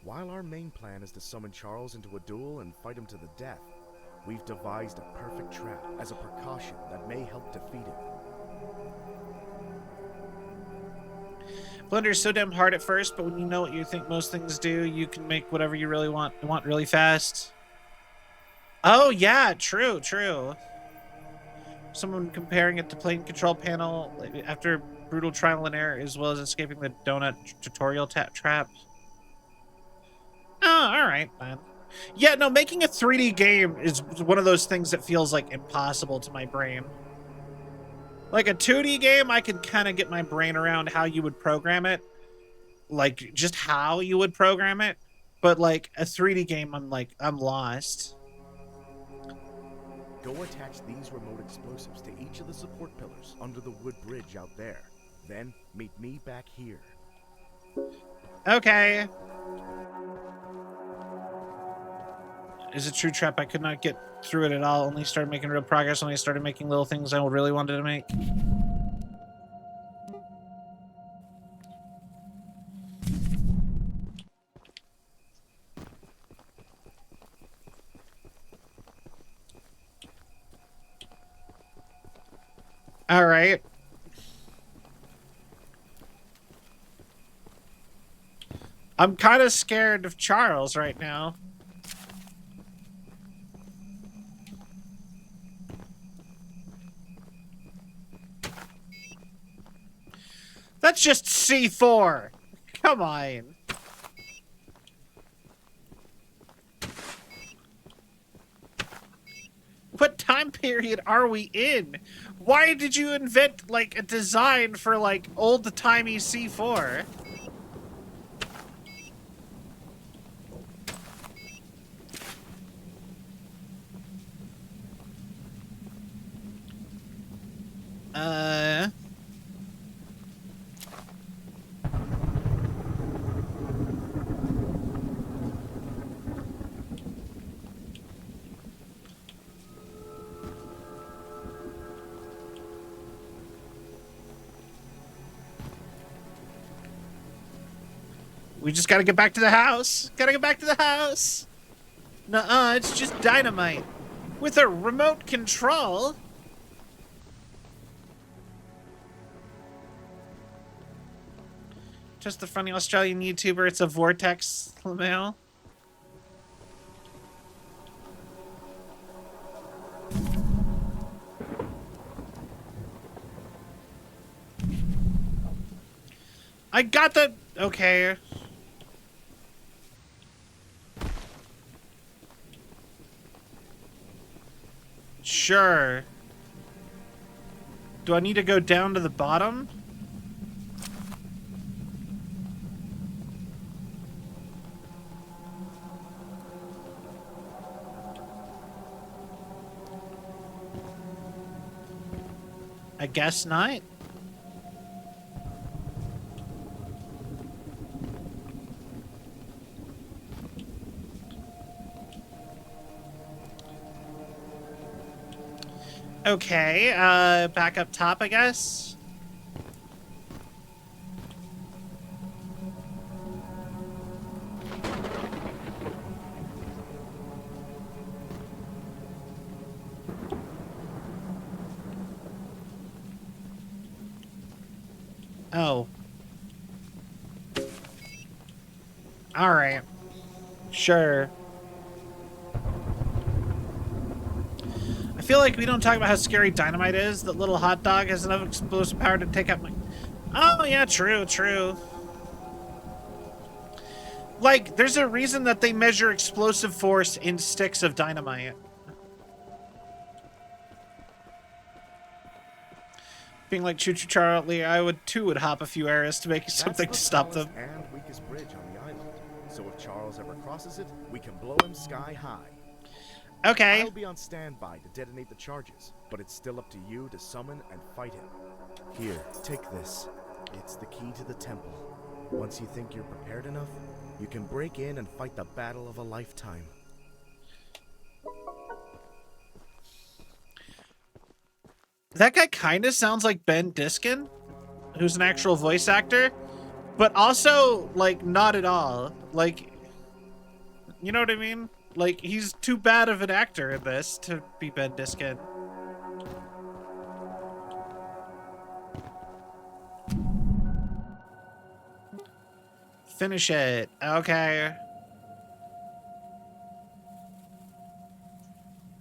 While our main plan is to summon Charles into a duel and fight him to the death, we've devised a perfect trap as a precaution that may help defeat him. Blender is so damn hard at first, but when you know what you think most things do, you can make whatever you really want really fast. Oh yeah, true. Someone comparing it to playing control panel after brutal trial and error, as well as escaping the donut tutorial trap. Oh, all right, man. Yeah, no, making a 3D game is one of those things that feels like impossible to my brain. Like a 2D game, I could kind of get my brain around how you would program it. Like, just how you would program it. But like a 3D game, I'm lost. Go attach these remote explosives to each of the support pillars under the wood bridge out there. Then meet me back here. Okay. Is it true, Trap? I could not get through it at all. Only started making real progress when I started making little things I really wanted to make. All right. I'm kind of scared of Charles right now. That's just C4. Come on. What time period are we in? Why did you invent, like, a design for, like, old-timey C4? We just gotta get back to the house. Gotta get back to the house. Nuh-uh, it's just dynamite. With a remote control. Just the funny Australian YouTuber, it's a Vortex Lamel. I got the... Okay. Sure. Do I need to go down to the bottom? I guess not. Okay, back up top, I guess. Oh. All right. Sure. I feel like we don't talk about how scary dynamite is. That little hot dog has enough explosive power to take out my... Oh, yeah, true, true. Like, there's a reason that they measure explosive force in sticks of dynamite. Being like Choo Choo Charlie, I would hop a few arrows to make something to stop them. And weakest bridge on the island. So if Charles ever crosses it, we can blow him sky high. Okay. I'll be on standby to detonate the charges, but it's still up to you to summon and fight him. Here, take this. It's the key to the temple. Once you think you're prepared enough, you can break in and fight the battle of a lifetime. That guy kind of sounds like Ben Diskin, who's an actual voice actor, but also, like, not at all. Like, you know what I mean? Like, he's too bad of an actor in this to be Ben Diskin. Finish it. Okay.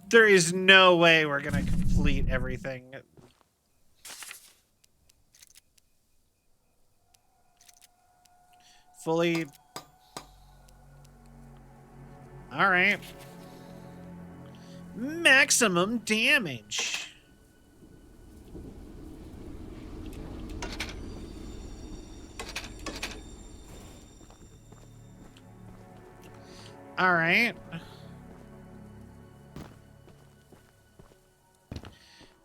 There is no way we're gonna complete everything. Fully. All right. Maximum damage. All right.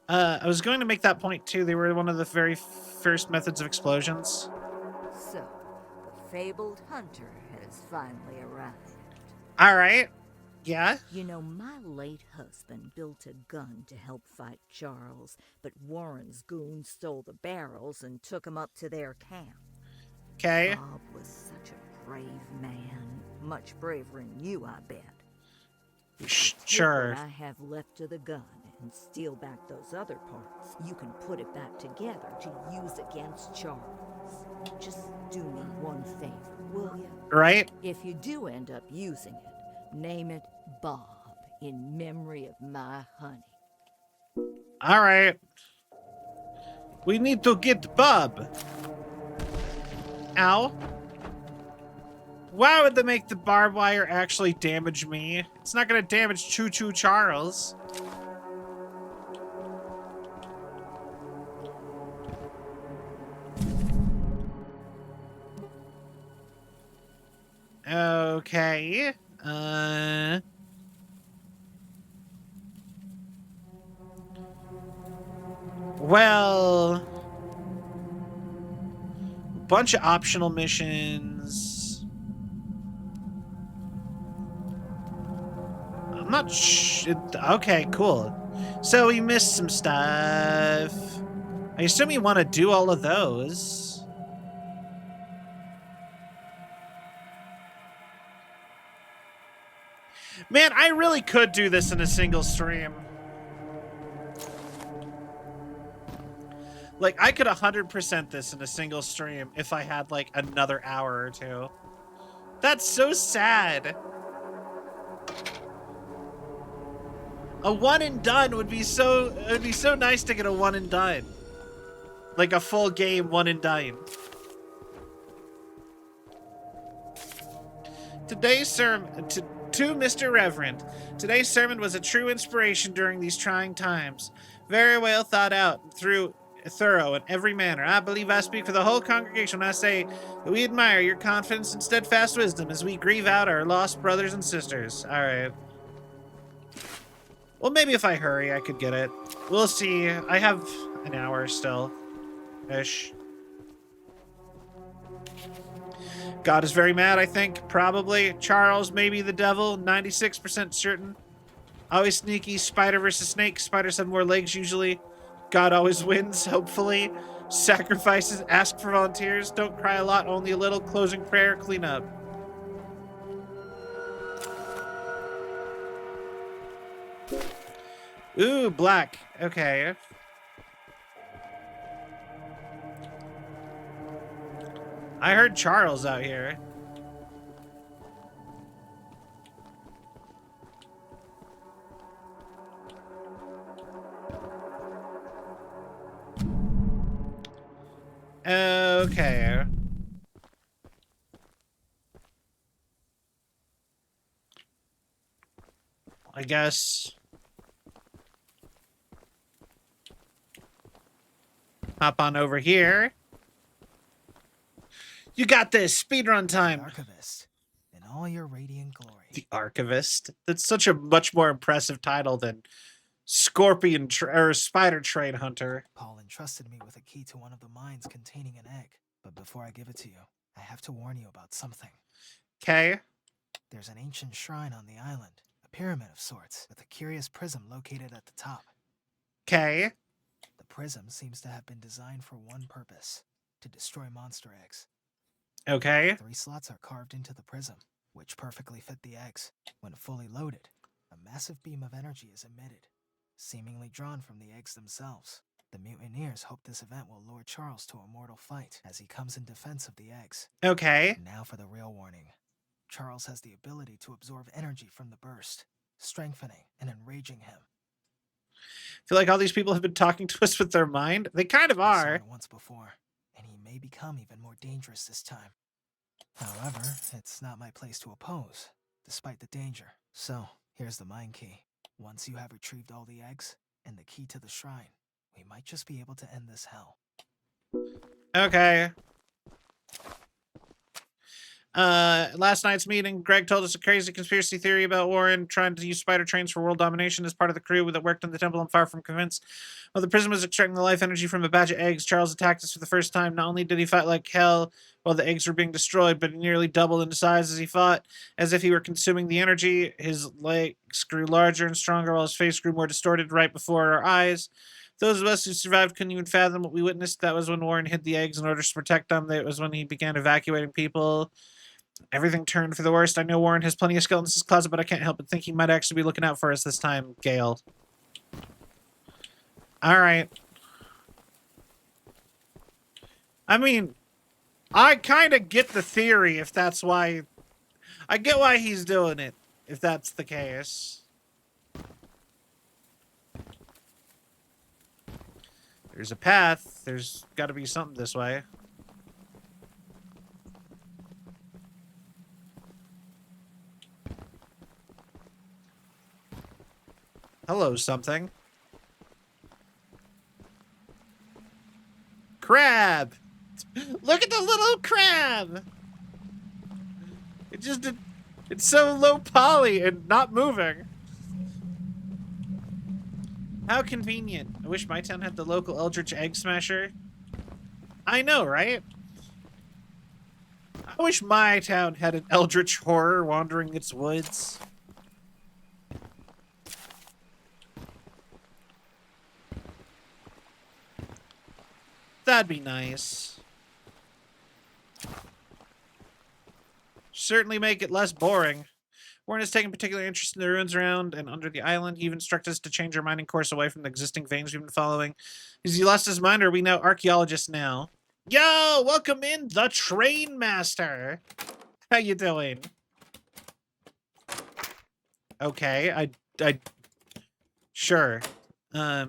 I was going to make that point too. They were one of the very first methods of explosions. So, the fabled hunter has finally arrived. All right. Yeah. You know, my late husband built a gun to help fight Charles, but Warren's goons stole the barrels and took them up to their camp. Okay. Bob was such a brave man. Much braver than you, I bet. Sure. Take what I have left of the gun and steal back those other parts. You can put it back together to use against Charles. Just do me one favor, will you? Right. If you do end up using it, name it Bob in memory of my honey. All right. We need to get Bob. Ow. Why would they make the barbed wire actually damage me? It's not going to damage Choo Choo Charles. Okay. Well, bunch of optional missions. I'm not okay, cool. So we missed some stuff. I assume you want to do all of those. Man, I really could do this in a single stream. Like, I could 100% this in a single stream if I had, like, another hour or two. That's so sad. A one and done would be so, it would be so nice to get a one and done. Like a full game one and done. Today's sermon, to Mr. Reverend, today's sermon was a true inspiration during these trying times. Very well thought out, thorough in every manner. I believe I speak for the whole congregation when I say that we admire your confidence and steadfast wisdom as we grieve out our lost brothers and sisters. All right. Well, maybe if I hurry, I could get it. We'll see. I have an hour still. Ish. God is very mad, I think. Probably. Charles, maybe the devil. 96% certain. Always sneaky. Spider versus snake. Spiders have more legs usually. God always wins, hopefully. Sacrifices. Ask for volunteers. Don't cry a lot, only a little. Closing prayer. Clean up. Ooh, black. Okay. I heard Charles out here. Okay. I guess. Hop on over here. You got this. Speedrun time. Archivist, in all your radiant glory. The Archivist. That's such a much more impressive title than Scorpion or Spider Train Hunter. Paul entrusted me with a key to one of the mines containing an egg. But before I give it to you, I have to warn you about something. Okay. There's an ancient shrine on the island. A pyramid of sorts, with a curious prism located at the top. Okay. The prism seems to have been designed for one purpose. To destroy monster eggs. Okay. 3 slots are carved into the prism, which perfectly fit the eggs. When fully loaded, a massive beam of energy is emitted, seemingly drawn from the eggs themselves. The mutineers hope this event will lure Charles to a mortal fight as he comes in defense of the eggs. Okay. Now for the real warning. Charles has the ability to absorb energy from the burst, strengthening and enraging him. I feel like all these people have been talking to us with their mind. They kind of I saw are. it once before, and he may become even more dangerous this time. However, it's not my place to oppose. despite the danger. So, here's the mine key. Once you have retrieved all the eggs and the key to the shrine, we might just be able to end this hell. Okay. Last night's meeting, Greg told us a crazy conspiracy theory about Warren trying to use spider trains for world domination as part of the crew that worked in the temple. I'm far from convinced. While the prison was extracting the life energy from a batch of eggs, Charles attacked us for the first time. Not only did he fight like hell while the eggs were being destroyed, but he nearly doubled in size as he fought, as if he were consuming the energy. His legs grew larger and stronger while his face grew more distorted right before our eyes. Those of us who survived couldn't even fathom what we witnessed. That was when Warren hid the eggs in order to protect them. That was when he began evacuating people. Everything turned for the worst. I know Warren has plenty of skeletons in his closet, but I can't help but think he might actually be looking out for us this time, Gale. Alright. I mean, I kind of get the theory if that's why... I get why he's doing it, if that's the case. There's a path. There's got to be something this way. Hello, something. Crab! Look at the little crab! It's so low poly and not moving. How convenient. I wish my town had the local Eldritch Egg Smasher. I know, right? I wish my town had an Eldritch Horror wandering its woods. That'd be nice. Certainly make it less boring. Warren has taken particular interest in the ruins around and under the island. He even instructed us to change our mining course away from the existing veins we've been following. Has he lost his mind, or are we now archaeologists now? Yo, welcome in, the Train Master. How you doing? Okay, sure. Yo,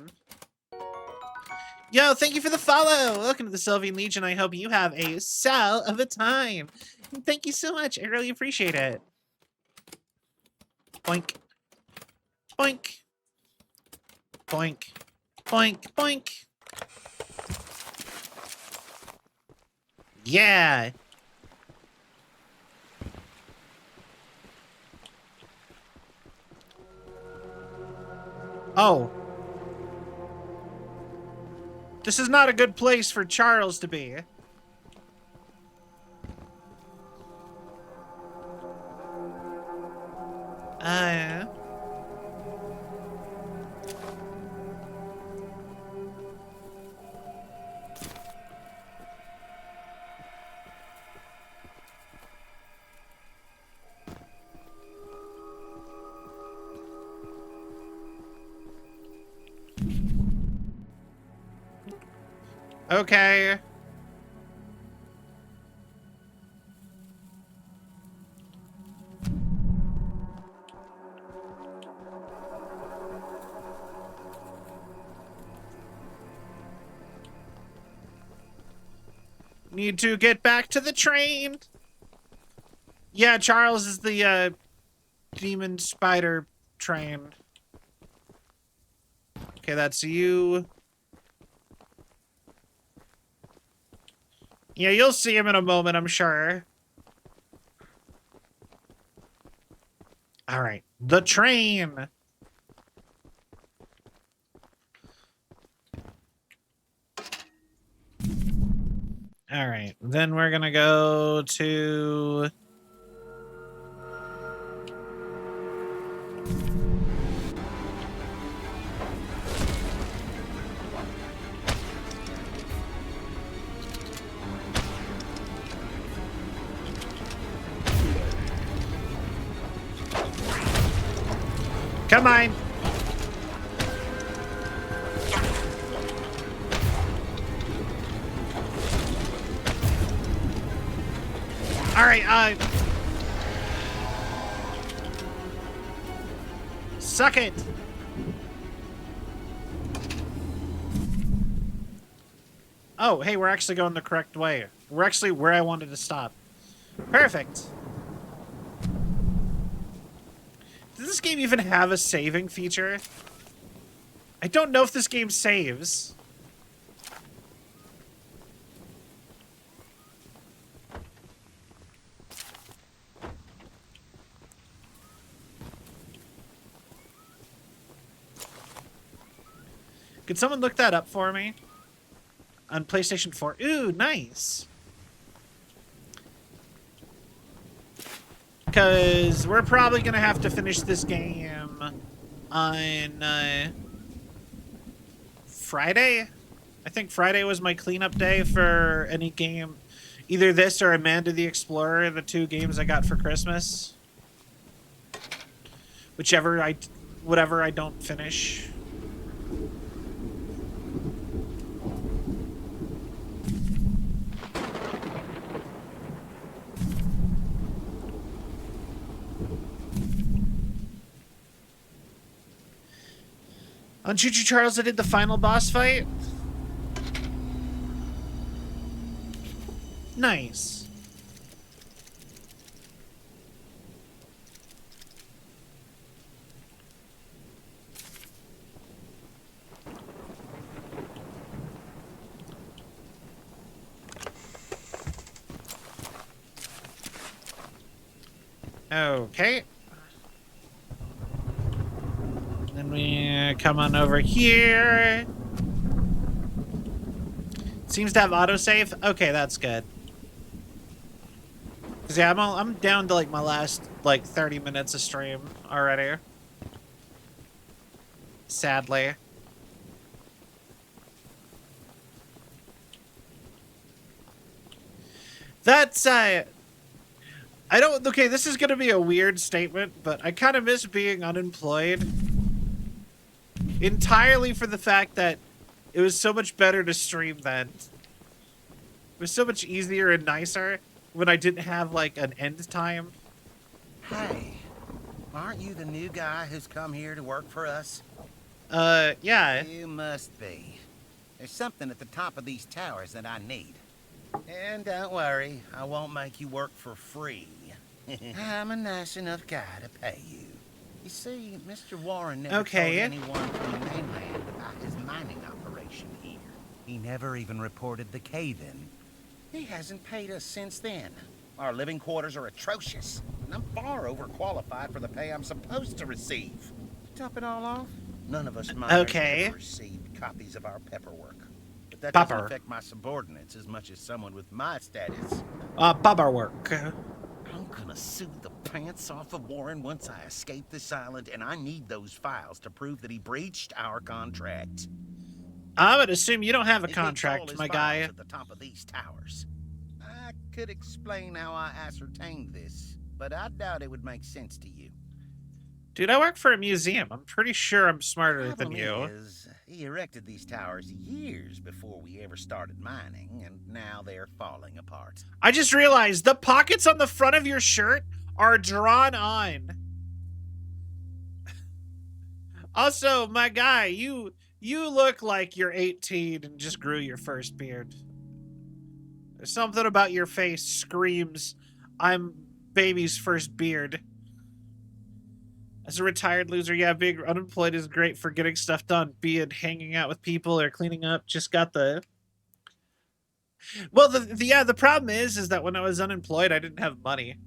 thank you for the follow. Welcome to the Sylvian Legion. I hope you have a sal of a time. Thank you so much. I really appreciate it. Boink. Boink. Boink. Boink. Boink. Yeah. Oh. This is not a good place for Charles to be. Okay. Need to get back to the train. Yeah, Charles is the demon spider train. Okay, that's you. Yeah, you'll see him in a moment, I'm sure. All right, the train. All right, then we're gonna go to... Come on. All right, suck it. Oh, hey, we're actually going the correct way. We're actually where I wanted to stop. Perfect. this game even have a saving feature? I don't know if this game saves. Could someone look that up for me? On PlayStation 4. Ooh, nice. Because we're probably going to have to finish this game on Friday. I think Friday was my cleanup day for any game. Either this or Amanda the Explorer, the 2 games I got for Christmas. Whatever I don't finish. On Choo Choo Charles, I did the final boss fight. Nice. Okay. Then we come on over here. Seems to have autosave. Okay, that's good. Cause yeah, I'm down to like my last like 30 minutes of stream already. Sadly. That's I don't. Okay, this is gonna be a weird statement, but I kind of miss being unemployed. Entirely for the fact that it was so much better to stream then. It was so much easier and nicer when I didn't have like an end time. Hey, aren't you the new guy who's come here to work for us? Yeah. You must be. There's something at the top of these towers that I need. And don't worry, I won't make you work for free. I'm a nice enough guy to pay you. You see, Mr. Warren never told anyone from the mainland about his mining operation here. He never even reported the cave-in. He hasn't paid us since then. Our living quarters are atrocious, and I'm far overqualified for the pay I'm supposed to receive. To top it all off, none of us miners ever received copies of our paperwork. But that doesn't affect my subordinates as much as someone with my status. Paperwork. I'm gonna sue the pants off of Warren once I escape this island, and I need those files to prove that he breached our contract. I would assume you don't have a contract, my guy. At the top of these towers. I could explain how I ascertained this, but I doubt it would make sense to you. Dude, I work for a museum. I'm pretty sure I'm smarter than you. He erected these towers years before we ever started mining, and now they're falling apart. I just realized the pockets on the front of your shirt are drawn on. Also, my guy, you look like you're 18 and just grew your first beard. There's something about your face screams, I'm baby's first beard. As a retired loser, yeah, being unemployed is great for getting stuff done, be it hanging out with people or cleaning up. Just got the... Well, the problem is that when I was unemployed, I didn't have money.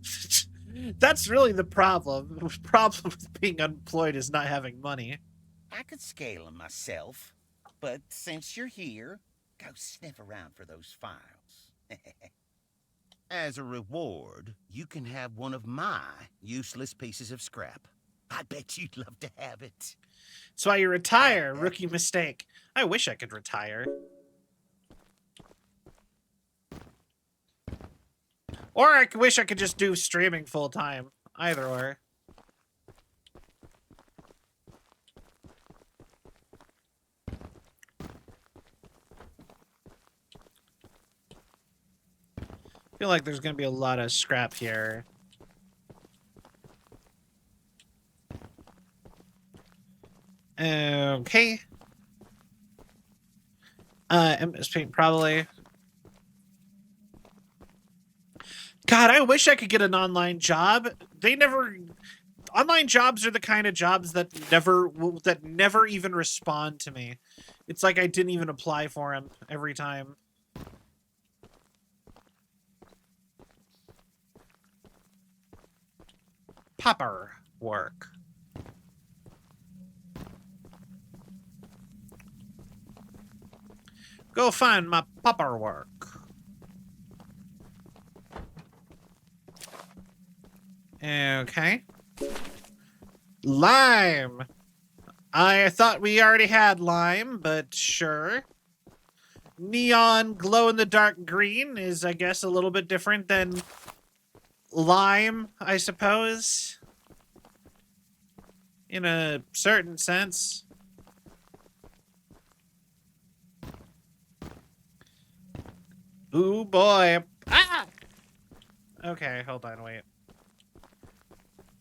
That's really the problem. The problem with being unemployed is not having money. I could scale them myself, but since you're here, go sniff around for those files. As a reward, you can have one of my useless pieces of scrap. I bet you'd love to have it. That's why you retire. Rookie mistake. I wish I could retire. Or I wish I could just do streaming full time. Either or. I feel like there's going to be a lot of scrap here. Okay. MS Paint probably. God, I wish I could get an online job. They never... Online jobs are the kind of jobs that never even respond to me. It's like I didn't even apply for them every time. Popper work. Go find my popper work. Okay. Lime. I thought we already had lime, but sure. Neon glow-in-the-dark green is, I guess, a little bit different than lime, I suppose. In a certain sense. Ooh, boy. Ah! Okay, hold on, wait.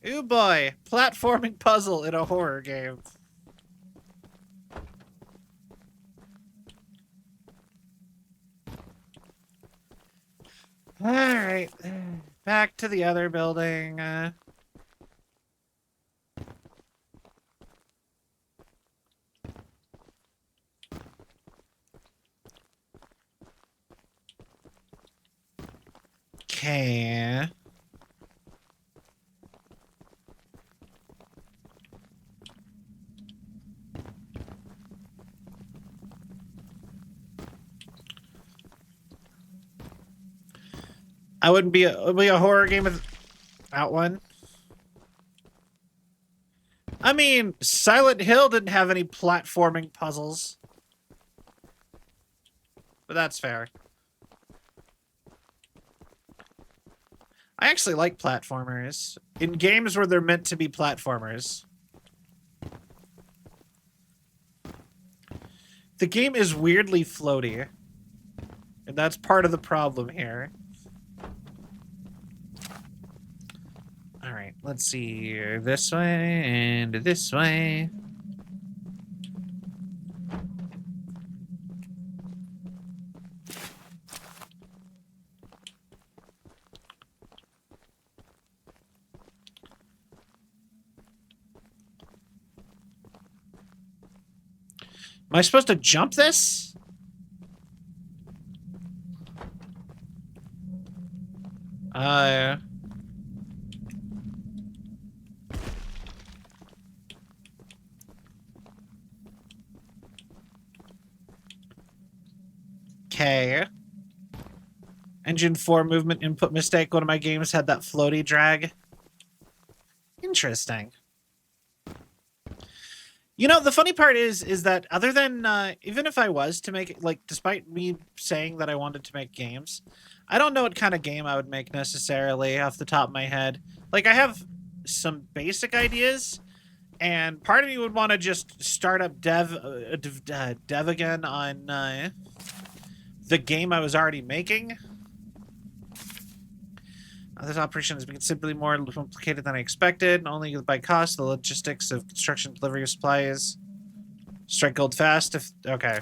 Ooh, boy. Platforming puzzle in a horror game. Alright. Back to the other building. Okay. I wouldn't be a horror game without one. I mean, Silent Hill didn't have any platforming puzzles. But that's fair. I actually like platformers. In games where they're meant to be platformers. The game is weirdly floaty. And that's part of the problem here. Alright, let's see. This way and this way. Am I supposed to jump this? Okay. Engine 4 movement input mistake. One of my games had that floaty drag. Interesting. You know, the funny part is that other than, even if I was to make it, like, despite me saying that I wanted to make games, I don't know what kind of game I would make necessarily off the top of my head. Like, I have some basic ideas, and part of me would want to just start up dev again on the game I was already making. This operation has been considerably more complicated than I expected, not only by cost, the logistics of construction, delivery of supplies. Strike gold fast if... Okay.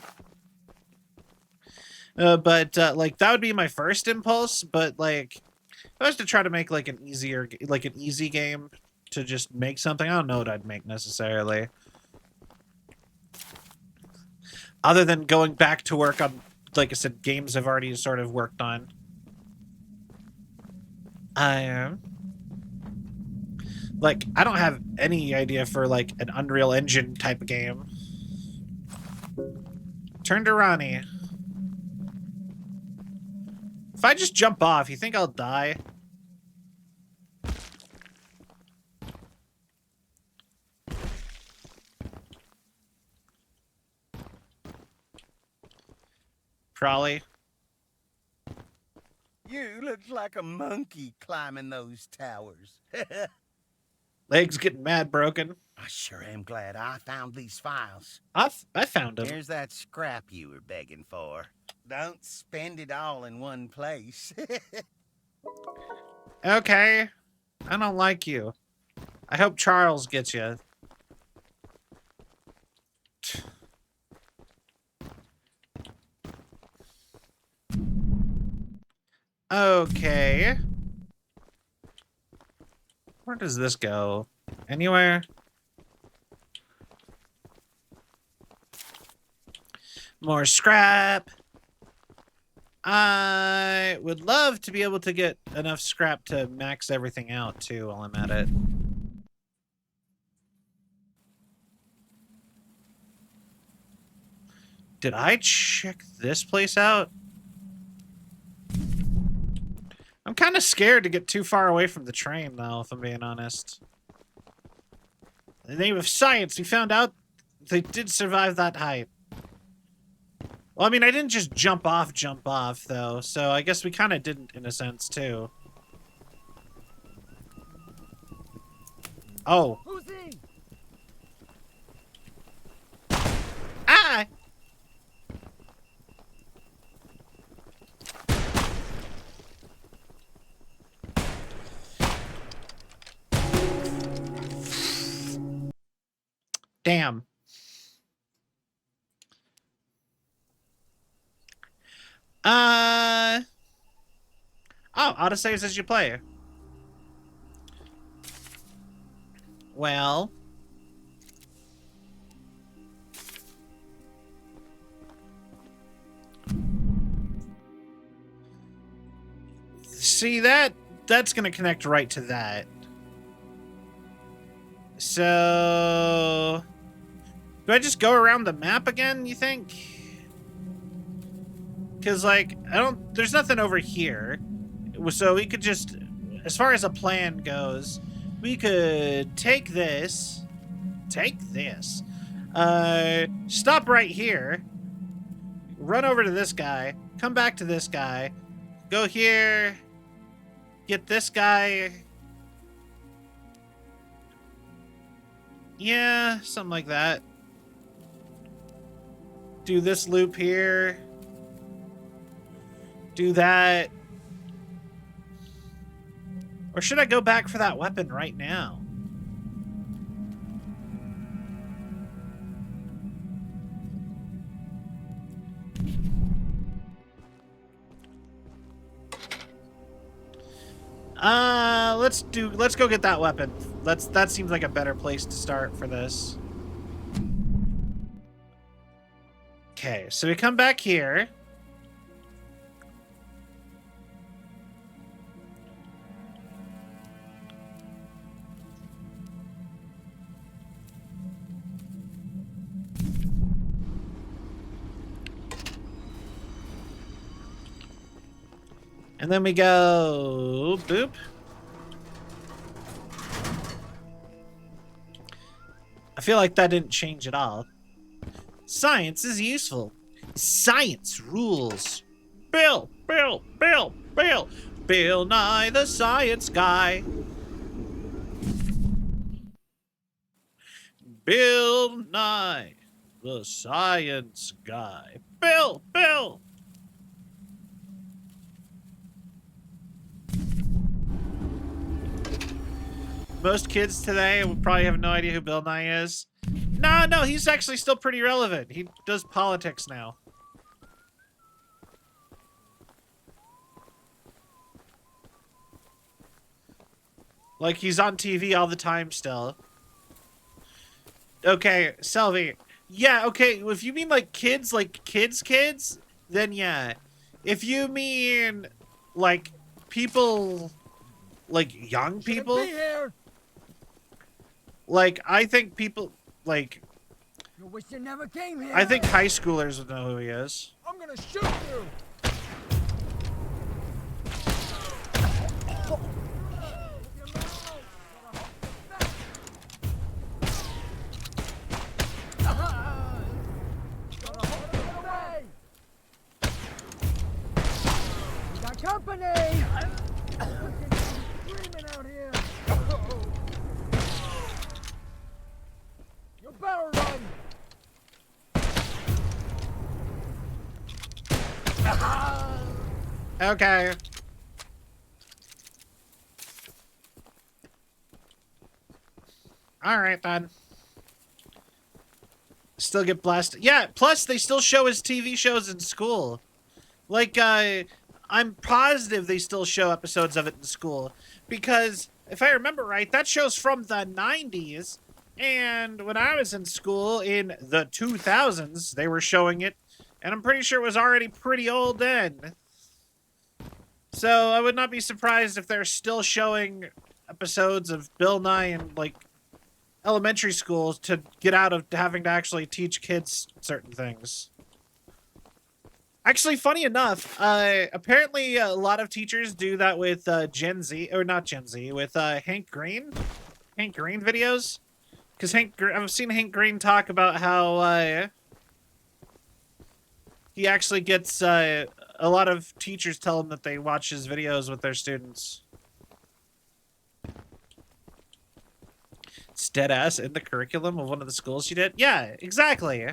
But like, that would be my first impulse, but, like, if I was to try to make, like, an easy game to just make something, I don't know what I'd make, necessarily. Other than going back to work on, like I said, games I've already sort of worked on. Like, I don't have any idea for, like, an Unreal Engine type of game. Turn to Ronnie. If I just jump off, you think I'll die? Probably. You look like a monkey climbing those towers. Legs getting mad broken. I sure am glad I found these files. I found them. Here's that scrap you were begging for. Don't spend it all in one place. Okay. I don't like you. I hope Charles gets you. Okay. Where does this go? Anywhere? More scrap. I would love to be able to get enough scrap to max everything out, too, while I'm at it. Did I check this place out? I'm kind of scared to get too far away from the train, though, if I'm being honest. In the name of science, we found out they did survive that height. Well, I mean, I didn't just jump off, though, so I guess we kind of didn't, in a sense, too. Oh. Who's he? Ah! Damn. Oh, autosaves as you play. Well. See, that's gonna connect right to that. So... do I just go around the map again, you think? Because, like, there's nothing over here. So we could just, as far as a plan goes, we could take this, stop right here, run over to this guy, come back to this guy, go here, get this guy. Yeah, something like that. Do this loop here. Do that. Or should I go back for that weapon right now? Let's go get that weapon. That seems like a better place to start for this. Okay, so we come back here. And then we go boop. I feel like that didn't change at all. Science is useful. Science rules. Bill Nye the Science Guy. Bill Nye the Science Guy. Bill. Most kids today will probably have no idea who Bill Nye is. No, he's actually still pretty relevant. He does politics now. Like, he's on TV all the time still. Okay, Selby. Yeah, okay, if you mean, like, kids, then yeah. If you mean, like, people, like, young people... Like, I think people, like... You wish you never came here. I think high schoolers would know who he is. I'm gonna shoot you. We got company. Screaming out here. You better run. Okay. Alright, then. Still get blasted. Yeah, plus they still show his TV shows in school. Like, I'm positive they still show episodes of it in school. Because if I remember right, that show's from the 90s. And when I was in school in the 2000s, they were showing it. And I'm pretty sure it was already pretty old then. So I would not be surprised if they're still showing episodes of Bill Nye in, like, elementary schools to get out of having to actually teach kids certain things. Actually, funny enough, apparently a lot of teachers do that with Gen Z, or not Gen Z, with Hank Green videos. Because I've seen Hank Green talk about how he actually gets a lot of teachers tell him that they watch his videos with their students. It's dead ass in the curriculum of one of the schools you did? Yeah, exactly.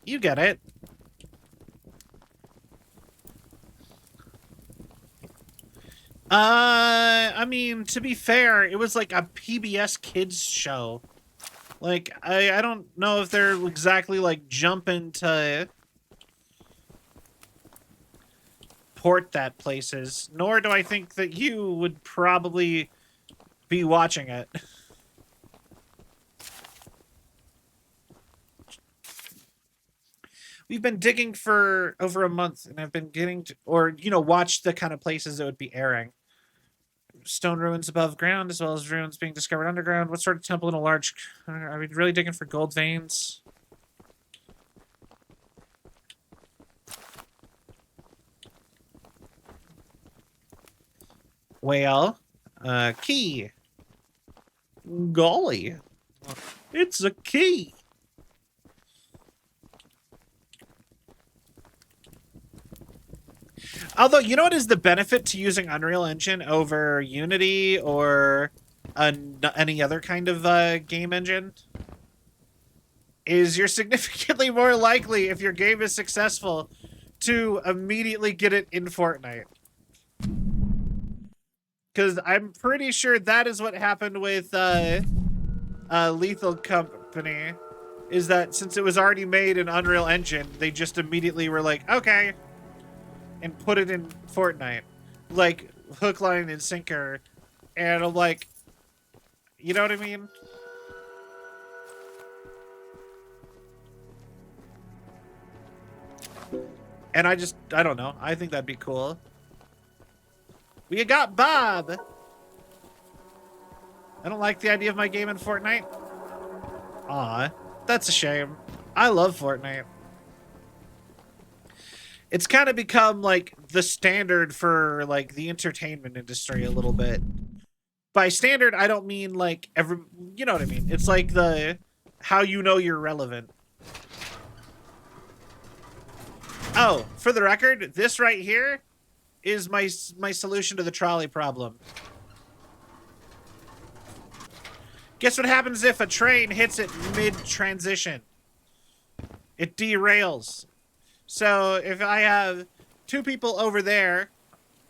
You get it. I mean, to be fair, it was like a PBS Kids show. Like, I don't know if they're exactly, like, jumping to port that places, nor do I think that you would probably be watching it. We've been digging for over a month, and I've been getting to, or, you know, watch the kind of places it would be airing. Stone ruins above ground, as well as ruins being discovered underground. What sort of temple in a large... Are we really digging for gold veins? Well, key. Golly. It's a key. Although, you know what is the benefit to using Unreal Engine over Unity or any other kind of game engine? Is you're significantly more likely, if your game is successful, to immediately get it in Fortnite. Because I'm pretty sure that is what happened with Lethal Company, is that since it was already made in Unreal Engine, they just immediately were like, okay, and put it in Fortnite. Like, hook, line, and sinker. And I'm like, you know what I mean? And I don't know. I think that'd be cool. We got Bob! I don't like the idea of my game in Fortnite. Aw, that's a shame. I love Fortnite. It's kind of become, like, the standard for, like, the entertainment industry a little bit. By standard, I don't mean, like, you know what I mean? It's like how you know you're relevant. Oh, for the record, this right here is my solution to the trolley problem. Guess what happens if a train hits it mid-transition? It derails. So if I have 2 people over there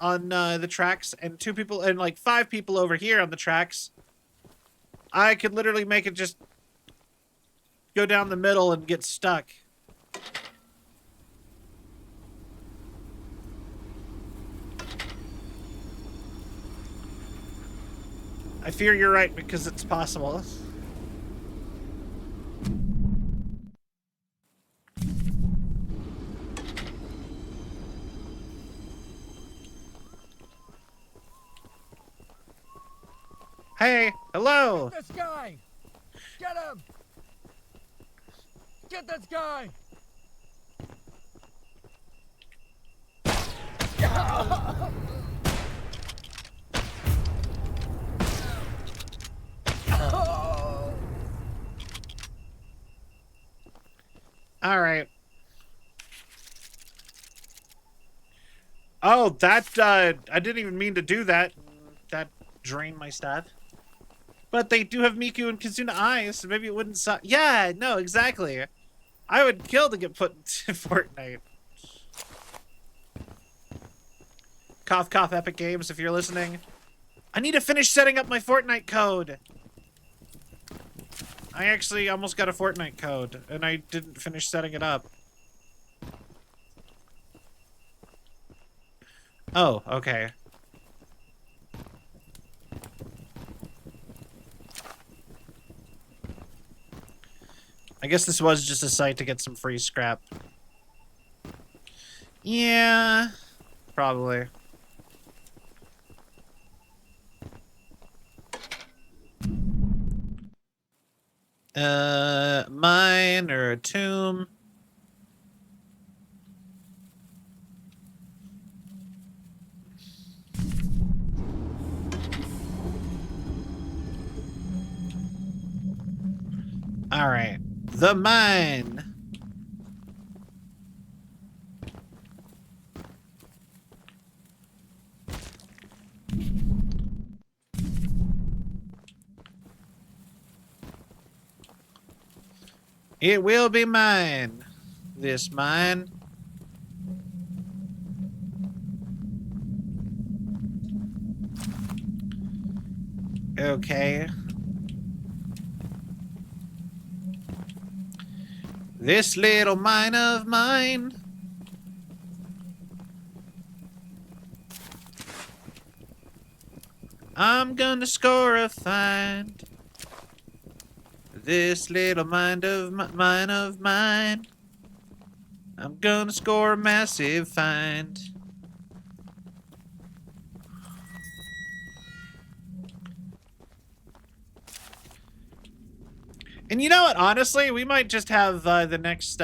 on the tracks and 2 people and like 5 people over here on the tracks, I could literally make it just go down the middle and get stuck. I fear you're right because it's possible. Hey, hello. Get this guy! Get him! Get this guy! All right. Oh, that, I didn't even mean to do that. That drained my stat. But they do have Miku and Kizuna eyes, so maybe it wouldn't suck. Yeah, no, exactly. I would kill to get put into Fortnite. Cough, cough, Epic Games, if you're listening. I need to finish setting up my Fortnite code. I actually almost got a Fortnite code, and I didn't finish setting it up. Oh, okay. I guess this was just a site to get some free scrap. Yeah, probably. Mine or a tomb. All right, the mine. It will be mine. This mine. Okay. This little mine of mine. I'm gonna score a find. This little mine of mine. I'm gonna score a massive find. And you know what? Honestly, we might just have the next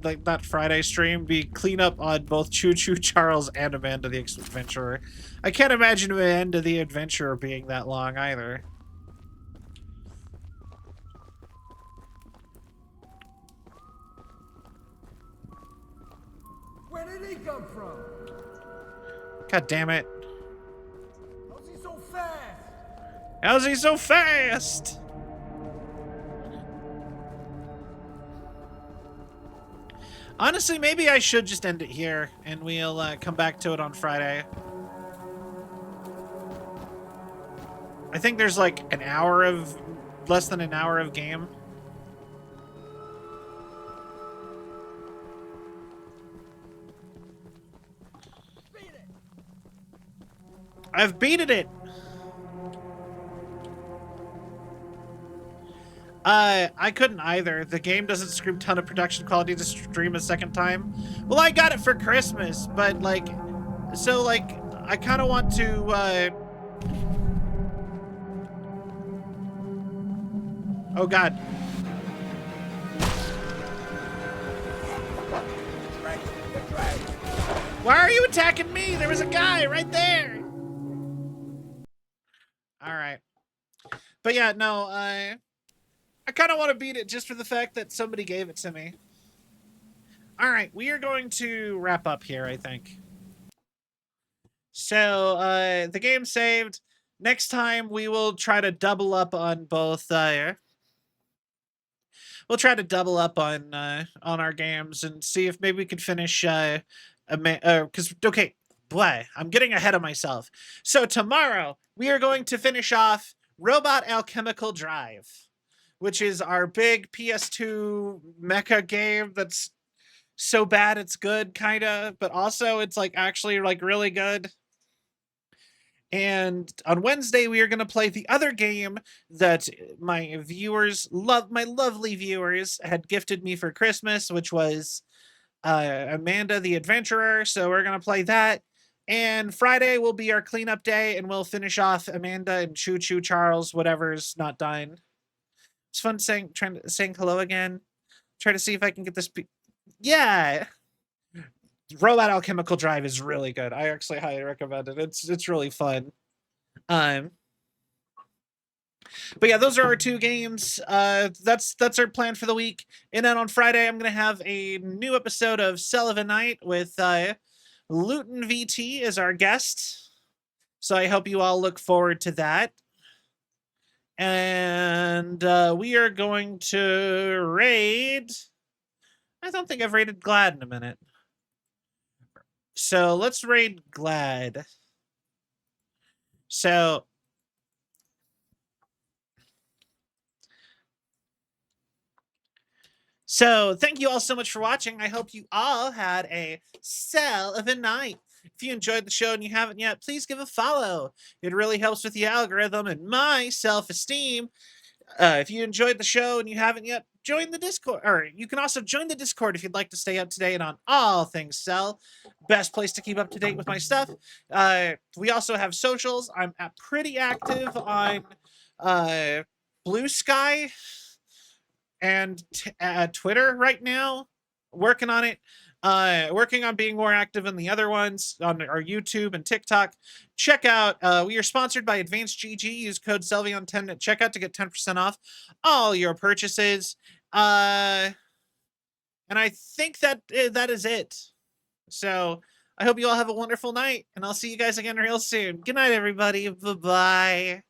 like that Friday stream be cleanup on both Choo Choo Charles and Amanda the Adventurer. I can't imagine Amanda the Adventurer being that long either. Where did he come from? God damn it. How's he so fast? How's he so fast? Honestly, maybe I should just end it here, and we'll come back to it on Friday. I think there's like less than an hour of game. I've beaten it! I couldn't either. The game doesn't scream ton of production quality to stream a second time. Well, I got it for Christmas, but like, so like, I kind of want to, oh God. Why are you attacking me? There was a guy right there. All right. But yeah, no, I kind of want to beat it just for the fact that somebody gave it to me. All right, we are going to wrap up here, I think. So, the game saved. Next time, we will try to double up on both, we'll try to double up on our games and see if maybe we can finish, because, okay, boy, I'm getting ahead of myself. So tomorrow, we are going to finish off Robot Alchemical Drive, which is our big PS2 mecha game that's so bad it's good, kind of, but also it's like actually like really good. And on Wednesday, we are going to play the other game that my lovely viewers had gifted me for Christmas, which was Amanda the Adventurer. So we're going to play that. And Friday will be our cleanup day, and we'll finish off Amanda and Choo Choo Charles, whatever's not dying. It's fun saying hello again. Try to see if I can get this. Yeah. Robot Alchemical Drive is really good. I actually highly recommend it. It's really fun. But yeah, those are our two games. That's our plan for the week. And then on Friday, I'm gonna have a new episode of Sullivan Night with Luton VT as our guest. So I hope you all look forward to that. And we are going to raid. I don't think I've raided Glad in a minute. So let's raid Glad. So So thank you all so much for watching. I hope you all had a cell of a night. If you enjoyed the show and you haven't yet, please give a follow. It really helps with the algorithm and my self-esteem. If you enjoyed the show and you haven't yet, join the Discord. Or you can also join the Discord if you'd like to stay up to date on all things Cel. Best place to keep up to date with my stuff. We also have socials. I'm pretty active on Blue Sky and Twitter right now. Working on it. Working on being more active in the other ones on our YouTube and TikTok. Check out, we are sponsored by Advanced GG. Use code Selvion10 at checkout to get 10% off all your purchases. And I think that that is it. So I hope you all have a wonderful night, and I'll see you guys again real soon. Good night, everybody. Bye-bye.